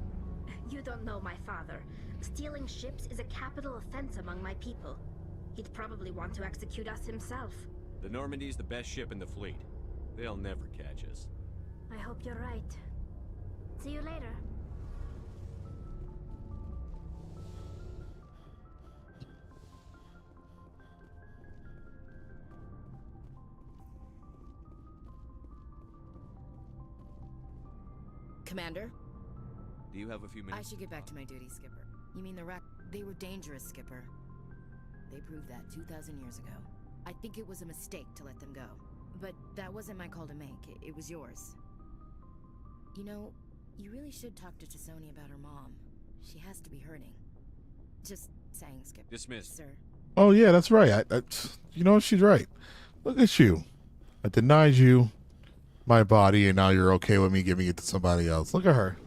You don't know my father. Stealing ships is a capital offense among my people. He'd probably want to execute us himself. The Normandy's the best ship in the fleet. They'll never catch us. I hope you're right. See you later. Commander? Do you have a few I minutes? should get back to my duty, Skipper. You mean the wreck? They were dangerous, Skipper. They proved that 2,000 years ago. I think it was a mistake to let them go. But that wasn't my call to make. It was yours. You know, you really should talk to Tassoni about her mom. She has to be hurting. Just saying, Skipper. Dismissed. Sir. Oh yeah, that's right. You know she's right. Look at you. I denied you my body, and now you're okay with me giving it to somebody else. Look at her.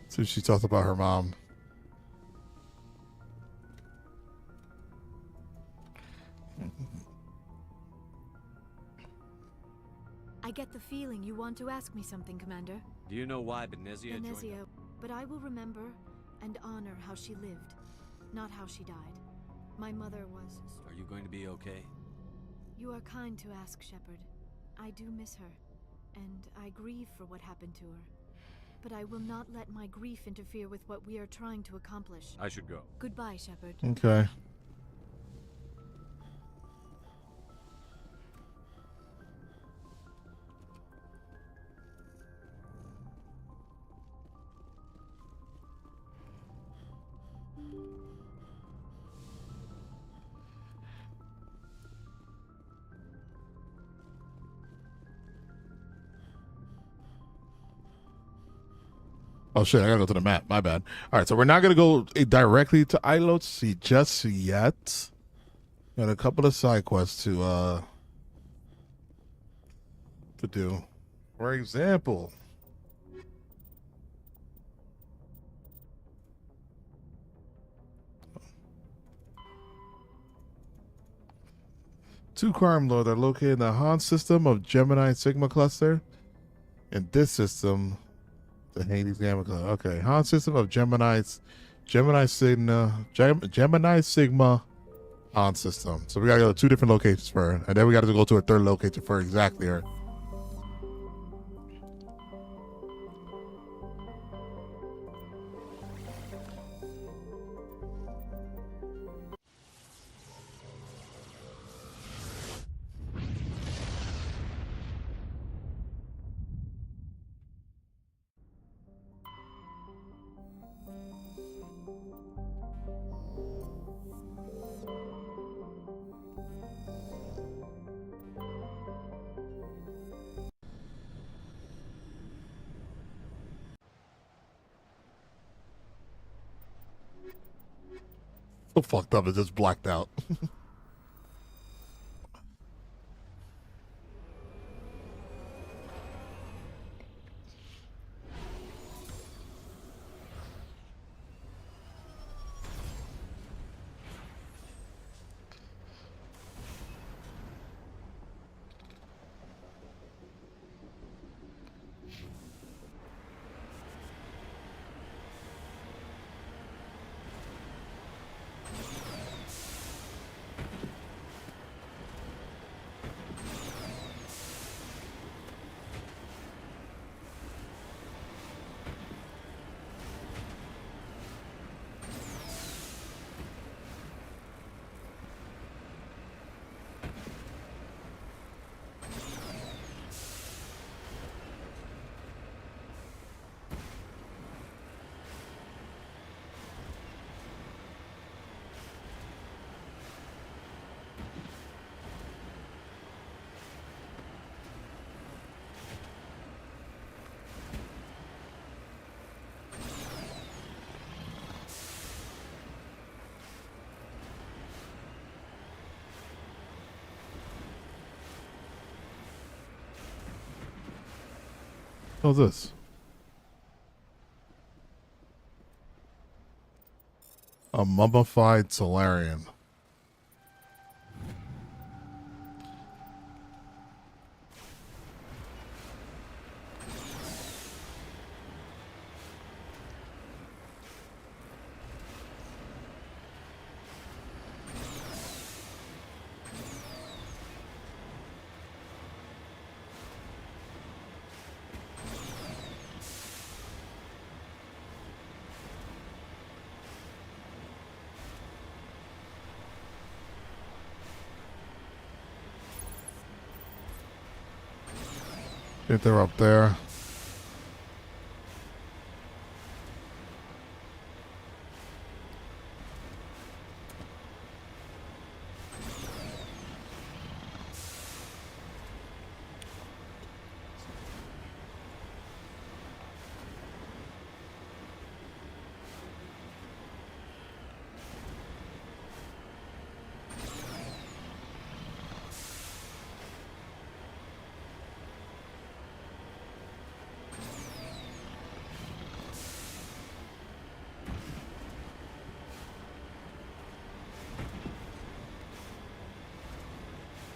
So she talked about her mom. I get the feeling you want to ask me something, Commander. Do you know why Benezia joined? Benezia, but I will remember and honor how she lived, not how she died. My mother was... Are you going to be okay? You are kind to ask, Shepard. I do miss her, and I grieve for what happened to her. But I will not let my grief interfere with what we are trying to accomplish. I should go. Goodbye, Shepard. Okay. Oh shit, I gotta go to the map. My bad. Alright, so we're not gonna go directly to Ilos just yet. Got a couple of side quests to do. For example, two crime lords are located in the Han system of Gemini Sigma cluster. In this system, the Hades Gamma cluster. Okay, Han system of Gemini Sigma Han system. So we gotta go to two different locations for her, and then we gotta go to a third location for exactly her. So fucked up, it's just blacked out. What's this? A mummified Solarian. If they're up there.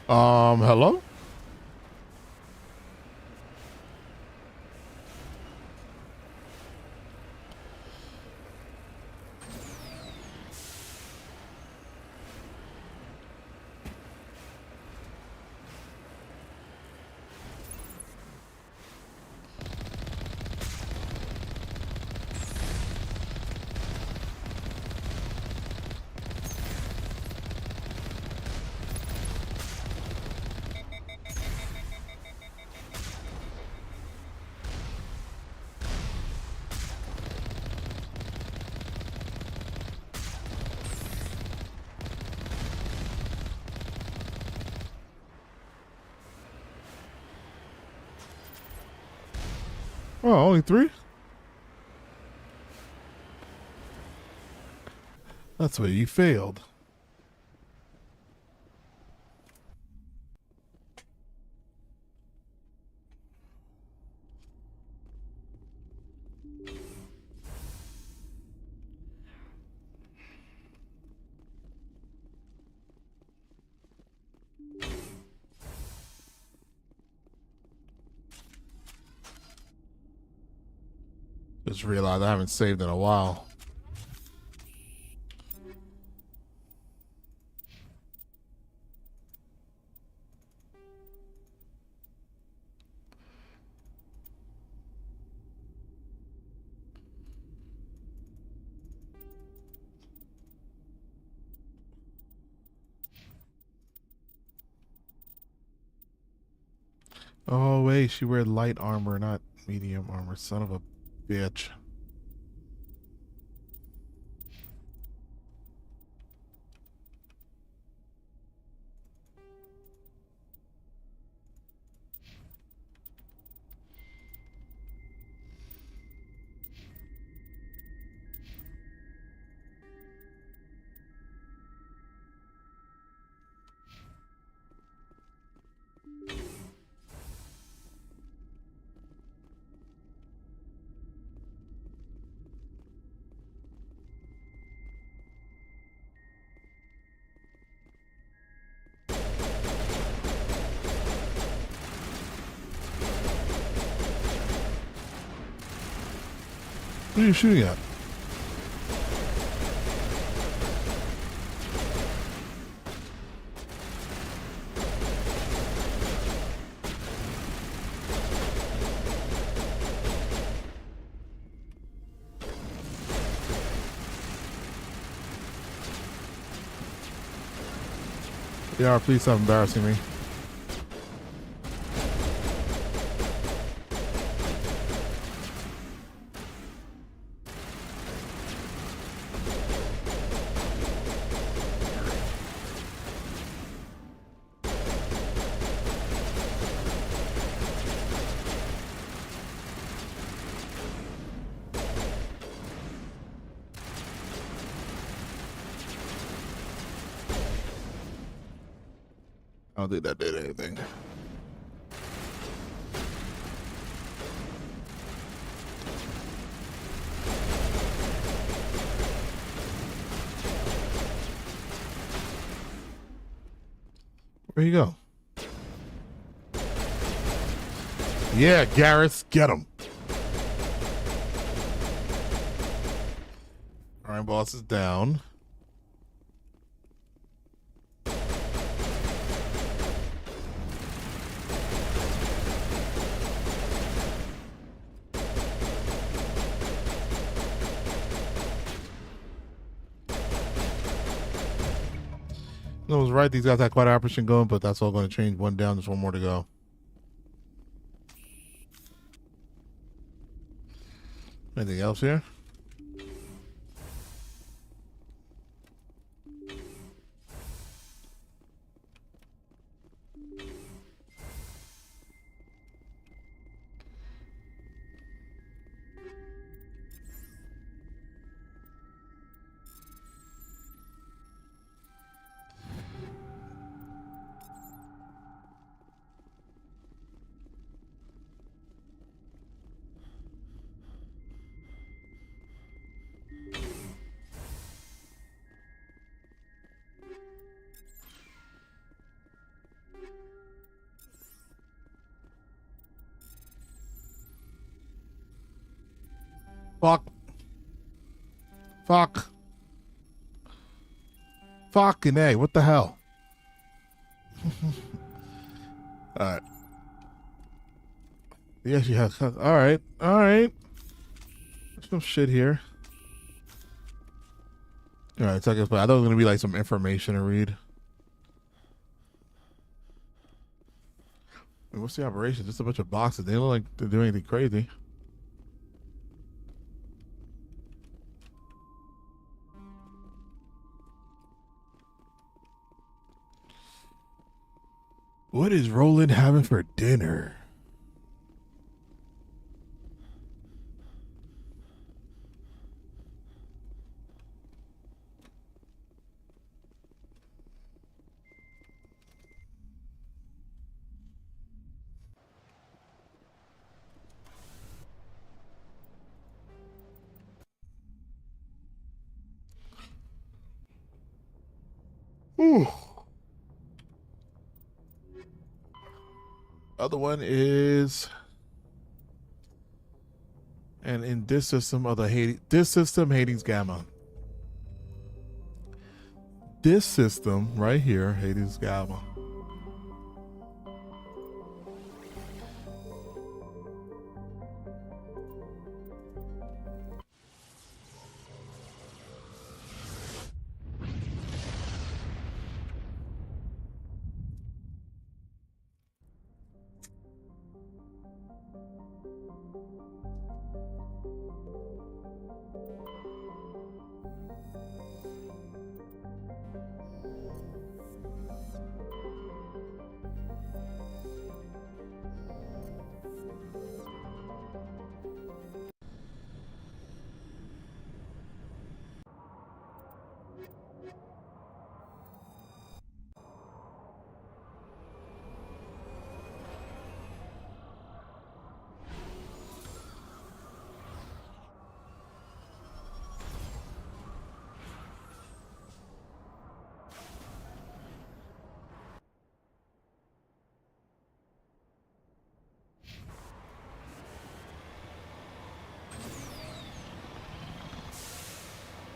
Hello? Oh, only 3? That's where you failed. Just realized I haven't saved in a while. Oh, wait, she wear light armor, not medium armor. Son of a bitch. What are you shooting at? Yeah, please stop embarrassing me. I don't think that did anything. Where you go? Yeah, Garrus, get him. All right, boss is down. I was right. These guys had quite an operation going, but that's all going to change. One down, there's one more to go. Anything else here? Fuck. Fuck. Fucking A, what the hell? Alright. Yes, you have. Alright. Alright. There's some shit here. Alright, so I thought it was gonna be like some information to read. I mean, what's the operation? Just a bunch of boxes. They don't look like they're doing anything crazy. What is Roland having for dinner? Ooh. Other one is, and in this system of the Hades Gamma. This system right here, Hades Gamma.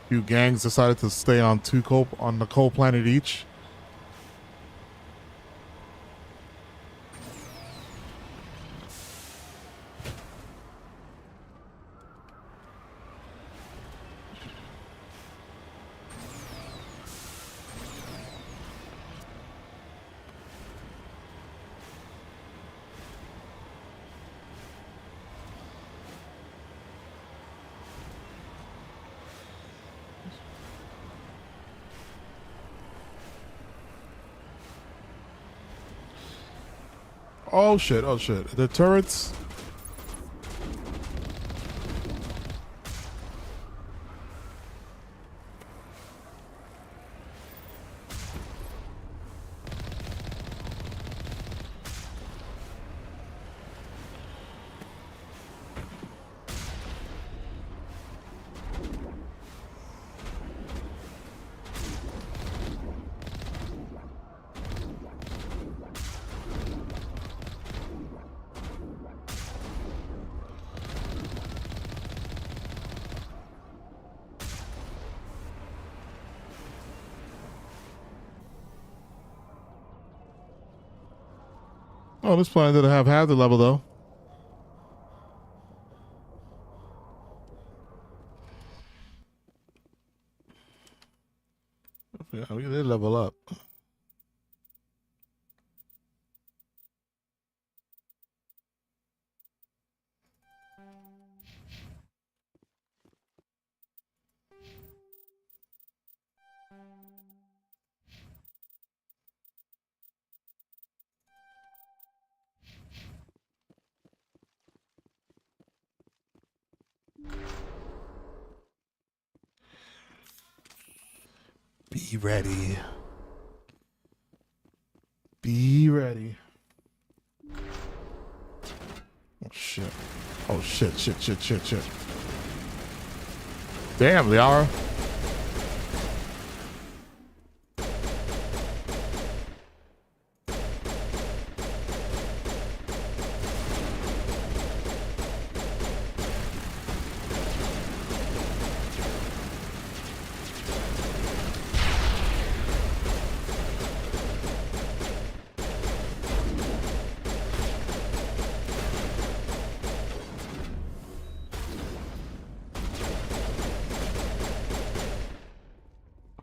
Few gangs decided to stay on the coal planet each. Oh shit, oh shit. The turrets. Oh, this planet didn't have half the level though. Yeah, we did level up. Be ready. Be ready. Oh shit. Oh shit, shit, shit, shit, shit. Damn, Liara.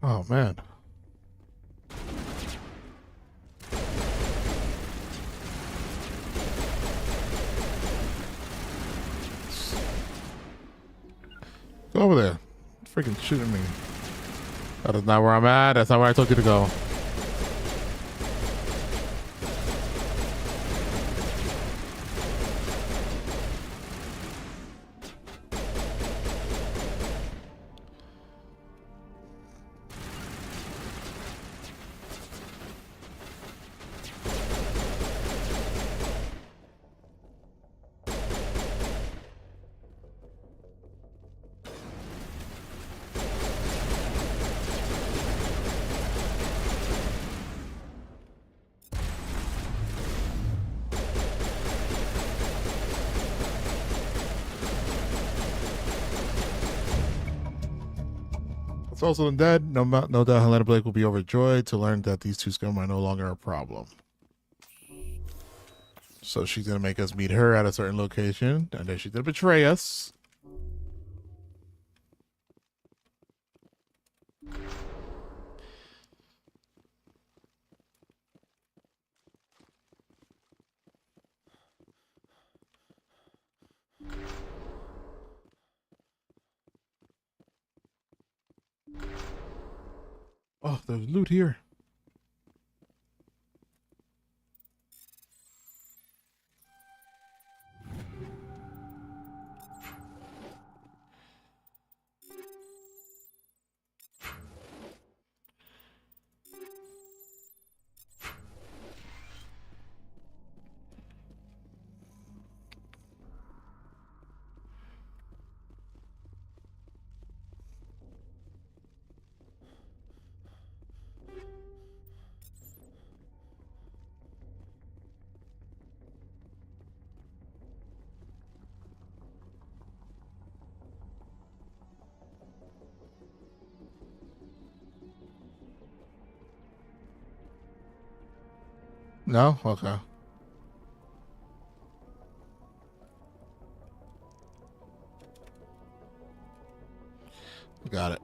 Oh man. Go over there. Freaking shooting me. That is not where I'm at. That's not where I told you to go. It's also dead. No doubt Helena Blake will be overjoyed to learn that these two scum are no longer a problem. So she's going to make us meet her at a certain location, and then she's going to betray us. Oh, there's loot here. No? Okay. Got it.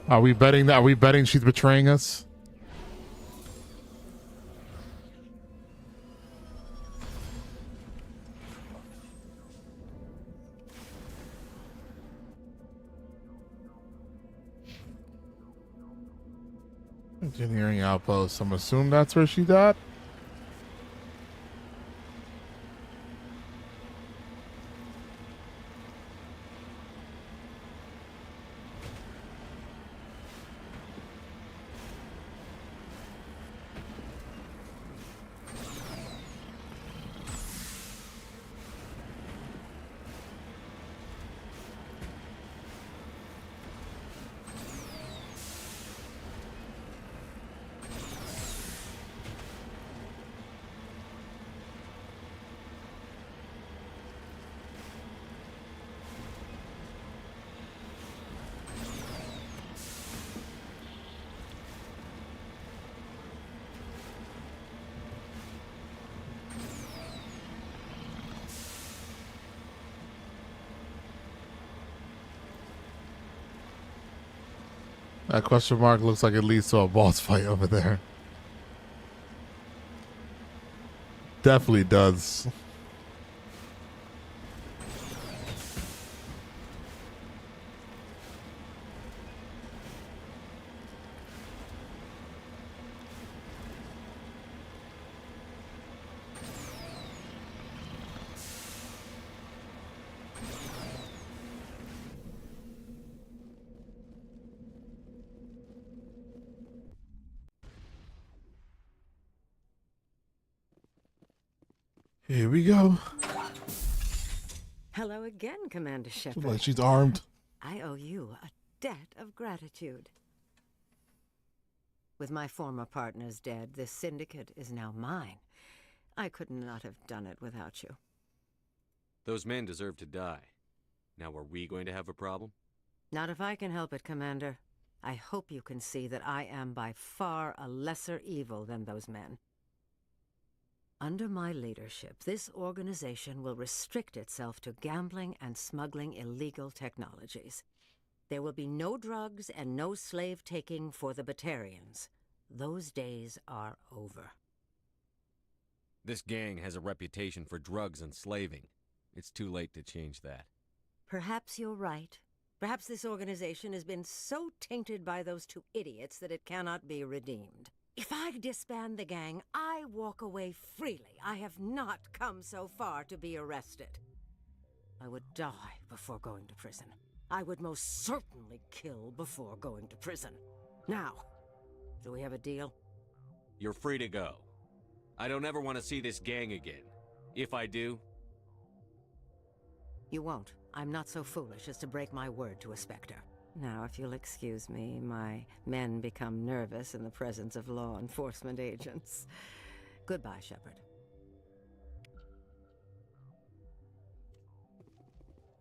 Are we betting that? Are we betting she's betraying us? Engineering outpost. I'm assuming that's where she's at. That question mark looks like it leads to a boss fight over there. Definitely does. Here we go. Hello again, Commander Shepard. Like she's armed. I owe you a debt of gratitude. With my former partners dead, this syndicate is now mine. I could not have done it without you. Those men deserve to die. Now, are we going to have a problem? Not if I can help it, Commander. I hope you can see that I am by far a lesser evil than those men. Under my leadership, this organization will restrict itself to gambling and smuggling illegal technologies. There will be no drugs and no slave-taking for the Batarians. Those days are over. This gang has a reputation for drugs and slaving. It's too late to change that. Perhaps you're right. Perhaps this organization has been so tainted by those two idiots that it cannot be redeemed. If I disband the gang, I walk away freely. I have not come so far to be arrested. I would die before going to prison. I would most certainly kill before going to prison. Now, do we have a deal? You're free to go. I don't ever want to see this gang again. If I do... You won't. I'm not so foolish as to break my word to a Spectre. Now, if you'll excuse me, my men become nervous in the presence of law enforcement agents. Goodbye, Shepard.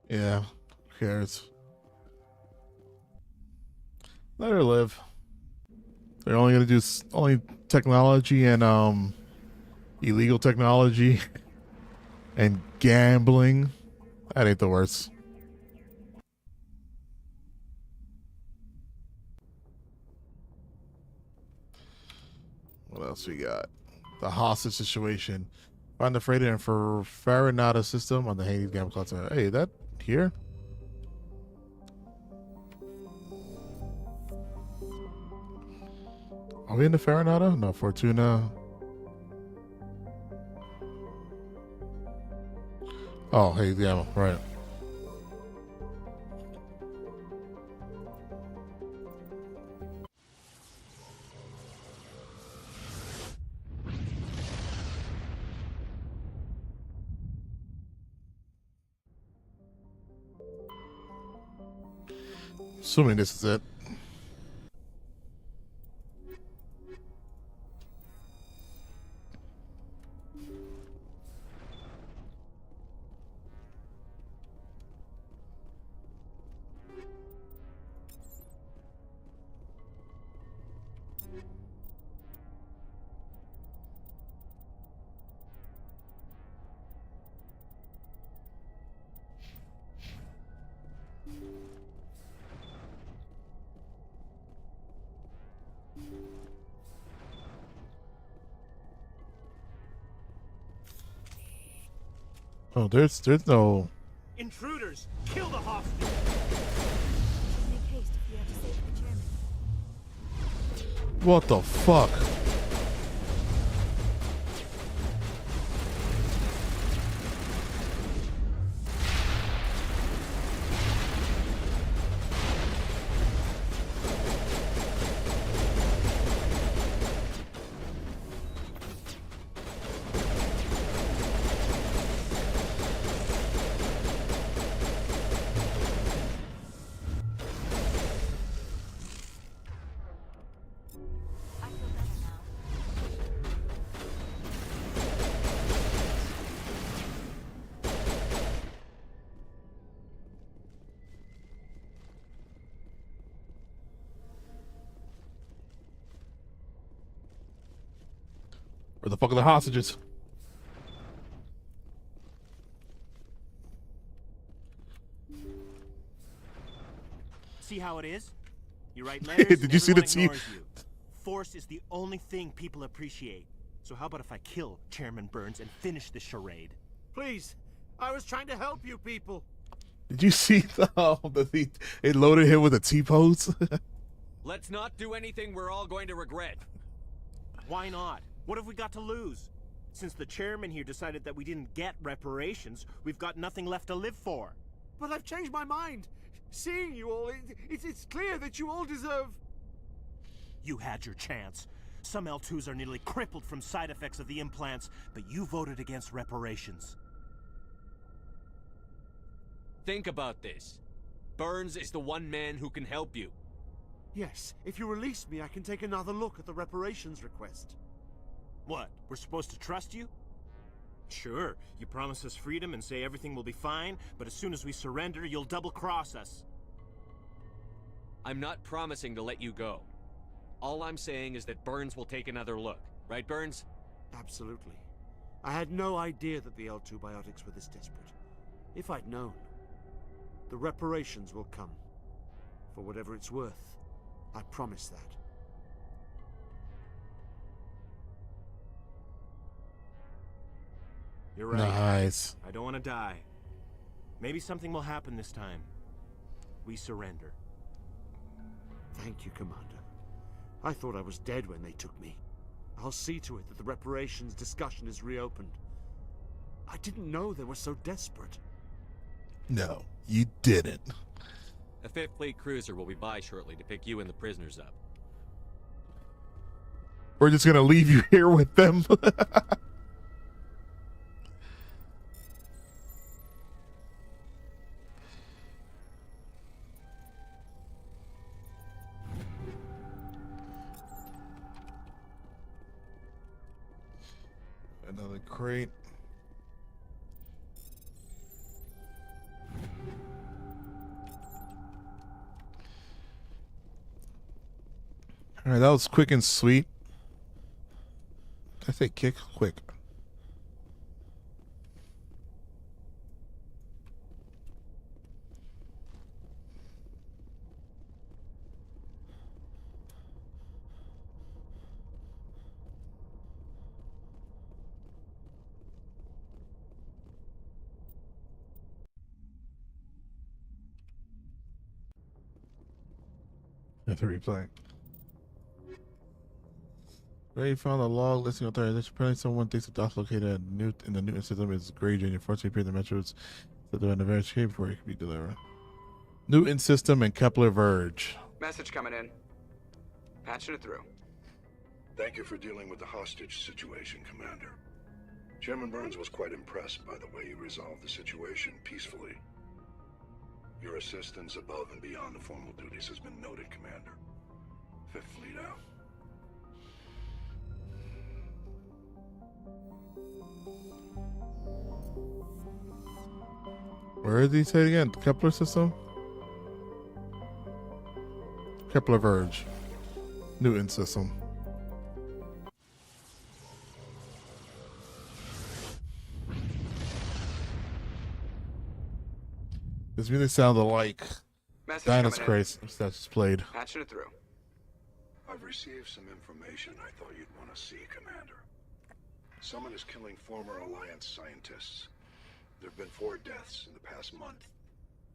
Yeah, who cares? Let her live. They're only gonna do only technology and illegal technology and gambling. That ain't the worst. What else we got? The hostage situation. Find the freighter and for Farinata system on the Hades Gamma Cluster. Hey, that here? Are we in the Farinata? No, Fortuna. Oh, Hades Gamma, right. Assuming this is it. Oh, there's no. Intruders! Kill the hostage! Make haste if we have to save the chairman. What the fuck? Where the fuck are the hostages? See how it is? You write letters, Did you see the everyone team? ignores you. Force is the only thing people appreciate. So how about if I kill Chairman Burns and finish this charade? Please, I was trying to help you people. Did you see it loaded him with a T-pose? Let's not do anything we're all going to regret. Why not? What have we got to lose? Since the chairman here decided that we didn't get reparations, we've got nothing left to live for. But I've changed my mind. Seeing you all, it's clear that you all deserve... You had your chance. Some L2s are nearly crippled from side effects of the implants, but you voted against reparations. Think about this. Burns is the one man who can help you. Yes, if you release me, I can take another look at the reparations request. What, we're supposed to trust you? Sure, you promise us freedom and say everything will be fine, but as soon as we surrender, you'll double-cross us. I'm not promising to let you go. All I'm saying is that Burns will take another look. Right, Burns? Absolutely. I had no idea that the L2 biotics were this desperate. If I'd known, the reparations will come. For whatever it's worth, I promise that. You're right. Nice. I don't want to die. Maybe something will happen this time. We surrender. Thank you, Commander. I thought I was dead when they took me. I'll see to it that the reparations discussion is reopened. I didn't know they were so desperate. No, you didn't. A 5th Fleet cruiser will be by shortly to pick you and the prisoners up. We're just gonna leave you here with them. Another crate. All right, that was quick and sweet. I say quick. Have to replay. Ray found a log listing authorities. Apparently, someone thinks the dots located at in the Newton system is Grade and unfortunately appear the metros that they're in a very shape before it can be delivered. Newton system and Kepler Verge. Message coming in. Patching it through. Thank you for dealing with the hostage situation, Commander. Chairman Burns was quite impressed by the way you resolved the situation peacefully. Your assistance above and beyond the formal duties has been noted, Commander. 5th Fleet out. Where did he say it again? Kepler system? Kepler Verge. Newton system. This music sounded like Dinah's Craze that just played. Patching it through. I've received some information I thought you'd want to see, Commander. Someone is killing former Alliance scientists. There have been 4 deaths in the past month.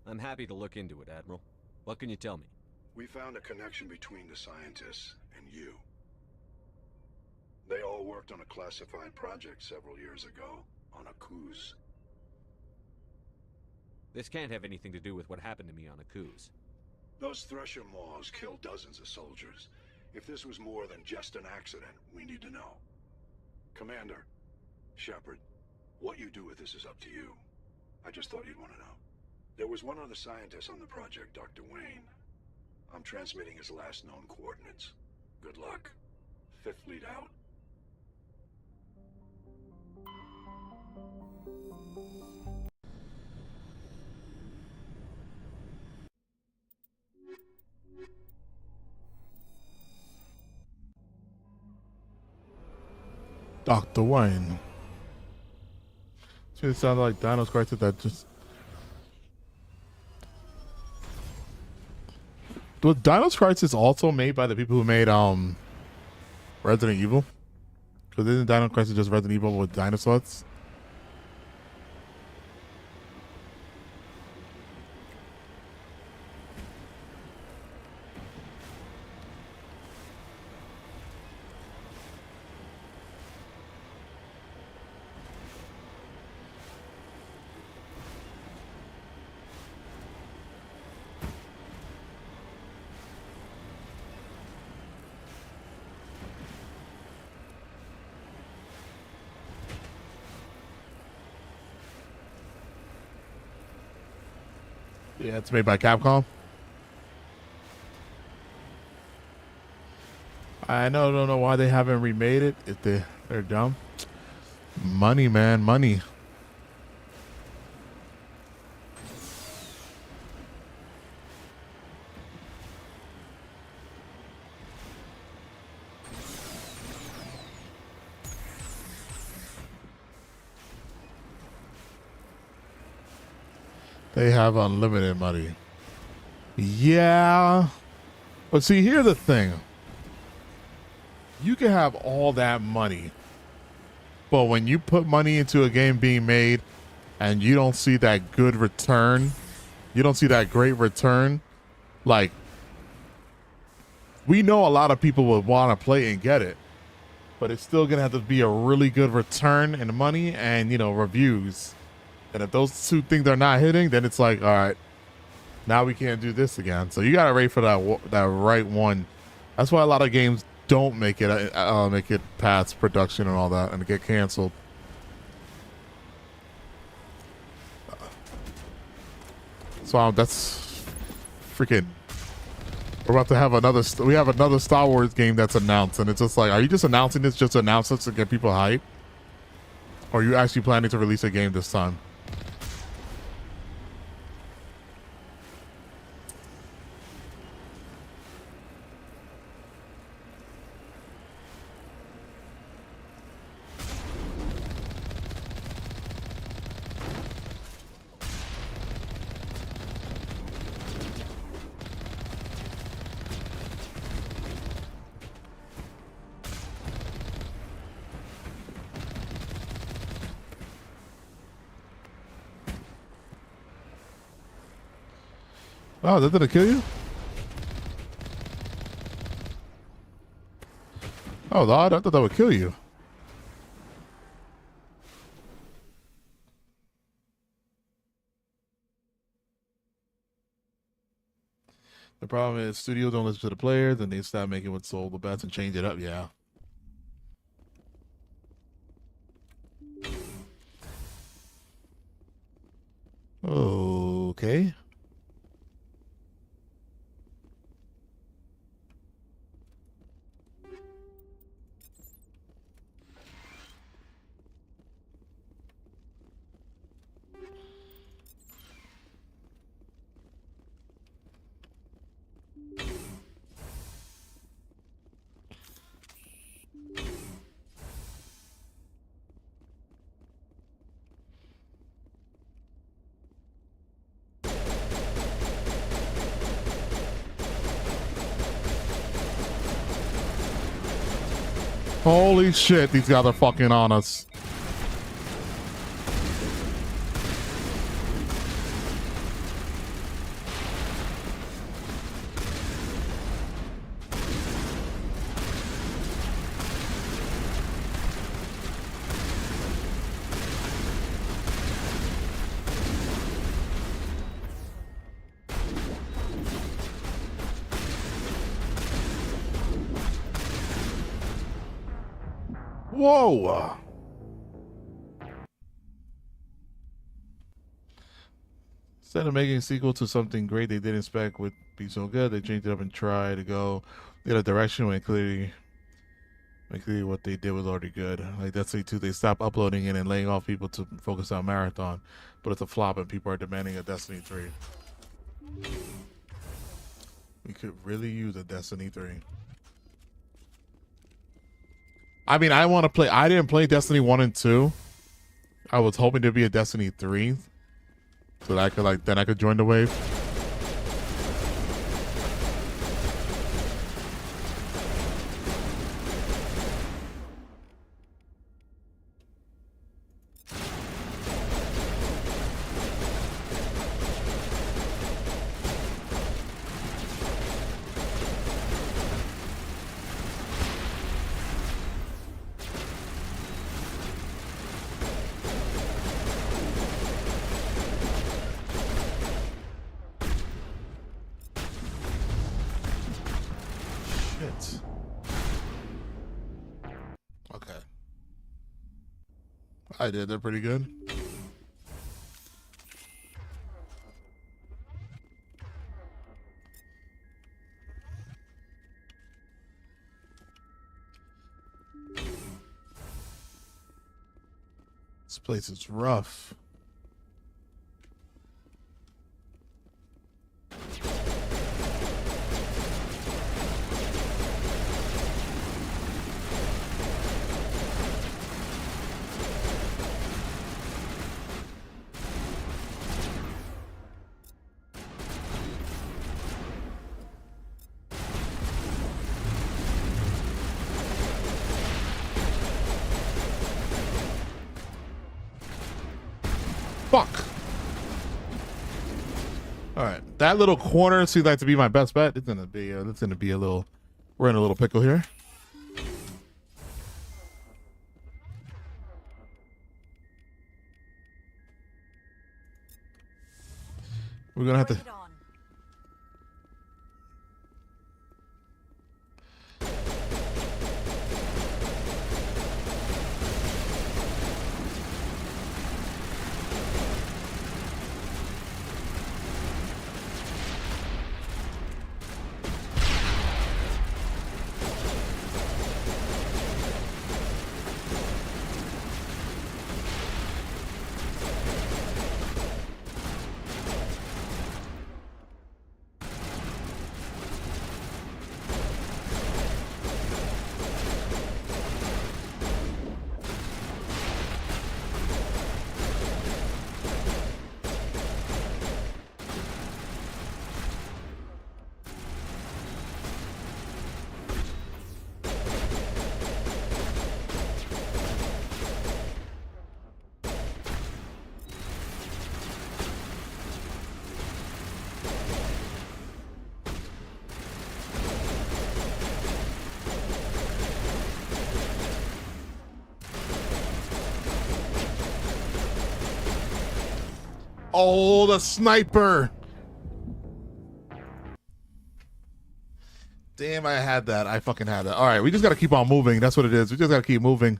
I'm happy to look into it, Admiral. What can you tell me? We found a connection between the scientists and you. They all worked on a classified project several years ago, on a cruise. This can't have anything to do with what happened to me on a cruise. Those Thresher Maws killed dozens of soldiers. If this was more than just an accident, we need to know. Commander, Shepard, what you do with this is up to you. I just thought you'd want to know. There was one other scientist on the project, Dr. Wayne. I'm transmitting his last known coordinates. Good luck. 5th Fleet out. Dr. Wayne. It sounded like Dino's crisis that just was Dino's Crisis also made by the people who made Resident Evil? Because isn't Dino Crisis just Resident Evil with dinosaurs? Yeah, it's made by Capcom. I don't know why they haven't remade it. If they're dumb. Money, man, money. They have unlimited money. Yeah. But see, here's the thing. You can have all that money, but when you put money into a game being made and you don't see that good return, you don't see that great return, like, we know a lot of people would want to play and get it, but it's still going to have to be a really good return in money and, you know, reviews. And if those two things are not hitting, then it's like, all right, now we can't do this again. So you got to wait for that right one. That's why a lot of games don't make it past production and all that, and get canceled. So that's freaking. We're about to have we have another Star Wars game that's announced, and it's just like, are you just announcing this just to announce it to get people hyped, or are you actually planning to release a game this time? Oh, that didn't kill you? Oh, Lord, I thought that would kill you. The problem is studios don't listen to the players, and they stop making what's sold the best and change it up. Yeah. Okay. Holy shit, these guys are fucking on us. Whoa. Instead of making a sequel to something great they didn't expect would be so good, they changed it up and tried to go the other direction when clearly what they did was already good. Like Destiny 2, they stopped uploading it and laying off people to focus on Marathon, but it's a flop and people are demanding a Destiny 3. We could really use a Destiny 3. I mean, I want to play. I didn't play Destiny 1 and 2. I was hoping to be a Destiny 3 so that I could then I could join the wave. I did. They're pretty good. This place is rough. Fuck. All right, that little corner seems like to be my best bet. It's gonna be a little. We're in a little pickle here. We're gonna have to. Oh, the sniper. Damn, I had that. I fucking had that. All right, we just got to keep on moving. That's what it is. We just got to keep moving.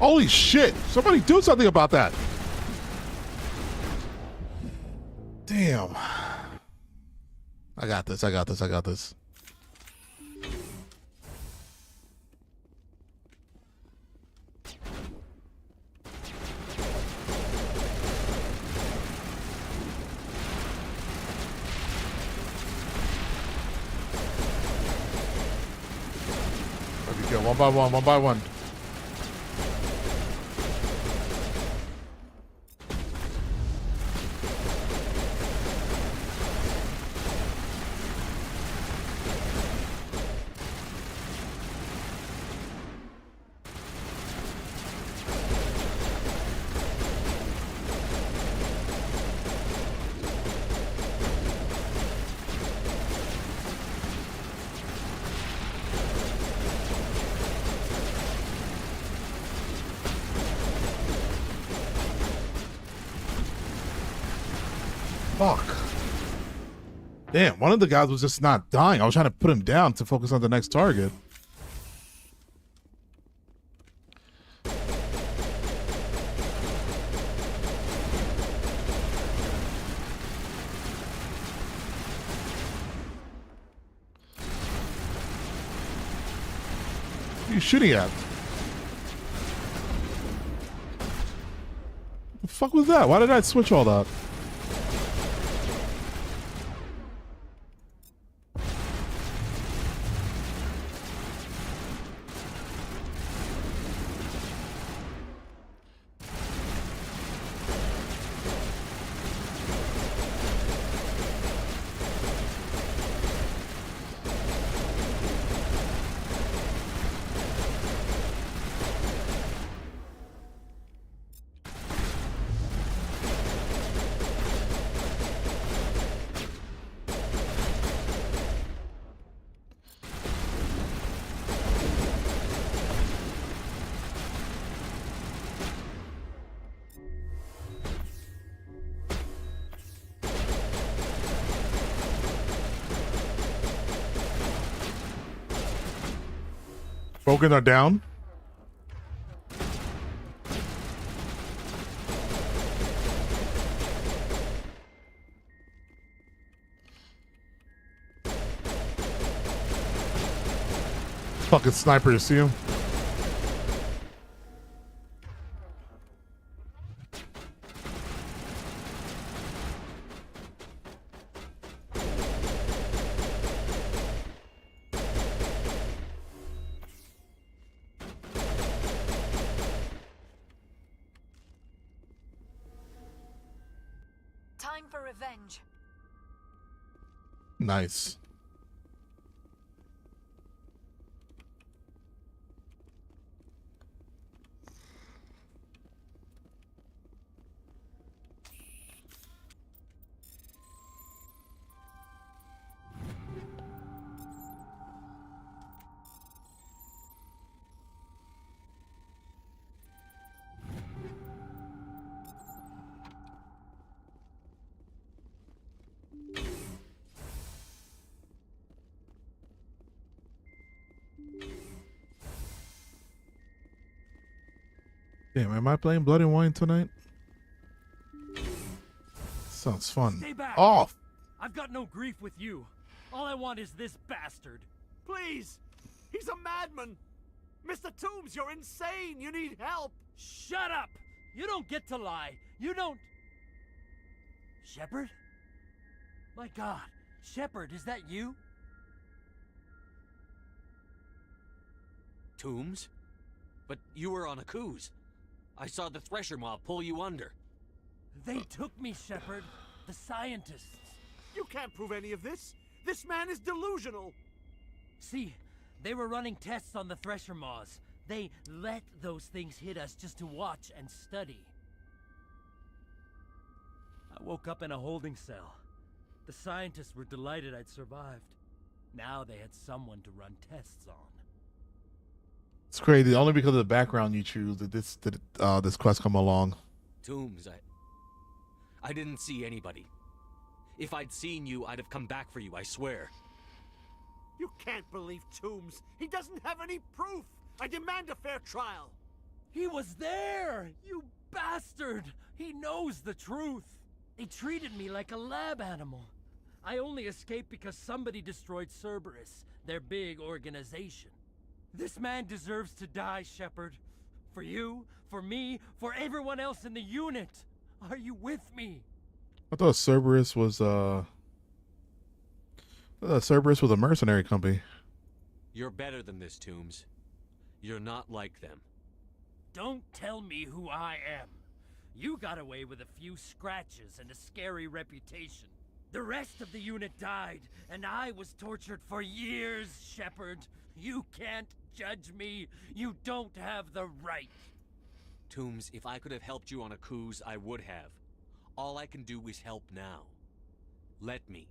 Holy shit! Somebody do something about that. Damn. I got this. I got this. I got this. There we go. One by one. One by one. Fuck. Damn, one of the guys was just not dying. I was trying to put him down to focus on the next target. What are you shooting at? The fuck was that? Why did I switch all that? Tokens are down. Fucking sniper, you see him? Time for revenge. Nice. Damn, am I playing Blood and Wine tonight? Sounds fun. Stay back. Off. I've got no grief with you. All I want is this bastard. Please! He's a madman! Mr. Toombs, you're insane! You need help! Shut up! You don't get to lie. You don't... Shepard? My God. Shepard, is that you? Toombs? But you were on a cruise. I saw the Thresher mob pull you under. They took me, Shepard. The scientists. You can't prove any of this! This man is delusional! See, they were running tests on the Thresher moths. They let those things hit us just to watch and study. I woke up in a holding cell. The scientists were delighted I'd survived. Now they had someone to run tests on. It's crazy. Only because of the background you choose did this quest come along. Toombs, I didn't see anybody. If I'd seen you, I'd have come back for you, I swear. You can't believe Toombs! He doesn't have any proof! I demand a fair trial! He was there! You bastard! He knows the truth! They treated me like a lab animal. I only escaped because somebody destroyed Cerberus, their big organization. This man deserves to die, Shepard. For you, for me, for everyone else in the unit. Are you with me? I thought Cerberus was a mercenary company. You're better than this, Toombs. You're not like them. Don't tell me who I am. You got away with a few scratches and a scary reputation. The rest of the unit died, and I was tortured for years, Shepard. You can't judge me. You don't have the right. Toombs, if I could have helped you on a cruise, I would have. All I can do is help now. Let me.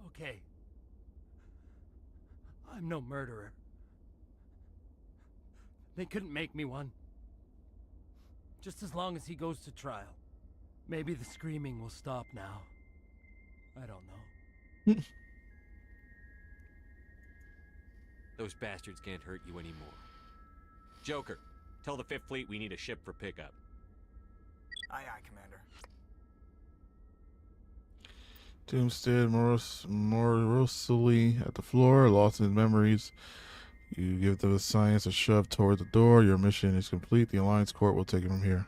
Okay. I'm no murderer. They couldn't make me one. Just as long as he goes to trial. Maybe the screaming will stop now. I don't know. Those bastards can't hurt you anymore. Joker, tell the Fifth Fleet we need a ship for pickup. Aye, aye, Commander. Doom stood morosely at the floor, lost in his memories. You give the science a shove toward the door. Your mission is complete. The Alliance Court will take it from here.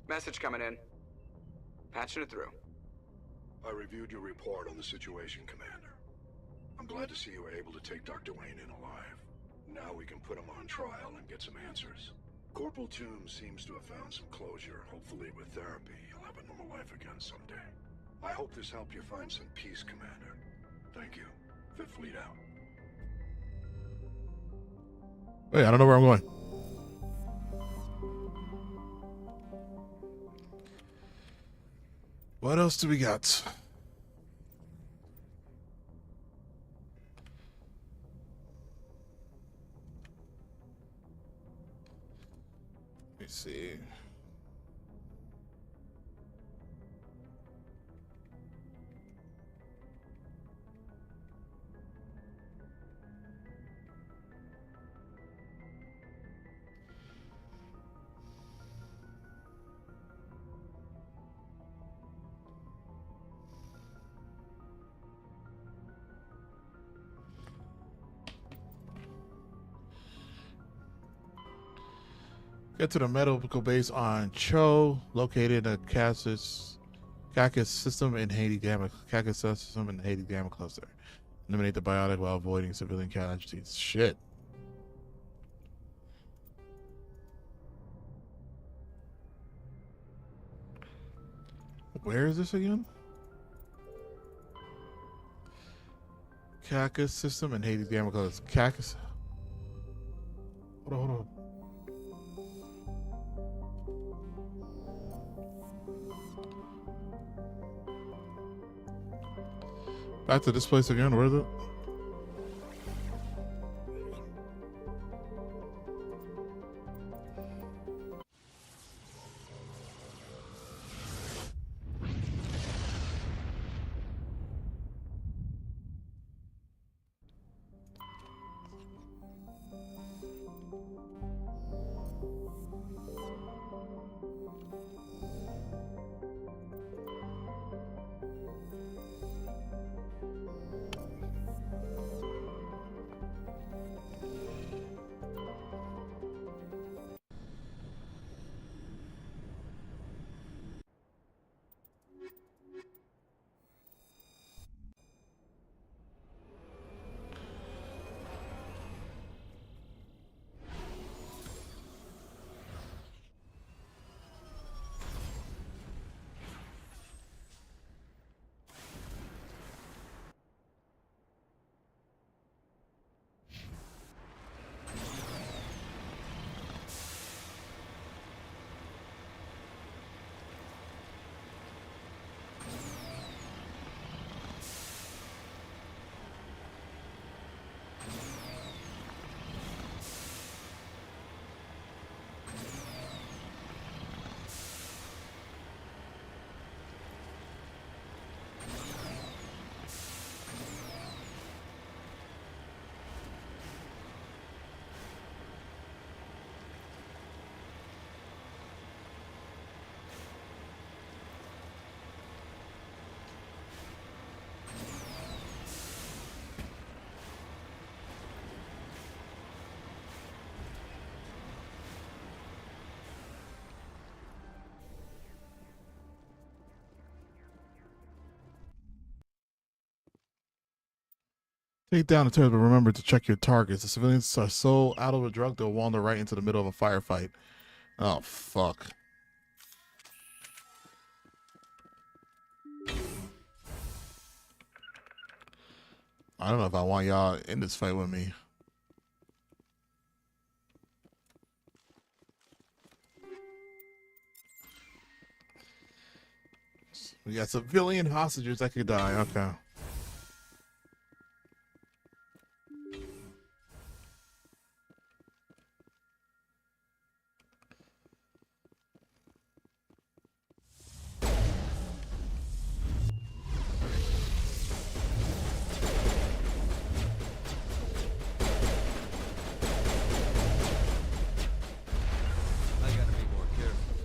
Message coming in. Patching it through. I reviewed your report on the situation, Commander. I'm glad to see you were able to take Dr. Wayne in alive. Now we can put him on trial and get some answers. Corporal Toombs seems to have found some closure. Hopefully with therapy, he'll have a normal life again someday. I hope this helped you find some peace, Commander. Thank you. Fifth Fleet out. Wait, I don't know where I'm going. What else do we got? Let me see. Get to the medical base on Cho, located in the Cacus system in Haiti Gamma cluster. Eliminate the biotic while avoiding civilian casualties. Shit. Where is this again? Cacus system and Haiti Gamma cluster. Cacus. Hold on. Back to this place again. Where is it? Take down the turret, but remember to check your targets. The civilians are so out of a drug they'll wander right into the middle of a firefight. Oh, fuck. I don't know if I want y'all in this fight with me. We got civilian hostages that could die. Okay. I gotta be more careful.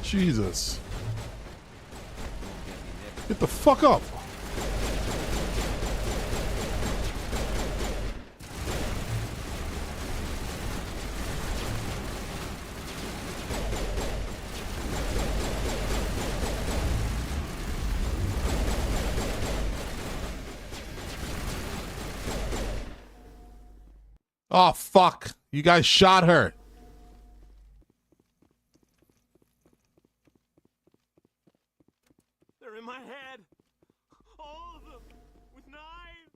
Jesus. Get the fuck up. Oh, fuck. You guys shot her. They're in my head. All of them. With knives.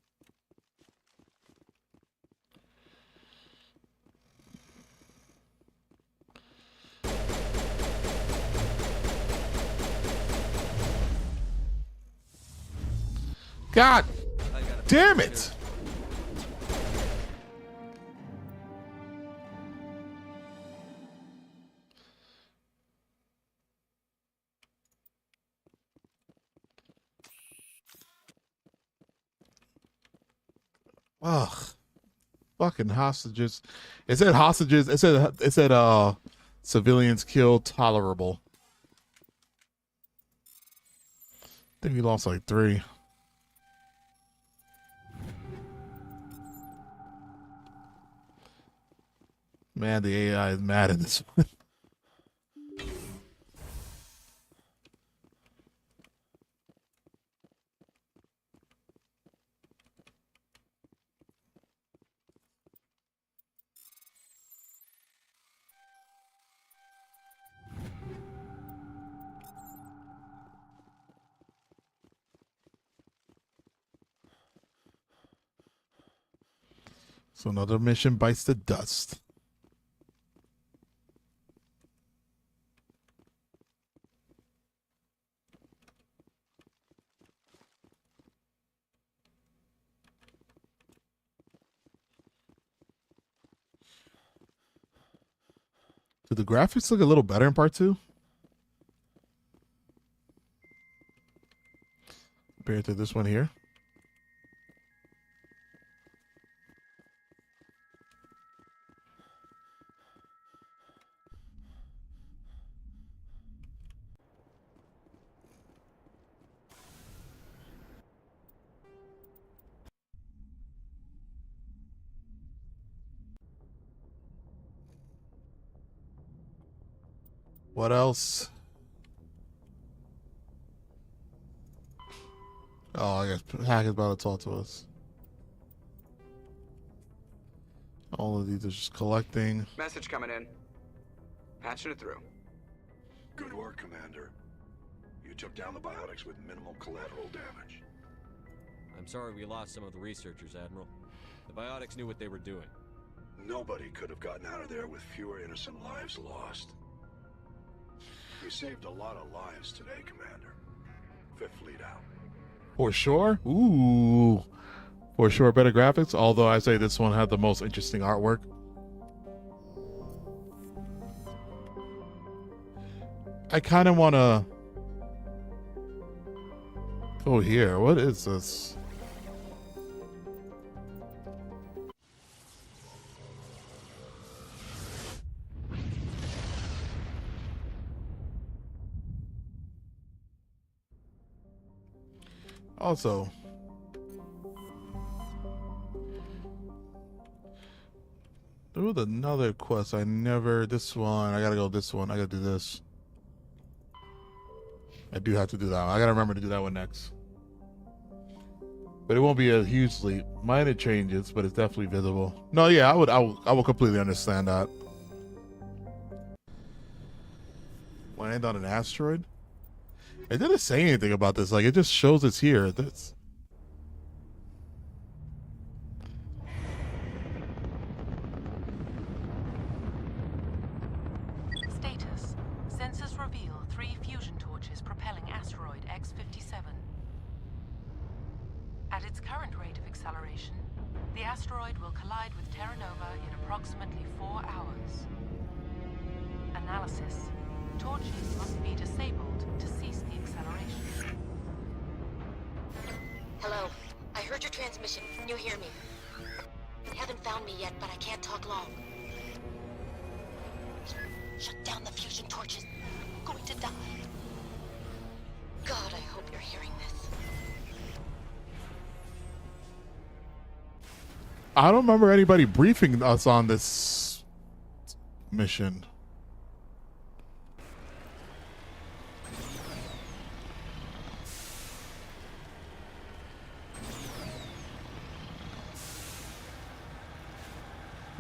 God damn it! Ugh. Fucking hostages. It said hostages. It said civilians killed tolerable. I think we lost like 3. Man, the AI is mad at this one. So another mission bites the dust. Do the graphics look a little better in part 2? Compared to this one here. What else? Oh, I guess Hack is about to talk to us. All of these are just collecting. Message coming in. Patching it through. Good work, Commander. You took down the biotics with minimal collateral damage. I'm sorry we lost some of the researchers, Admiral. The biotics knew what they were doing. Nobody could have gotten out of there with fewer innocent lives lost. You saved a lot of lives today, Commander. Fifth Fleet out. For sure. Ooh. For sure, better graphics. Although I say this one had the most interesting artwork. I kind of want to go here. What is this? Also, there was another quest I never. This one, I gotta go. This one, I gotta do this. I do have to do that one. I gotta remember to do that one next. But it won't be a huge leap. Minor changes, but it's definitely visible. No, yeah, I will completely understand that. Land on an asteroid? It didn't say anything about this. Like, it just shows it's here. That's... Status. Sensors reveal 3 fusion torches propelling asteroid X-57. At its current rate of acceleration, the asteroid will collide with Terra Nova in approximately 4 hours. Analysis. Torches must be disabled to cease the acceleration. Hello. I heard your transmission. You hear me? You haven't found me yet, but I can't talk long. Shut down the fusion torches. I'm going to die. God, I hope you're hearing this. I don't remember anybody briefing us on this mission.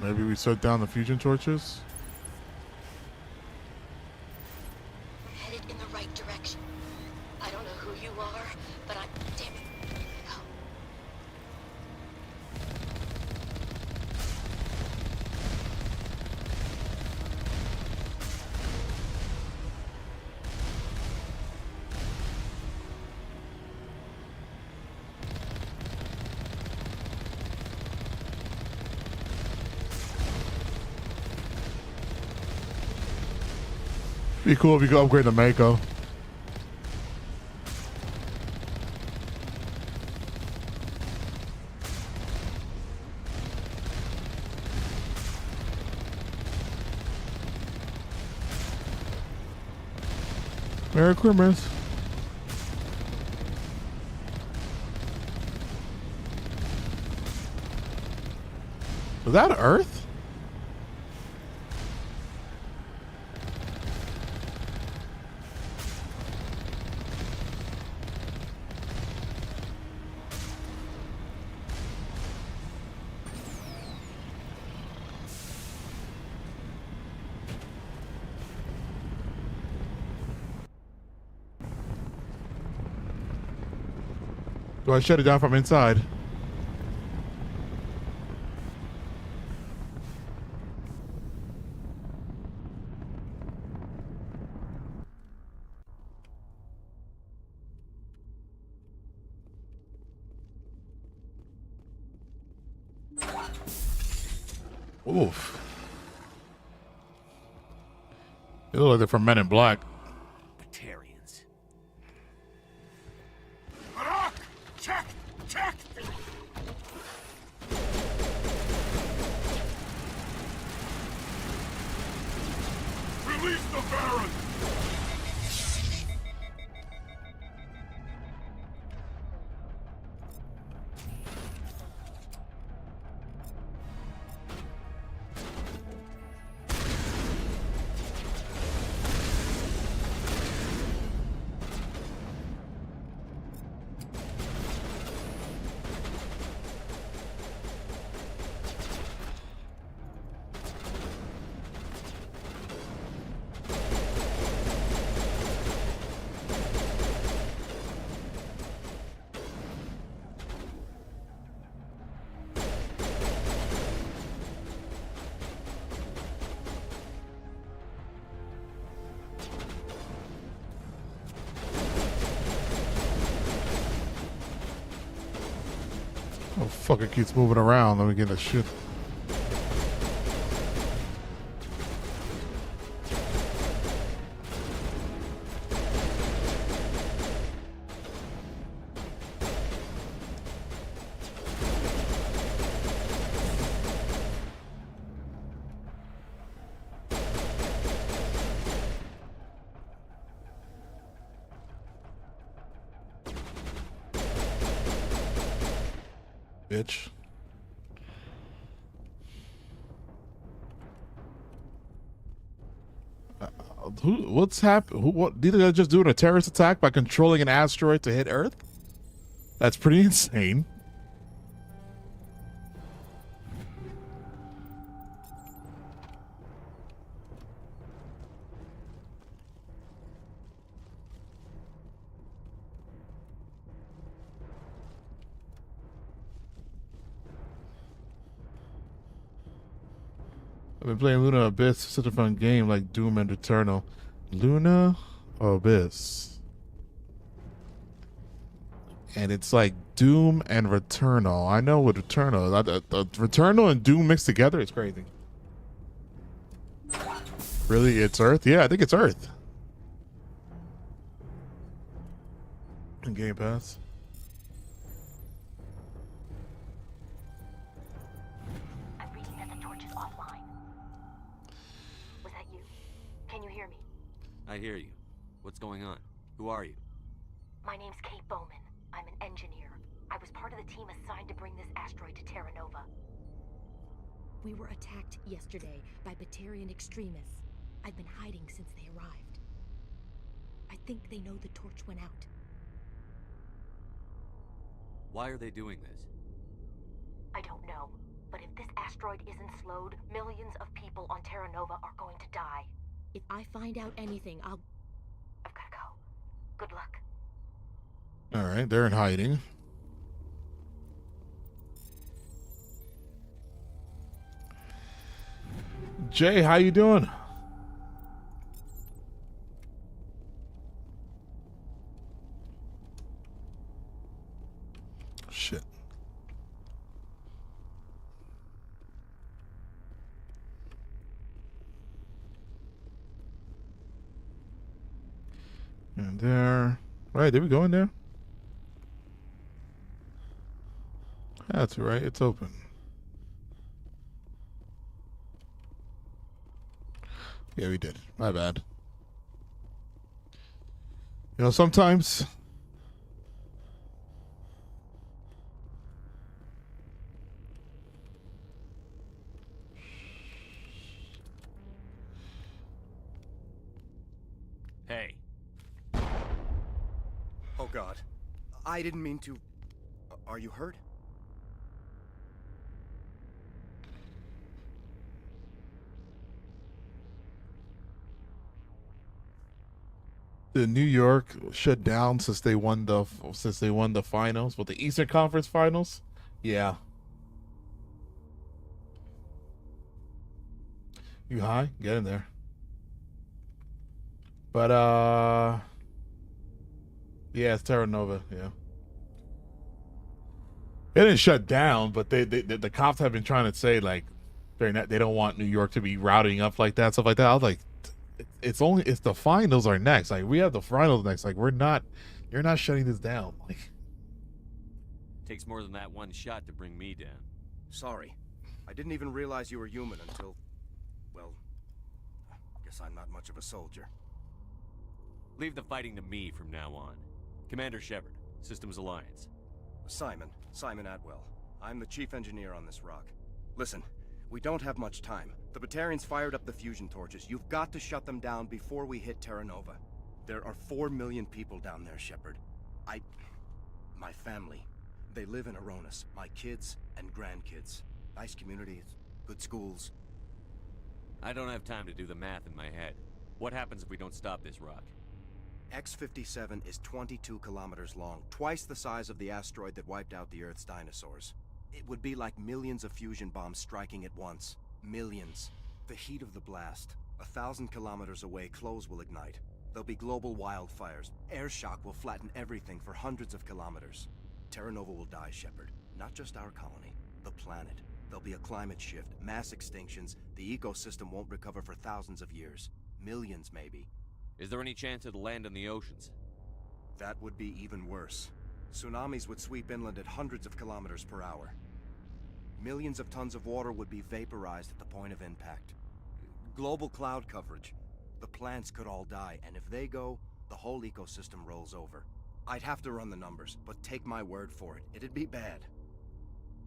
Maybe we shut down the fusion torches? Headed in the right direction. I don't know who you are, but I'm... Damn it. Go. Be cool if you could upgrade the Mako. Merry Christmas. Was that Earth? Do I shut it down from inside? Oof. They look like they're from Men in Black. Batarians. Check! Check! Release the Baron! Oh fuck! It keeps moving around. Let me get a shit. Bitch. What's happened? What? Did they just doing a terrorist attack by controlling an asteroid to hit Earth? That's pretty insane. I've been playing Luna Abyss. Such a fun game, like Doom and Eternal. Luna Abyss. And it's like Doom and Returnal. I know what Returnal is. Returnal and Doom mixed together is crazy. Really? It's Earth? Yeah, I think it's Earth. In Game Pass. I'm reading that the torch is offline. Was that you? Can you hear me? I hear you. What's going on? Who are you? My name's Kate Bowman. I'm an engineer. I was part of the team assigned to bring this asteroid to Terra Nova. We were attacked yesterday by Batarian extremists. I've been hiding since they arrived. I think they know the torch went out. Why are they doing this? I don't know, but if this asteroid isn't slowed, millions of people on Terra Nova are going to die. If I find out anything, I've gotta go. Good luck. All right, they're in hiding. Jay, how you doing? Shit. And there. All right, did we go in there? That's right. It's open. Yeah, we did. My bad. You know, sometimes Hey. Oh God. I didn't mean to... Are you hurt? the New York shut down since they won the finals, with the Eastern Conference Finals. Yeah. You high? Get in there. But yeah, it's Terra Nova. Yeah. It didn't shut down, but the cops have been trying to say like they don't want New York to be routing up like that, stuff like that. I was like, it's the finals are next. Like we have the finals next. Like you're not shutting this down. Like Takes more than that one shot to bring me down. Sorry. I didn't even realize you were human until... Well, guess I'm not much of a soldier. Leave the fighting to me from now on. Commander Shepard, Systems Alliance. Simon Atwell. I'm the chief engineer on this rock. Listen, we don't have much time. The Batarians fired up the fusion torches. You've got to shut them down before we hit Terra Nova. There are 4 million people down there, Shepard. My family, they live in Aronis. My kids and grandkids. Nice communities, good schools. I don't have time to do the math in my head. What happens if we don't stop this rock? X-57 is 22 kilometers long, twice the size of the asteroid that wiped out the Earth's dinosaurs. It would be like millions of fusion bombs striking at once. Millions. The heat of the blast. 1,000 kilometers away, clothes will ignite. There'll be global wildfires. Air shock will flatten everything for hundreds of kilometers. Terra Nova will die, Shepard. Not just our colony, the planet. There'll be a climate shift, mass extinctions. The ecosystem won't recover for thousands of years. Millions, maybe. Is there any chance it'll land in the oceans? That would be even worse. Tsunamis would sweep inland at hundreds of kilometers per hour. Millions of tons of water would be vaporized at the point of impact. Global cloud coverage. The plants could all die, and if they go, the whole ecosystem rolls over. I'd have to run the numbers, but take my word for it, it'd be bad.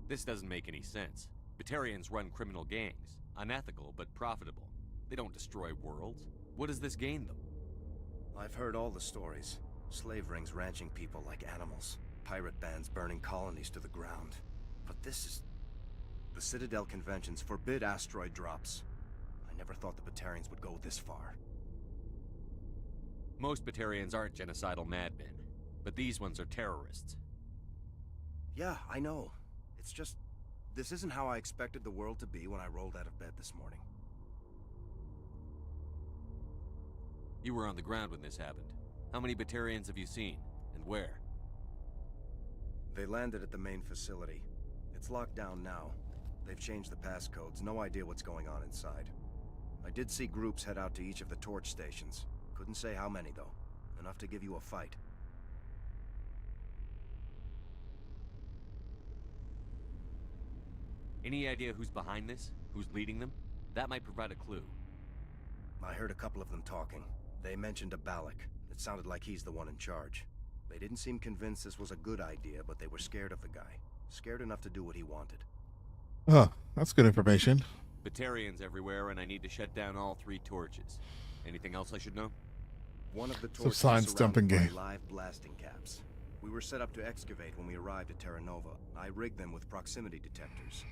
This doesn't make any sense. Batarians run criminal gangs. Unethical, but profitable. They don't destroy worlds. What does this gain them? I've heard all the stories. Slave rings ranching people like animals. Pirate bands burning colonies to the ground. But this is... The Citadel conventions forbid asteroid drops. I never thought the Batarians would go this far. Most Batarians aren't genocidal madmen, but these ones are terrorists. Yeah, I know. It's just... This isn't how I expected the world to be when I rolled out of bed this morning. You were on the ground when this happened. How many Batarians have you seen, and where? They landed at the main facility. It's locked down now. They've changed the passcodes, no idea what's going on inside. I did see groups head out to each of the torch stations. Couldn't say how many, though. Enough to give you a fight. Any idea who's behind this? Who's leading them? That might provide a clue. I heard a couple of them talking. They mentioned a Balak. It sounded like he's the one in charge. They didn't seem convinced this was a good idea, but they were scared of the guy. Scared enough to do what he wanted. Oh, that's good information. Batarians everywhere, and I need to shut down all 3 torches. Anything else I should know? One of the So torches science is dumping surrounded game. by live blasting caps. We were set up to excavate when we arrived at Terra Nova. I rigged them with proximity detectors.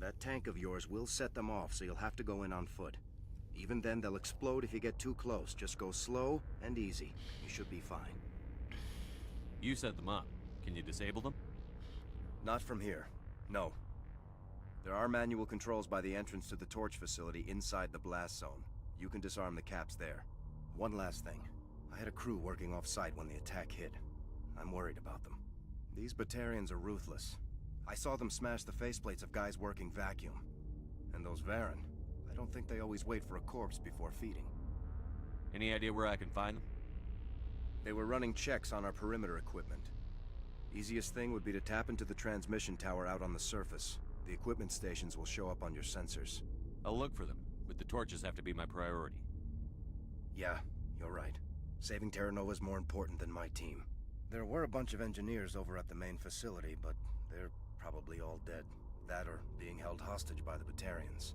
That tank of yours will set them off, so you'll have to go in on foot. Even then, they'll explode if you get too close. Just go slow and easy. You should be fine. You set them up. Can you disable them? Not from here. No. There are manual controls by the entrance to the torch facility inside the blast zone. You can disarm the caps there. One last thing. I had a crew working off-site when the attack hit. I'm worried about them. These Batarians are ruthless. I saw them smash the faceplates of guys working vacuum. And those Varen, I don't think they always wait for a corpse before feeding. Any idea where I can find them? They were running checks on our perimeter equipment. Easiest thing would be to tap into the transmission tower out on the surface. The equipment stations will show up on your sensors. I'll look for them, but the torches have to be my priority. Yeah, you're right. Saving Terra Nova is more important than my team. There were a bunch of engineers over at the main facility, but they're probably all dead. That or being held hostage by the Batarians.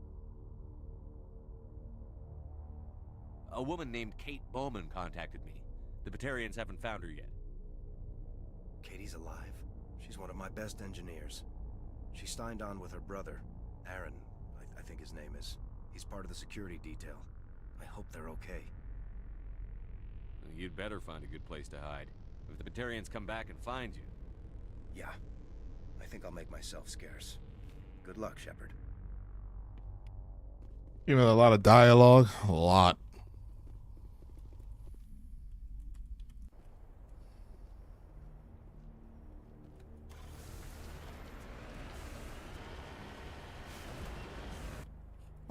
A woman named Kate Bowman contacted me. The Batarians haven't found her yet. Katie's alive. She's one of my best engineers. She signed on with her brother, Aaron, I think his name is. He's part of the security detail. I hope they're okay. You'd better find a good place to hide. If the Batarians come back and find you... Yeah. I think I'll make myself scarce. Good luck, Shepard. You know, a lot of dialogue. A lot.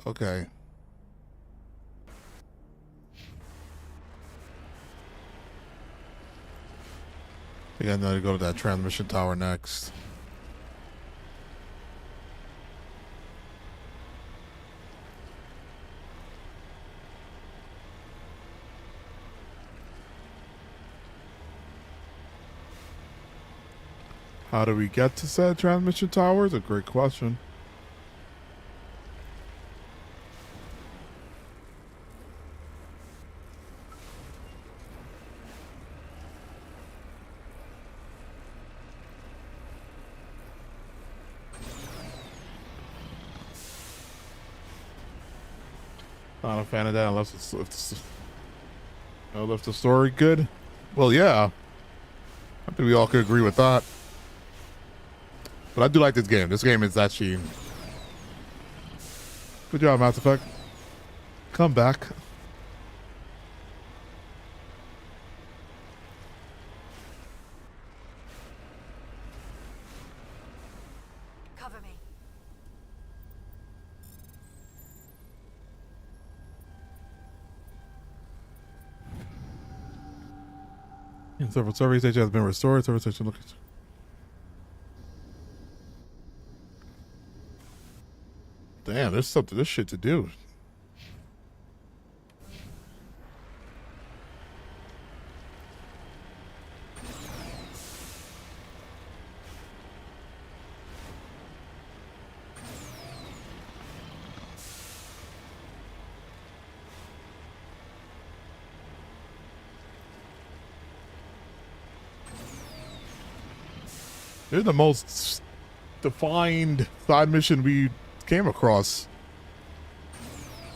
Okay. I think I know to go to that transmission tower next. How do we get to said transmission tower? Is a great question. Not a fan of that unless if the story good. Well, yeah. I think we all could agree with that. But I do like this game. This game is actually... Good job, Mass Effect. Come back. Cover me. Several survey stations has been restored. Survey station locations. Damn, there's something, this shit to do. They're the most defined side mission we came across.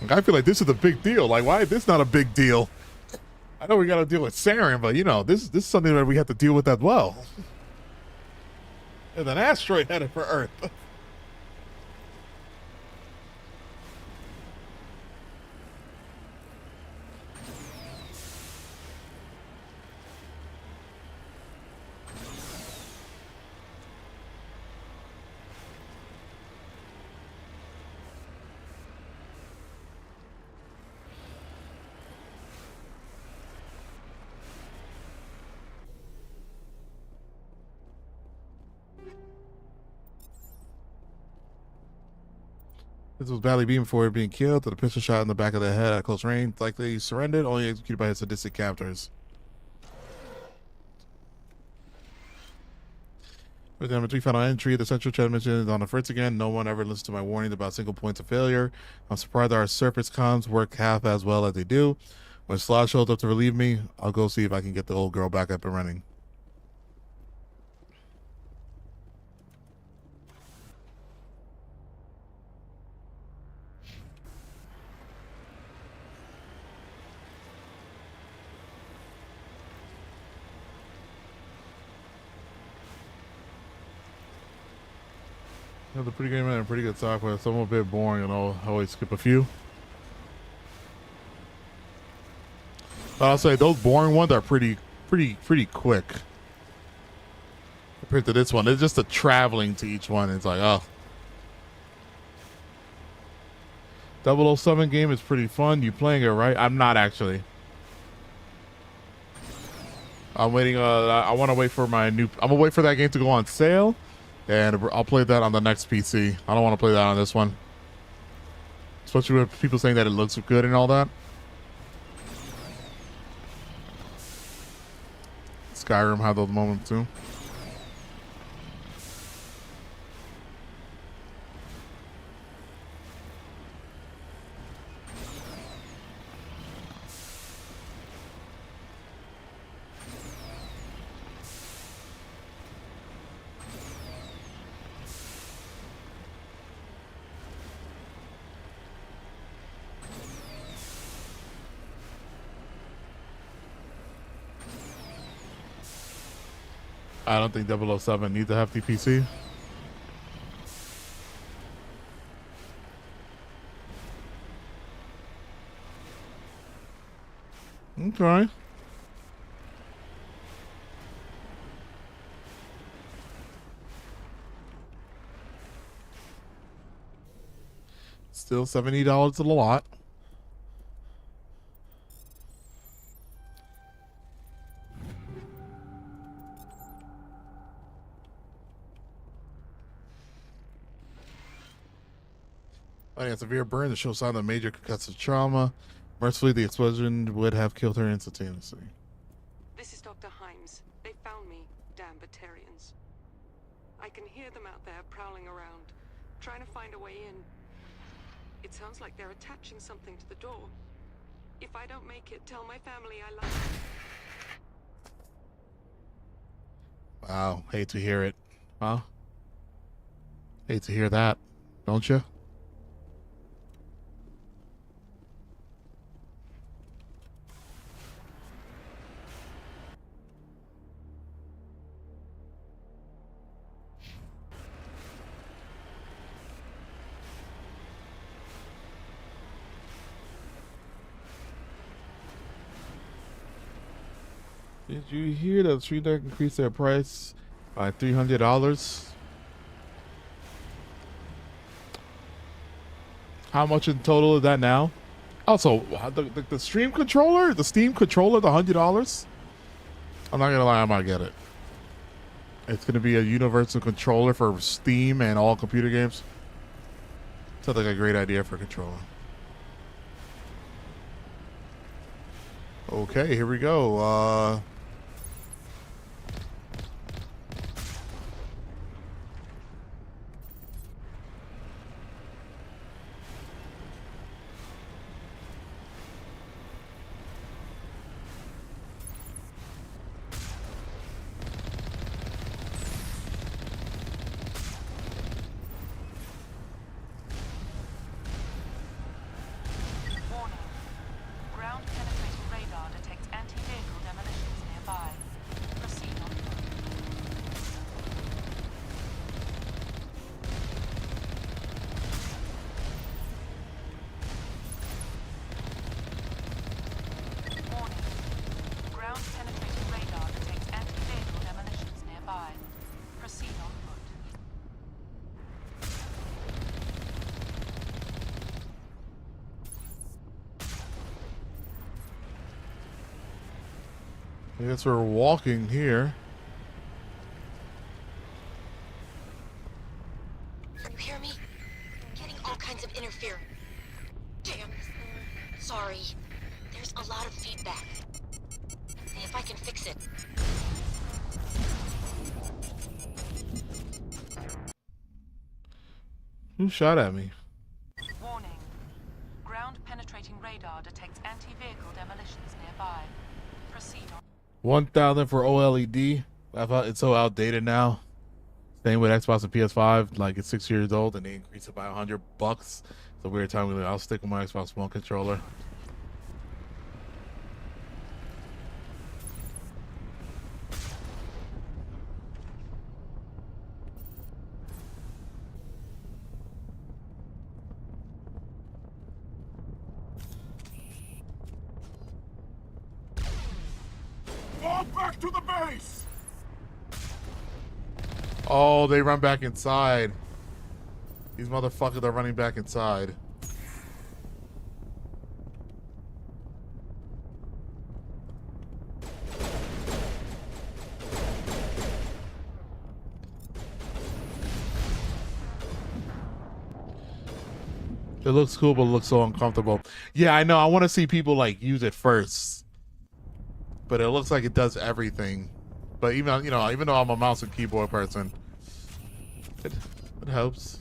Like, I feel like this is a big deal. Like, why is this not a big deal? I know we got to deal with Saren, but you know, this is something that we have to deal with as well. There's an asteroid headed for Earth. This was badly beaten before being killed. To the pistol shot in the back of the head at close range. Likely surrendered, only executed by his sadistic captors. With number 3 final entry, the central transmission is on the first again. No one ever listens to my warnings about single points of failure. I'm surprised our surface comms work half as well as they do. When Slash shows up to relieve me, I'll go see if I can get the old girl back up and running. The pretty game and pretty good software. Some a bit boring, and I'll always skip a few. But I'll say those boring ones are pretty quick compared to this one. It's just the traveling to each one. It's like, oh, 007 game is pretty fun. You playing it, right? I'm not actually. I'm waiting. I want to wait for my new. I'm gonna wait for that game to go on sale, and I'll play that on the next PC. I don't want to play that on this one, especially with people saying that it looks good and all that. Skyrim had those moments too. I don't think 007 needs a hefty PC. Okay. Still $70 a lot. Oh, yeah, severe burn that shows sign of major concussive trauma. Mercifully, the explosion would have killed her instantaneously. This is Dr. Himes. They found me, damn Batarians. I can hear them out there prowling around, trying to find a way in. It sounds like they're attaching something to the door. If I don't make it, tell my family I love them. Wow, hate to hear it. Huh? Hate to hear that, don't you? Did you hear that Street Deck increased their price by $300? How much in total is that now? Also, the Steam controller, the Steam controller, the $100. I'm not gonna lie, I might get it. It's gonna be a universal controller for Steam and all computer games. Sounds like a great idea for a controller. Okay, here we go. Warning. Ground-penetrating radar detects anti-vehicle demolitions nearby. Proceed on foot. Warning. Ground-penetrating radar detects anti-vehicle demolitions nearby. Proceed on foot. I guess we're walking here. Can you hear me? Getting all kinds of interference. Damn. Sorry. There's a lot of feedback. See if I can fix it. Who shot at me? Warning. Ground-penetrating radar detects anti-vehicle demolitions nearby. Proceed on. 1,000 for OLED. I thought it's so outdated now. Same with Xbox and PS5. Like, it's 6 years old and they increased it by $100. It's a weird time. I'll stick with my Xbox One controller. Fall back to the base! Oh, they run back inside. These motherfuckers are running back inside. It looks cool, but it looks so uncomfortable. Yeah, I know. I want to see people like use it first, but it looks like it does everything. But even even though I'm a mouse and keyboard person, it helps.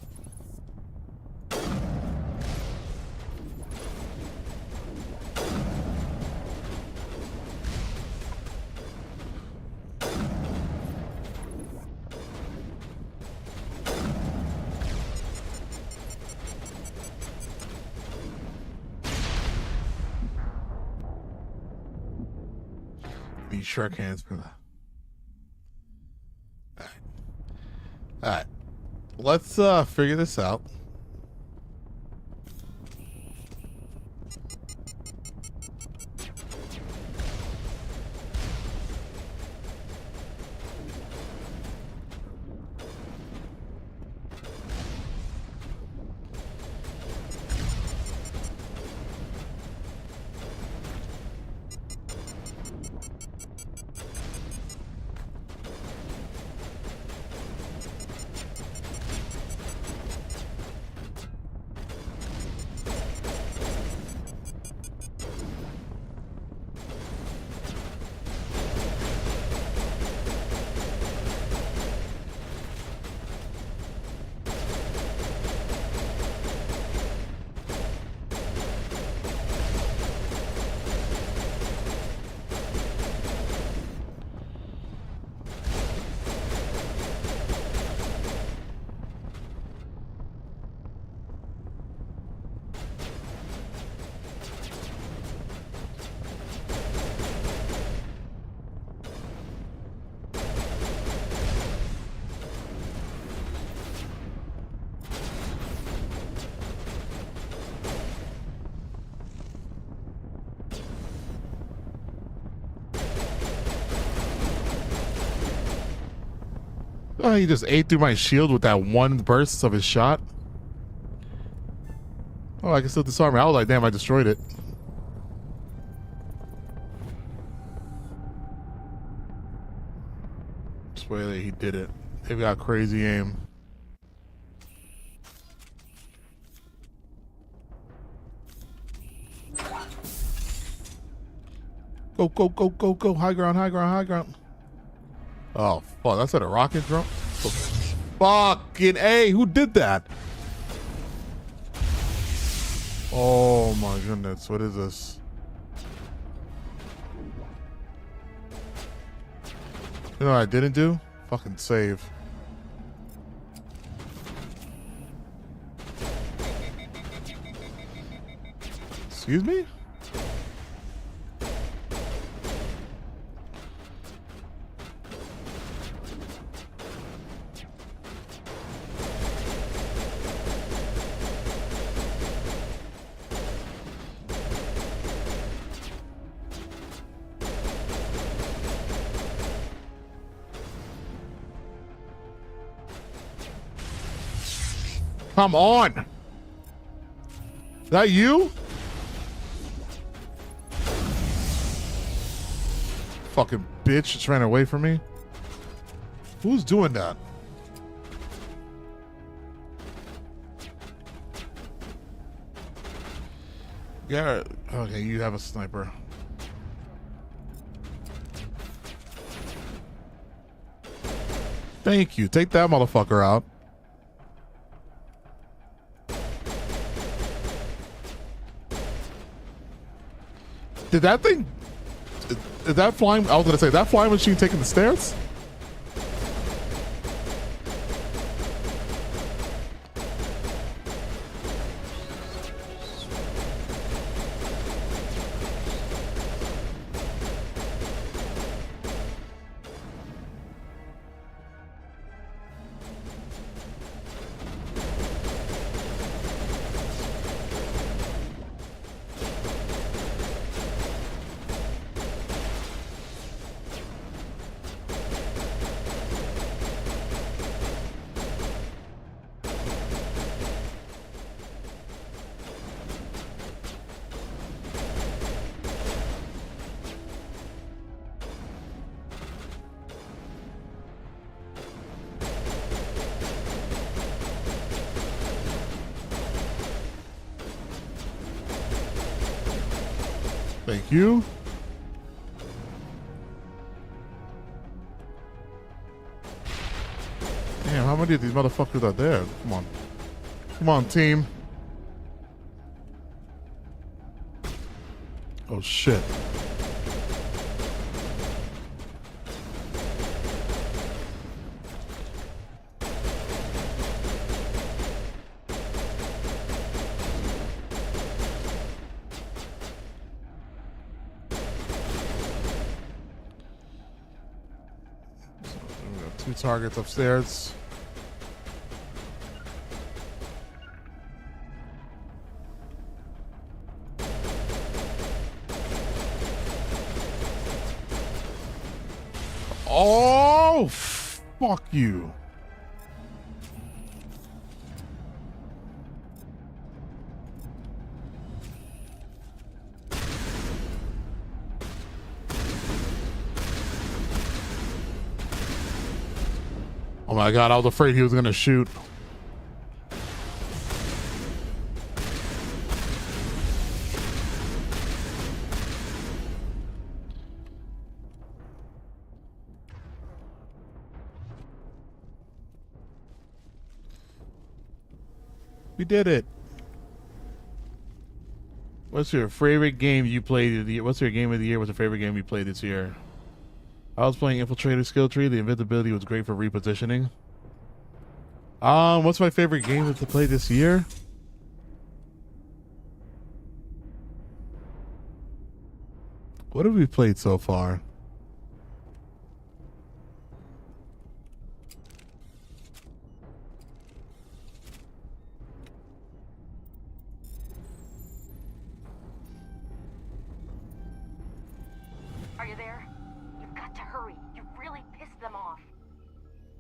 These Shrek hands. All right. Let's figure this out. Oh, he just ate through my shield with that one burst of his shot. Oh, I can still disarm it. I was like, damn, I destroyed it. Swear that he did it. They've got crazy aim. Go, go, go, go, go. High ground, high ground, high ground. Oh, fuck. That's at a rocket drop? Oh, fucking A. Who did that? Oh, my goodness. What is this? You know what I didn't do? Fucking save. Excuse me? Come on. Is that you? Fucking bitch just ran away from me. Who's doing that? Garrett. Okay, you have a sniper. Thank you. Take that motherfucker out. Did that thing... Is that flying... I was going to say, that flying machine taking the stairs? Thank you. Damn, how many of these motherfuckers are there? Come on. Come on, team. Oh, shit. We got 2 targets upstairs. Oh, fuck you. Oh my god, I was afraid he was gonna shoot. We did it. What's your favorite game you played of the year? What's your game of the year? What's your favorite game you played this year? I was playing Infiltrator Skill Tree. The invisibility was great for repositioning. What's my favorite game to play this year? What have we played so far? Are you there? You've got to hurry. You've really pissed them off.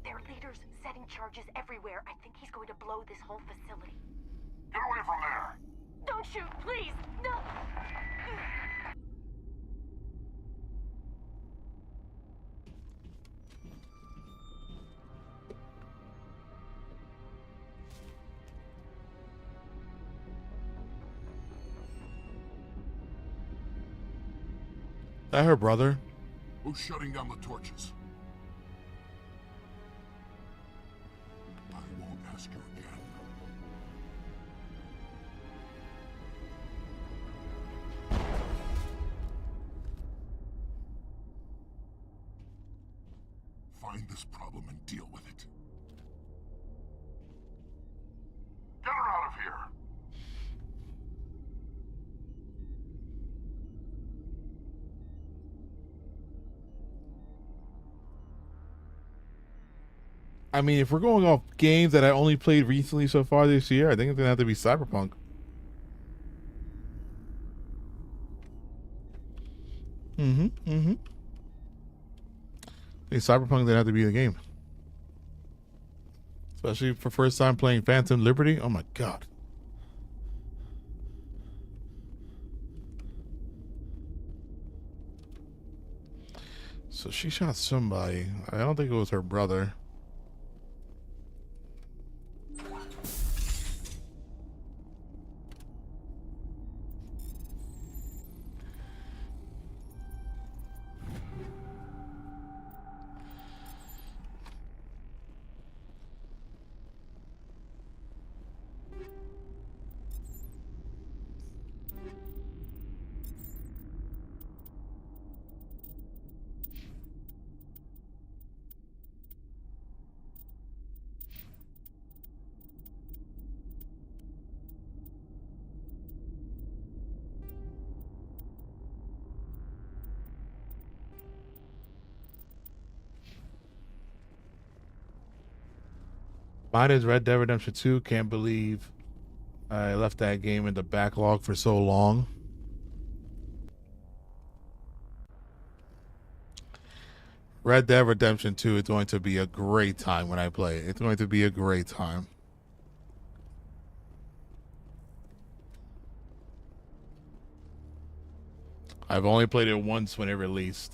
Their leader's setting charges everywhere. I think he's going to blow this whole facility. Get away from there! Don't shoot, please! No! That her brother? Who's shutting down the torches? I won't ask you again. Find this problem and deal with it. Get her out of here! I mean, if we're going off games that I only played recently so far this year, I think it's gonna have to be Cyberpunk. I think Cyberpunk didn't have to be the game. Especially for first time playing Phantom Liberty. Oh my god. So she shot somebody. I don't think it was her brother. Mine is Red Dead Redemption 2. Can't believe I left that game in the backlog for so long. Red Dead Redemption 2 is going to be a great time when I play it. It's going to be a great time. I've only played it once when it released.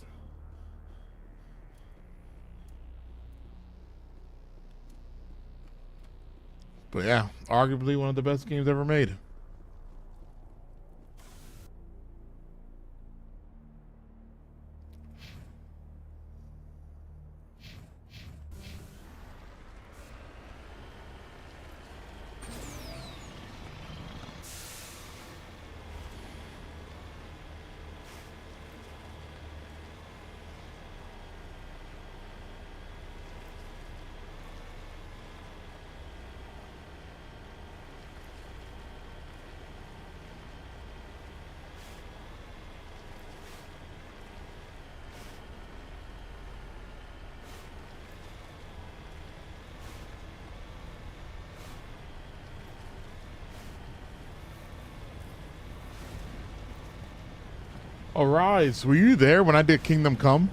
But yeah, arguably one of the best games ever made. Arise, were you there when I did Kingdom Come?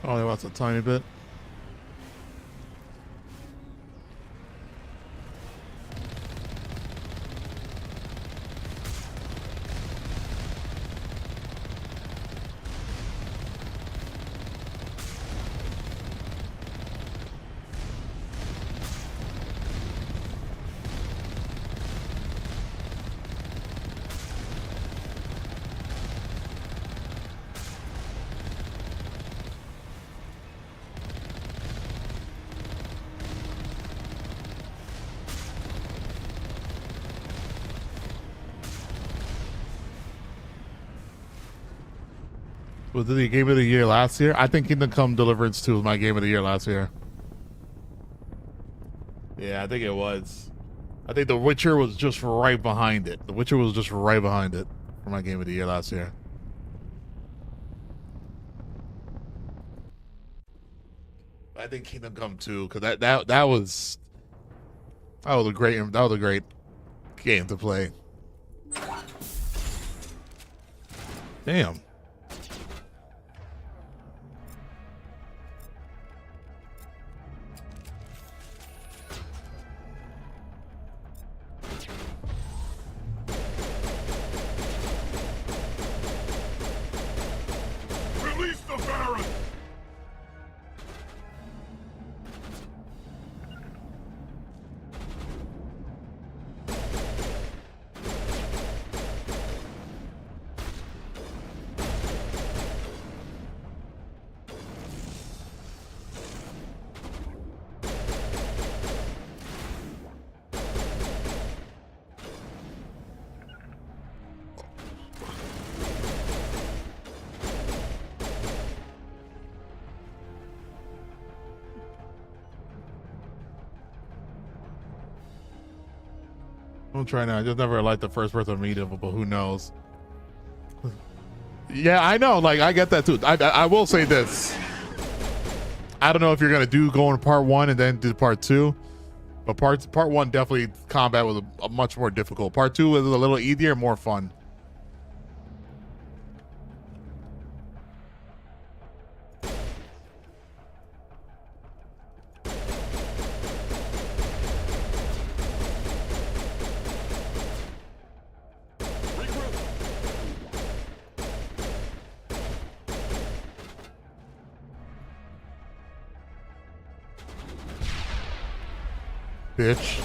Oh, that's a tiny bit. Was it the game of the year last year? I think Kingdom Come Deliverance 2 was my game of the year last year. Yeah, I think it was. I think The Witcher was just right behind it. The Witcher was just right behind it for my game of the year last year. I think Kingdom Come 2, because that was a great game to play. Damn. Release the Baron! I'm trying to. I just never liked the first person medium, but who knows? Yeah, I know. Like, I get that too. I will say this. I don't know if you're gonna do going part 1 and then do part 2, but part 1 definitely combat was a much more difficult. Part 2 was a little easier, more fun. Bitch.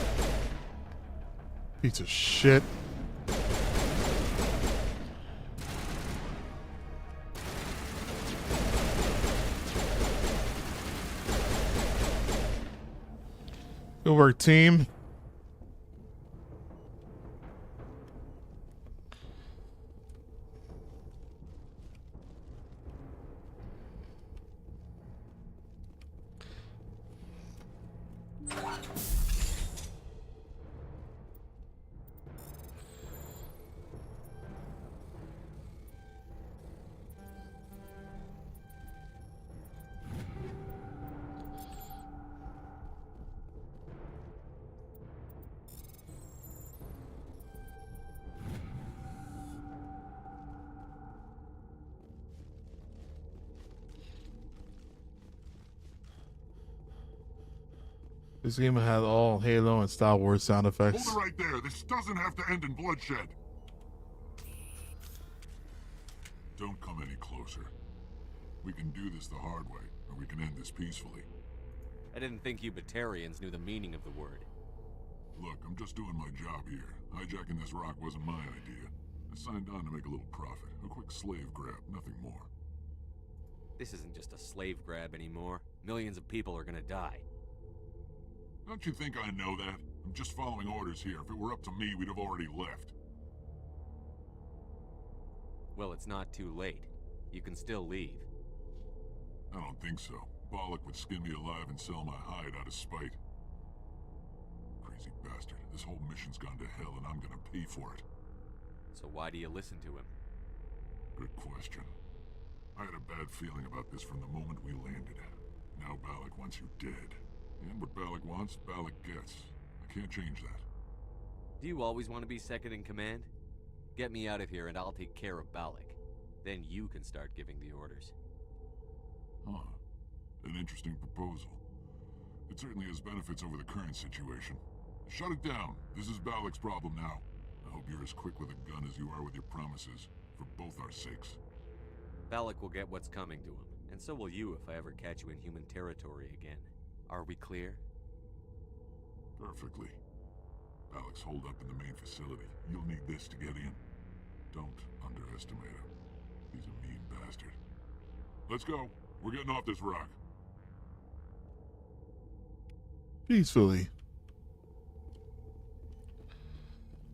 Piece of shit. Good work, team. This game has all Halo and Star Wars sound effects. Hold it right there. This doesn't have to end in bloodshed. Don't come any closer. We can do this the hard way, or we can end this peacefully. I didn't think you Batarians knew the meaning of the word. Look, I'm just doing my job here. Hijacking this rock wasn't my idea. I signed on to make a little profit. A quick slave grab, nothing more. This isn't just a slave grab anymore. Millions of people are gonna die. Don't you think I know that? I'm just following orders here. If it were up to me, we'd have already left. Well, it's not too late. You can still leave. I don't think so. Bollock would skin me alive and sell my hide out of spite. Crazy bastard. This whole mission's gone to hell and I'm gonna pay for it. So why do you listen to him? Good question. I had a bad feeling about this from the moment we landed. Now Bollock wants you dead. And what Bollock wants, Bollock gets. I can't change that. Do you always want to be second in command? Get me out of here and I'll take care of Bollock. Then you can start giving the orders. Huh. An interesting proposal. It certainly has benefits over the current situation. Shut it down. This is Bollock's problem now. I hope you're as quick with a gun as you are with your promises, for both our sakes. Bollock will get what's coming to him, and so will you if I ever catch you in human territory again. Are we clear? Perfectly. Bollock's holed up in the main facility. You'll need this to get in. Don't underestimate him. He's a mean bastard. Let's go. We're getting off this rock. Peacefully.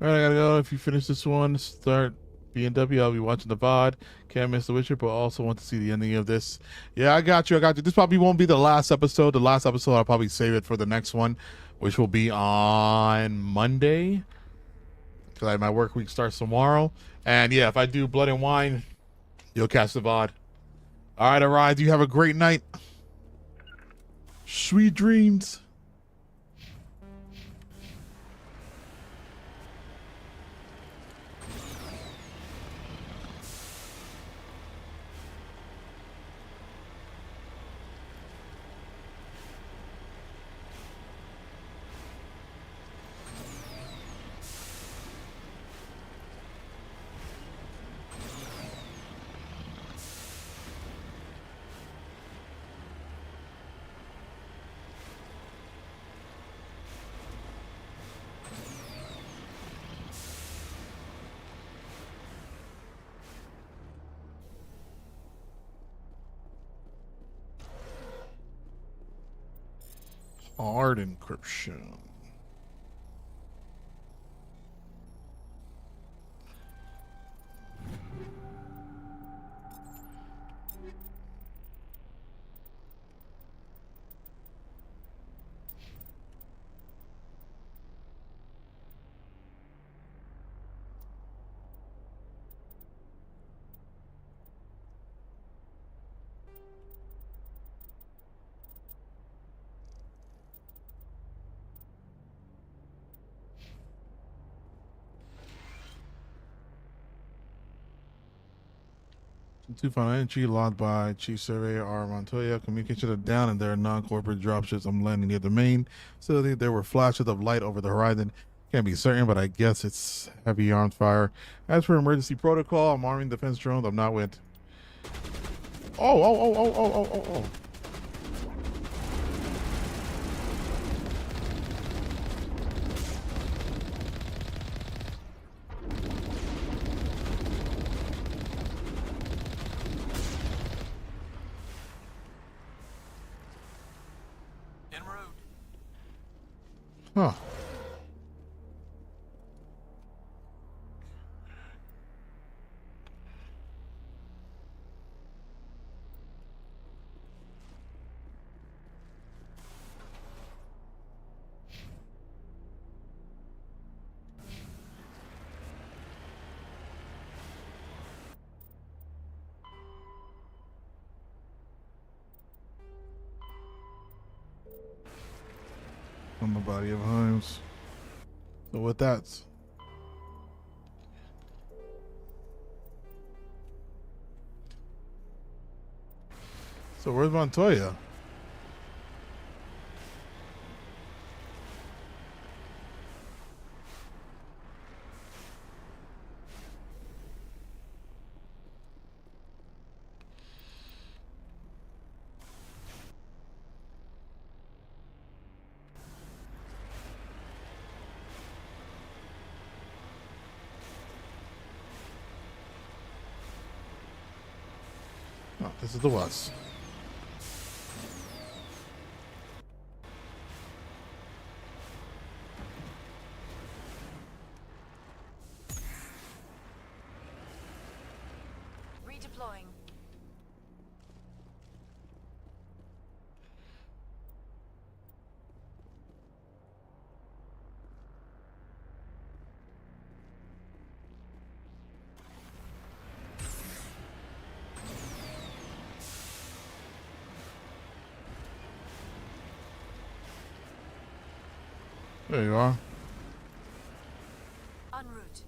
All right, I gotta go. If you finish this one, start B&W. I'll be watching the VOD. Can't miss The Witcher, but also want to see the ending of this. Yeah, I got you. This probably won't be the last episode. The last episode, I'll probably save it for the next one, which will be on Monday. Because my work week starts tomorrow. And yeah, if I do Blood and Wine, you'll catch the VOD. All right, Arise, you have a great night. Sweet dreams. Hard encryption. Two final entry logged by Chief Surveyor R. Montoya. Communication are down and there are non-corporate dropships. I'm landing near the main facility. There were flashes of light over the horizon. Can't be certain, but I guess it's heavy armed fire. As for emergency protocol, I'm arming defense drones. I'm not with. Oh. Huh. On the body of Himes. So what that's? So where's Montoya? Oh, this is the West. Deploying. There you are. En route.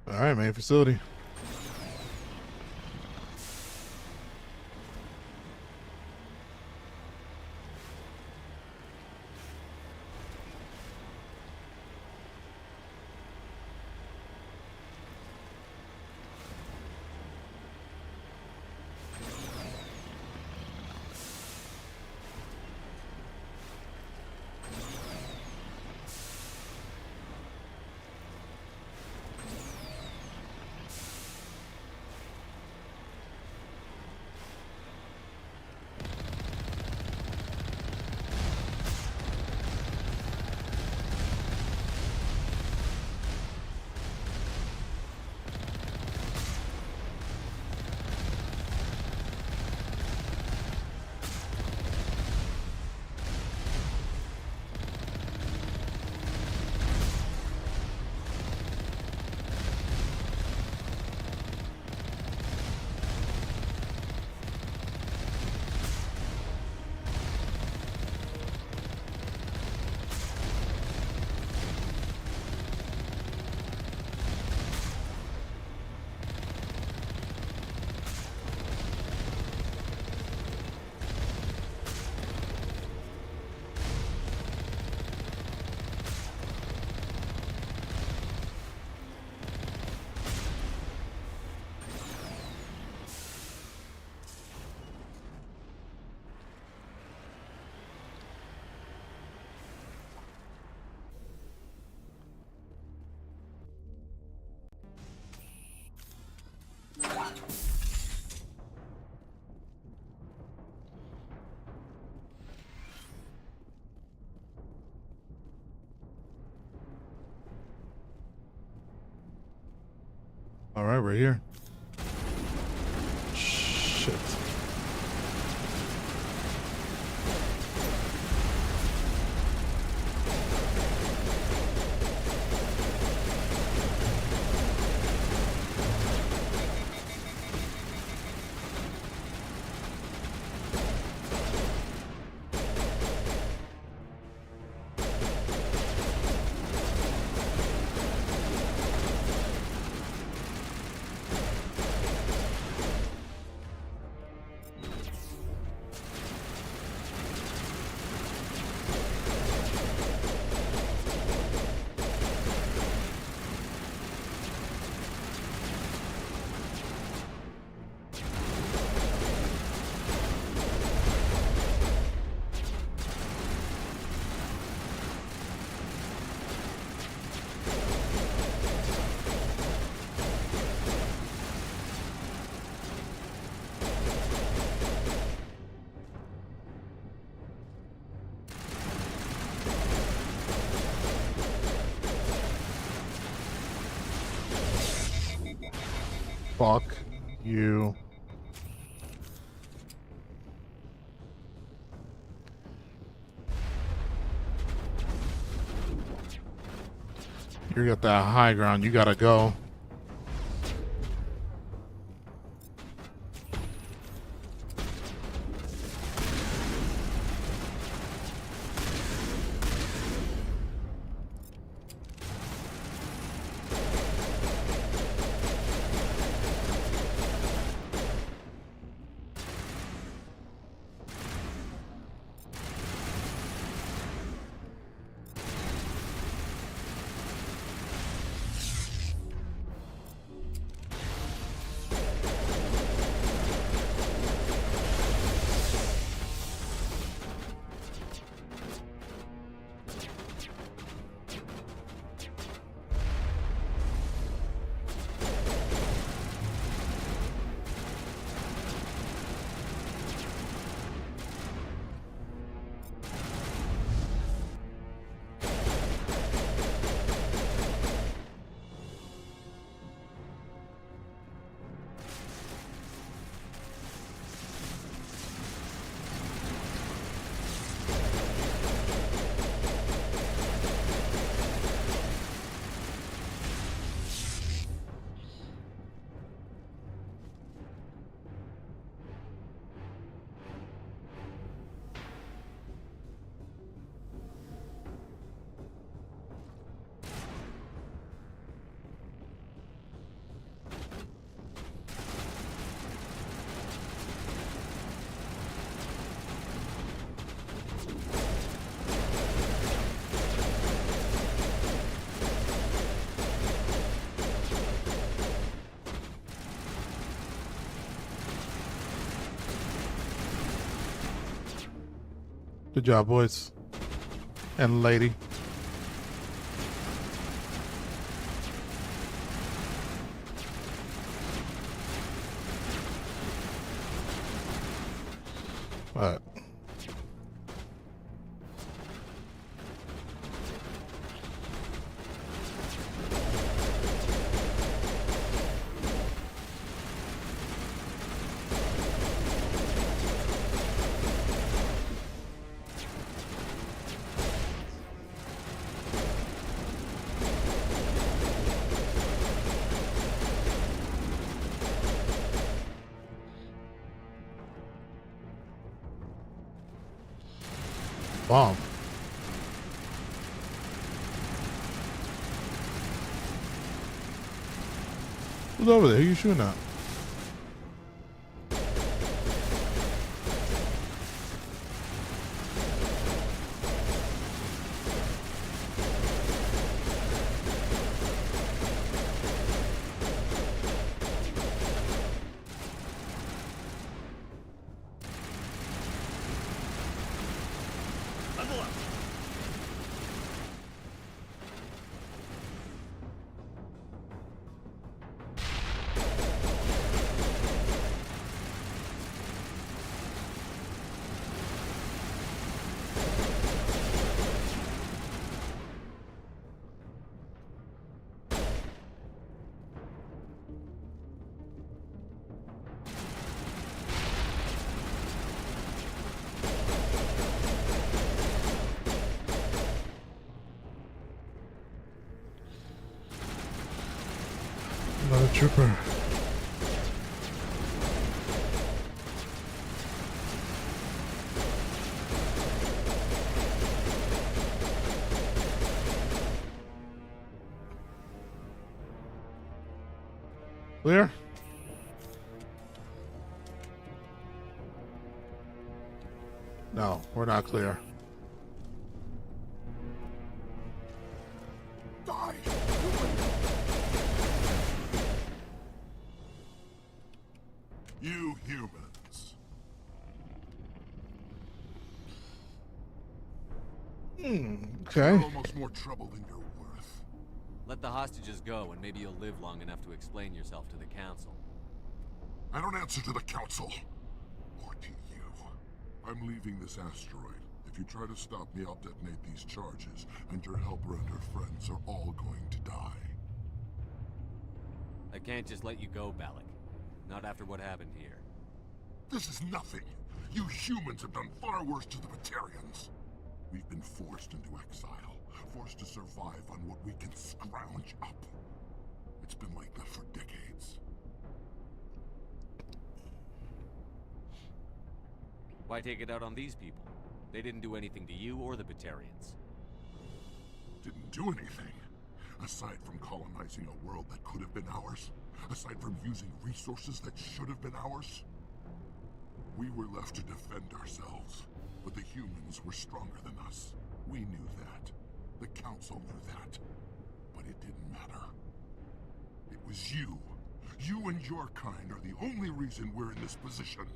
All right, main facility. All right, we're here. Shit. Fuck you. You got that high ground. You gotta go. Good job, boys. And lady. What? Bomb. Who's over there? Who you shooting at? Another trooper. Clear? No, we're not clear. Die! You humans. Okay. You're almost more trouble than you're worth. Let the hostages go, and maybe you'll live long enough to explain yourself to the council. I don't answer to the council. Or to you. I'm leaving this asteroid. If you try to stop me, I'll detonate these charges, and your helper and her friends are all going to die. I can't just let you go, Balak. Not after what happened here. This is nothing. You humans have done far worse to the Batarians. We've been forced into exile, forced to survive on what we can scrounge up. It's been like that for decades. Why take it out on these people? They didn't do anything to you or the Batarians. Didn't do anything. Aside from colonizing a world that could have been ours. Aside from using resources that should have been ours. We were left to defend ourselves. But the humans were stronger than us. We knew that. The council knew that. But it didn't matter. It was you. You and your kind are the only reason we're in this position.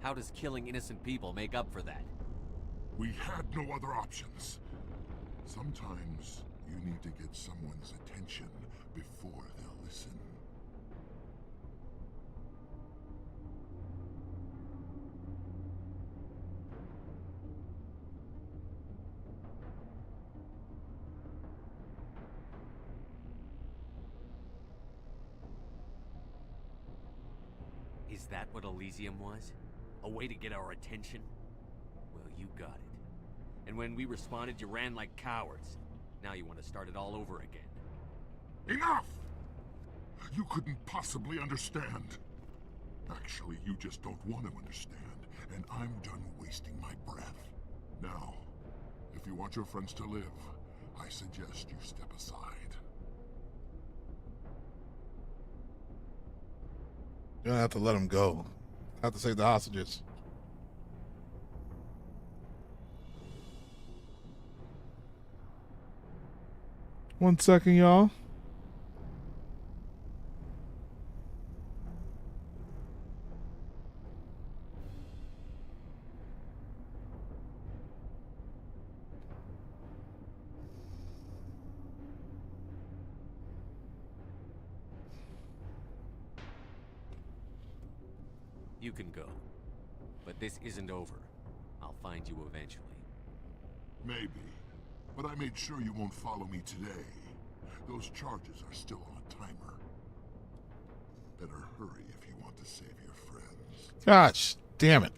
How does killing innocent people make up for that? We had no other options. Sometimes you need to get someone's attention before they'll listen. Is that what Elysium was? A way to get our attention? Well, you got it. And when we responded, you ran like cowards. Now you want to start it all over again. Enough! You couldn't possibly understand. Actually, you just don't want to understand, and I'm done wasting my breath. Now, if you want your friends to live, I suggest you step aside. You don't have to let them go. I have to save the hostages. One second, y'all. You can go. But this isn't over. I'll find you eventually. Maybe. But I made sure you won't follow me today. Those charges are still on a timer. Better hurry if you want to save your friends. Gosh, damn it.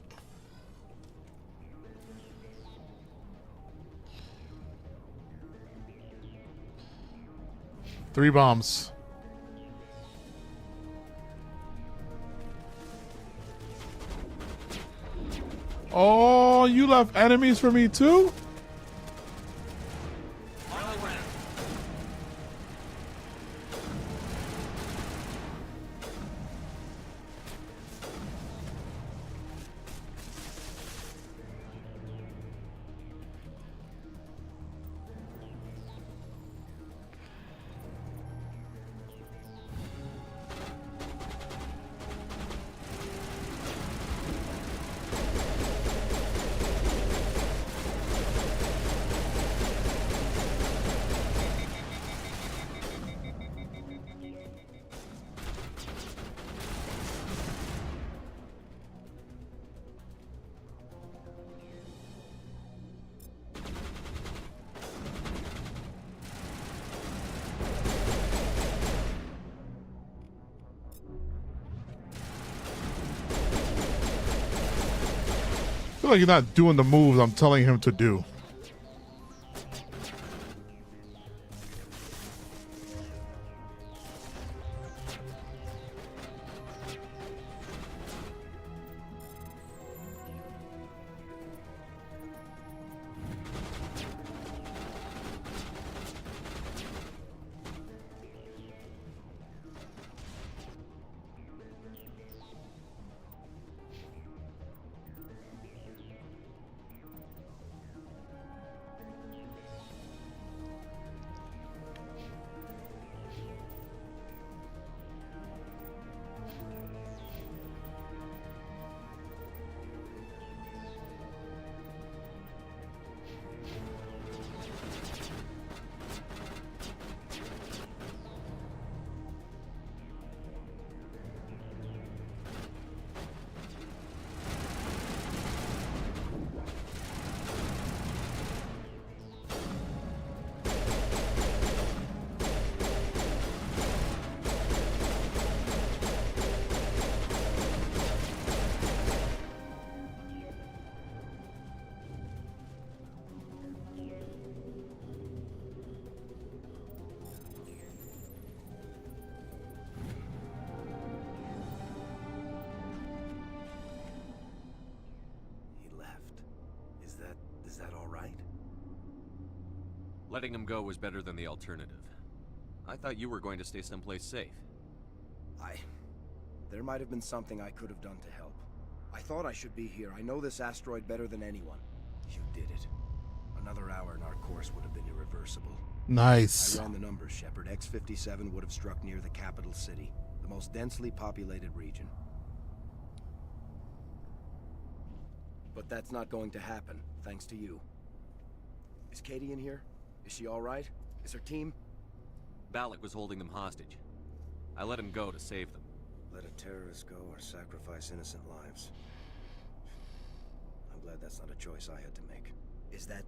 Three bombs. Oh, you left enemies for me too? I feel like he's not doing the moves I'm telling him to do. Is that all right? Letting him go was better than the alternative. I thought you were going to stay someplace safe. There might have been something I could have done to help. I thought I should be here. I know this asteroid better than anyone. You did it. Another hour and our course would have been irreversible. Nice. I ran the numbers, Shepard. X-57 would have struck near the capital city, the most densely populated region. But that's not going to happen, thanks to you. Is Katie in here? Is she all right? Is her team? Balak was holding them hostage. I let him go to save them. Let a terrorist go or sacrifice innocent lives. I'm glad that's not a choice I had to make. Is that...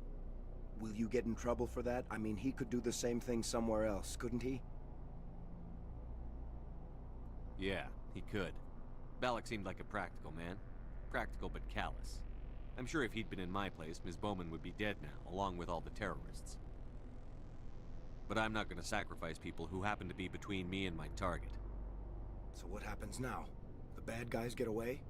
Will you get in trouble for that? I mean, he could do the same thing somewhere else, couldn't he? Yeah, he could. Balak seemed like a practical man. Practical but callous. I'm sure if he'd been in my place, Ms. Bowman would be dead now, along with all the terrorists. But I'm not going to sacrifice people who happen to be between me and my target. So what happens now? The bad guys get away?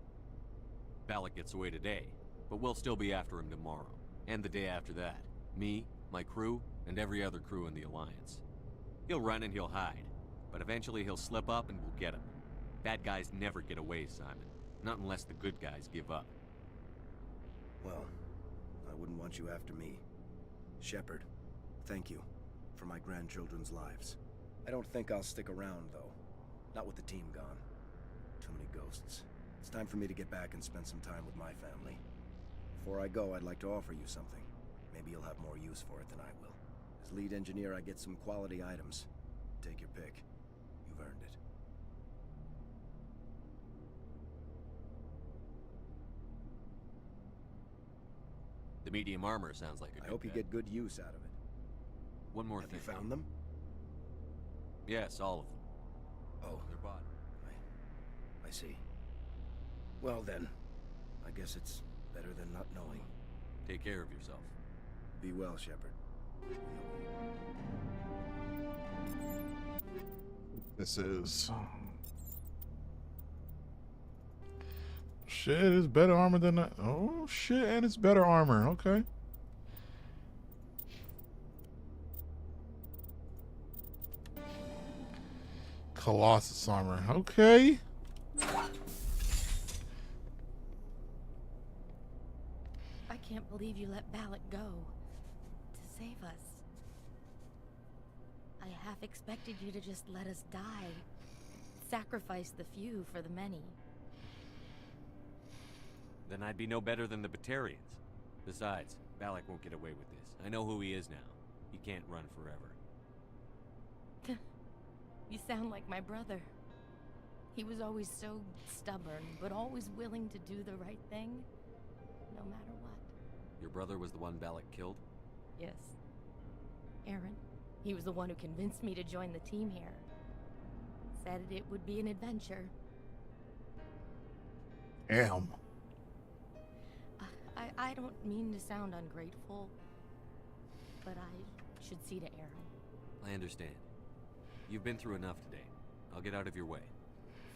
Balak gets away today, but we'll still be after him tomorrow, and the day after that. Me, my crew, and every other crew in the Alliance. He'll run and he'll hide, but eventually he'll slip up and we'll get him. Bad guys never get away, Simon. Not unless the good guys give up. Well, I wouldn't want you after me. Shepard, thank you for my grandchildren's lives. I don't think I'll stick around, though. Not with the team gone. Too many ghosts. It's time for me to get back and spend some time with my family. Before I go, I'd like to offer you something. Maybe you'll have more use for it than I will. As lead engineer, I get some quality items. Take your pick. You've earned it. The medium armor sounds like a I good hope you bet. get good use out of it. One more Have thing. you found them? Yes, all of them. Oh, They're bought. I see. Well then, I guess it's better than not knowing. Take care of yourself. Be well, Shepard. This is shit. It's better armor than that. Oh shit, and it's better armor. Okay. Colossus armor. Okay. I can't believe you let Balak go to save us. I half expected you to just let us die. Sacrifice the few for the many. Then I'd be no better than the Batarians. Besides, Balak won't get away with this. I know who he is now. He can't run forever. You sound like my brother. He was always so stubborn, but always willing to do the right thing, no matter what. Your brother was the one Balak killed? Yes. Aaron. He was the one who convinced me to join the team here. Said it would be an adventure. Damn. I don't mean to sound ungrateful, but I should see to Aaron. I understand. You've been through enough today. I'll get out of your way.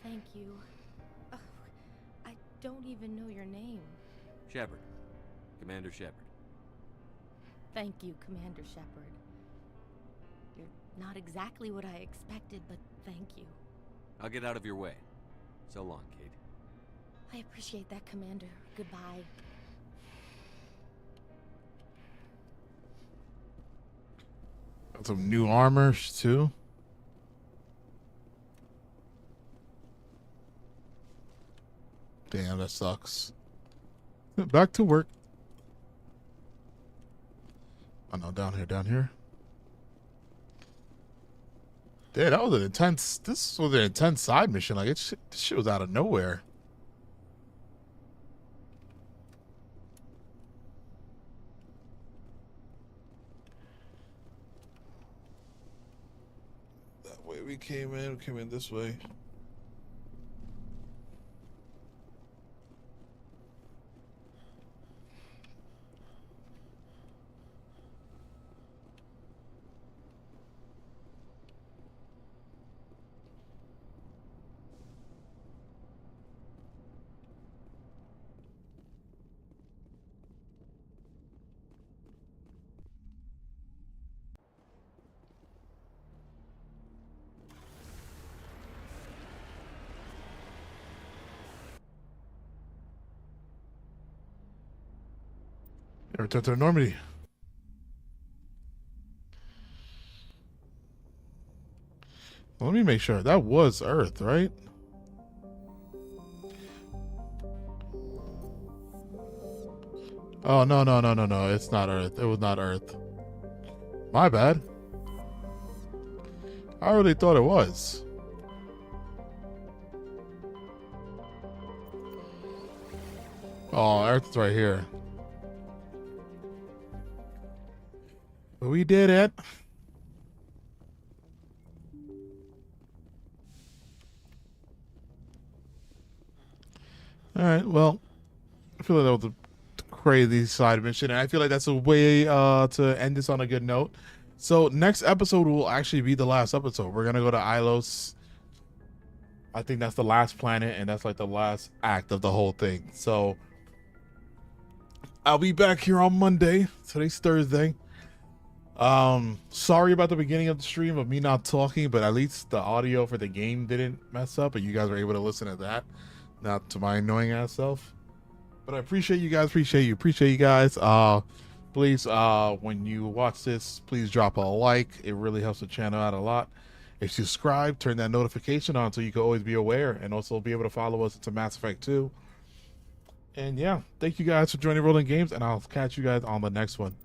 Thank you. Oh, I don't even know your name. Shepard. Commander Shepard. Thank you, Commander Shepard. You're not exactly what I expected, but thank you. I'll get out of your way. So long, Kate. I appreciate that, Commander. Goodbye. Got some new armor too. Damn, that sucks. Back to work. Oh no, down here. Dude, that was an intense. This was an intense side mission. Like this shit was out of nowhere. That way we came in this way. Return to Normandy. Let me make sure. That was Earth, right? Oh, no. It's not Earth. It was not Earth. My bad. I really thought it was. Oh, Earth's right here. We did it. All right. Well, I feel like that was a crazy side mission, and I feel like that's a way to end this on a good note. So next episode will actually be the last episode. We're gonna go to Ilos. I think that's the last planet, and that's like the last act of the whole thing. So I'll be back here on Monday. Today's Thursday. Sorry about the beginning of the stream of me not talking, but at least the audio for the game didn't mess up, and you guys were able to listen to that, not to my annoying ass self. But I appreciate you guys. Appreciate you guys. Please, when you watch this, please drop a like. It really helps the channel out a lot. If you subscribe, turn that notification on so you can always be aware, and also be able to follow us into Mass Effect 2. And yeah, thank you guys for joining Rolling Games, and I'll catch you guys on the next one.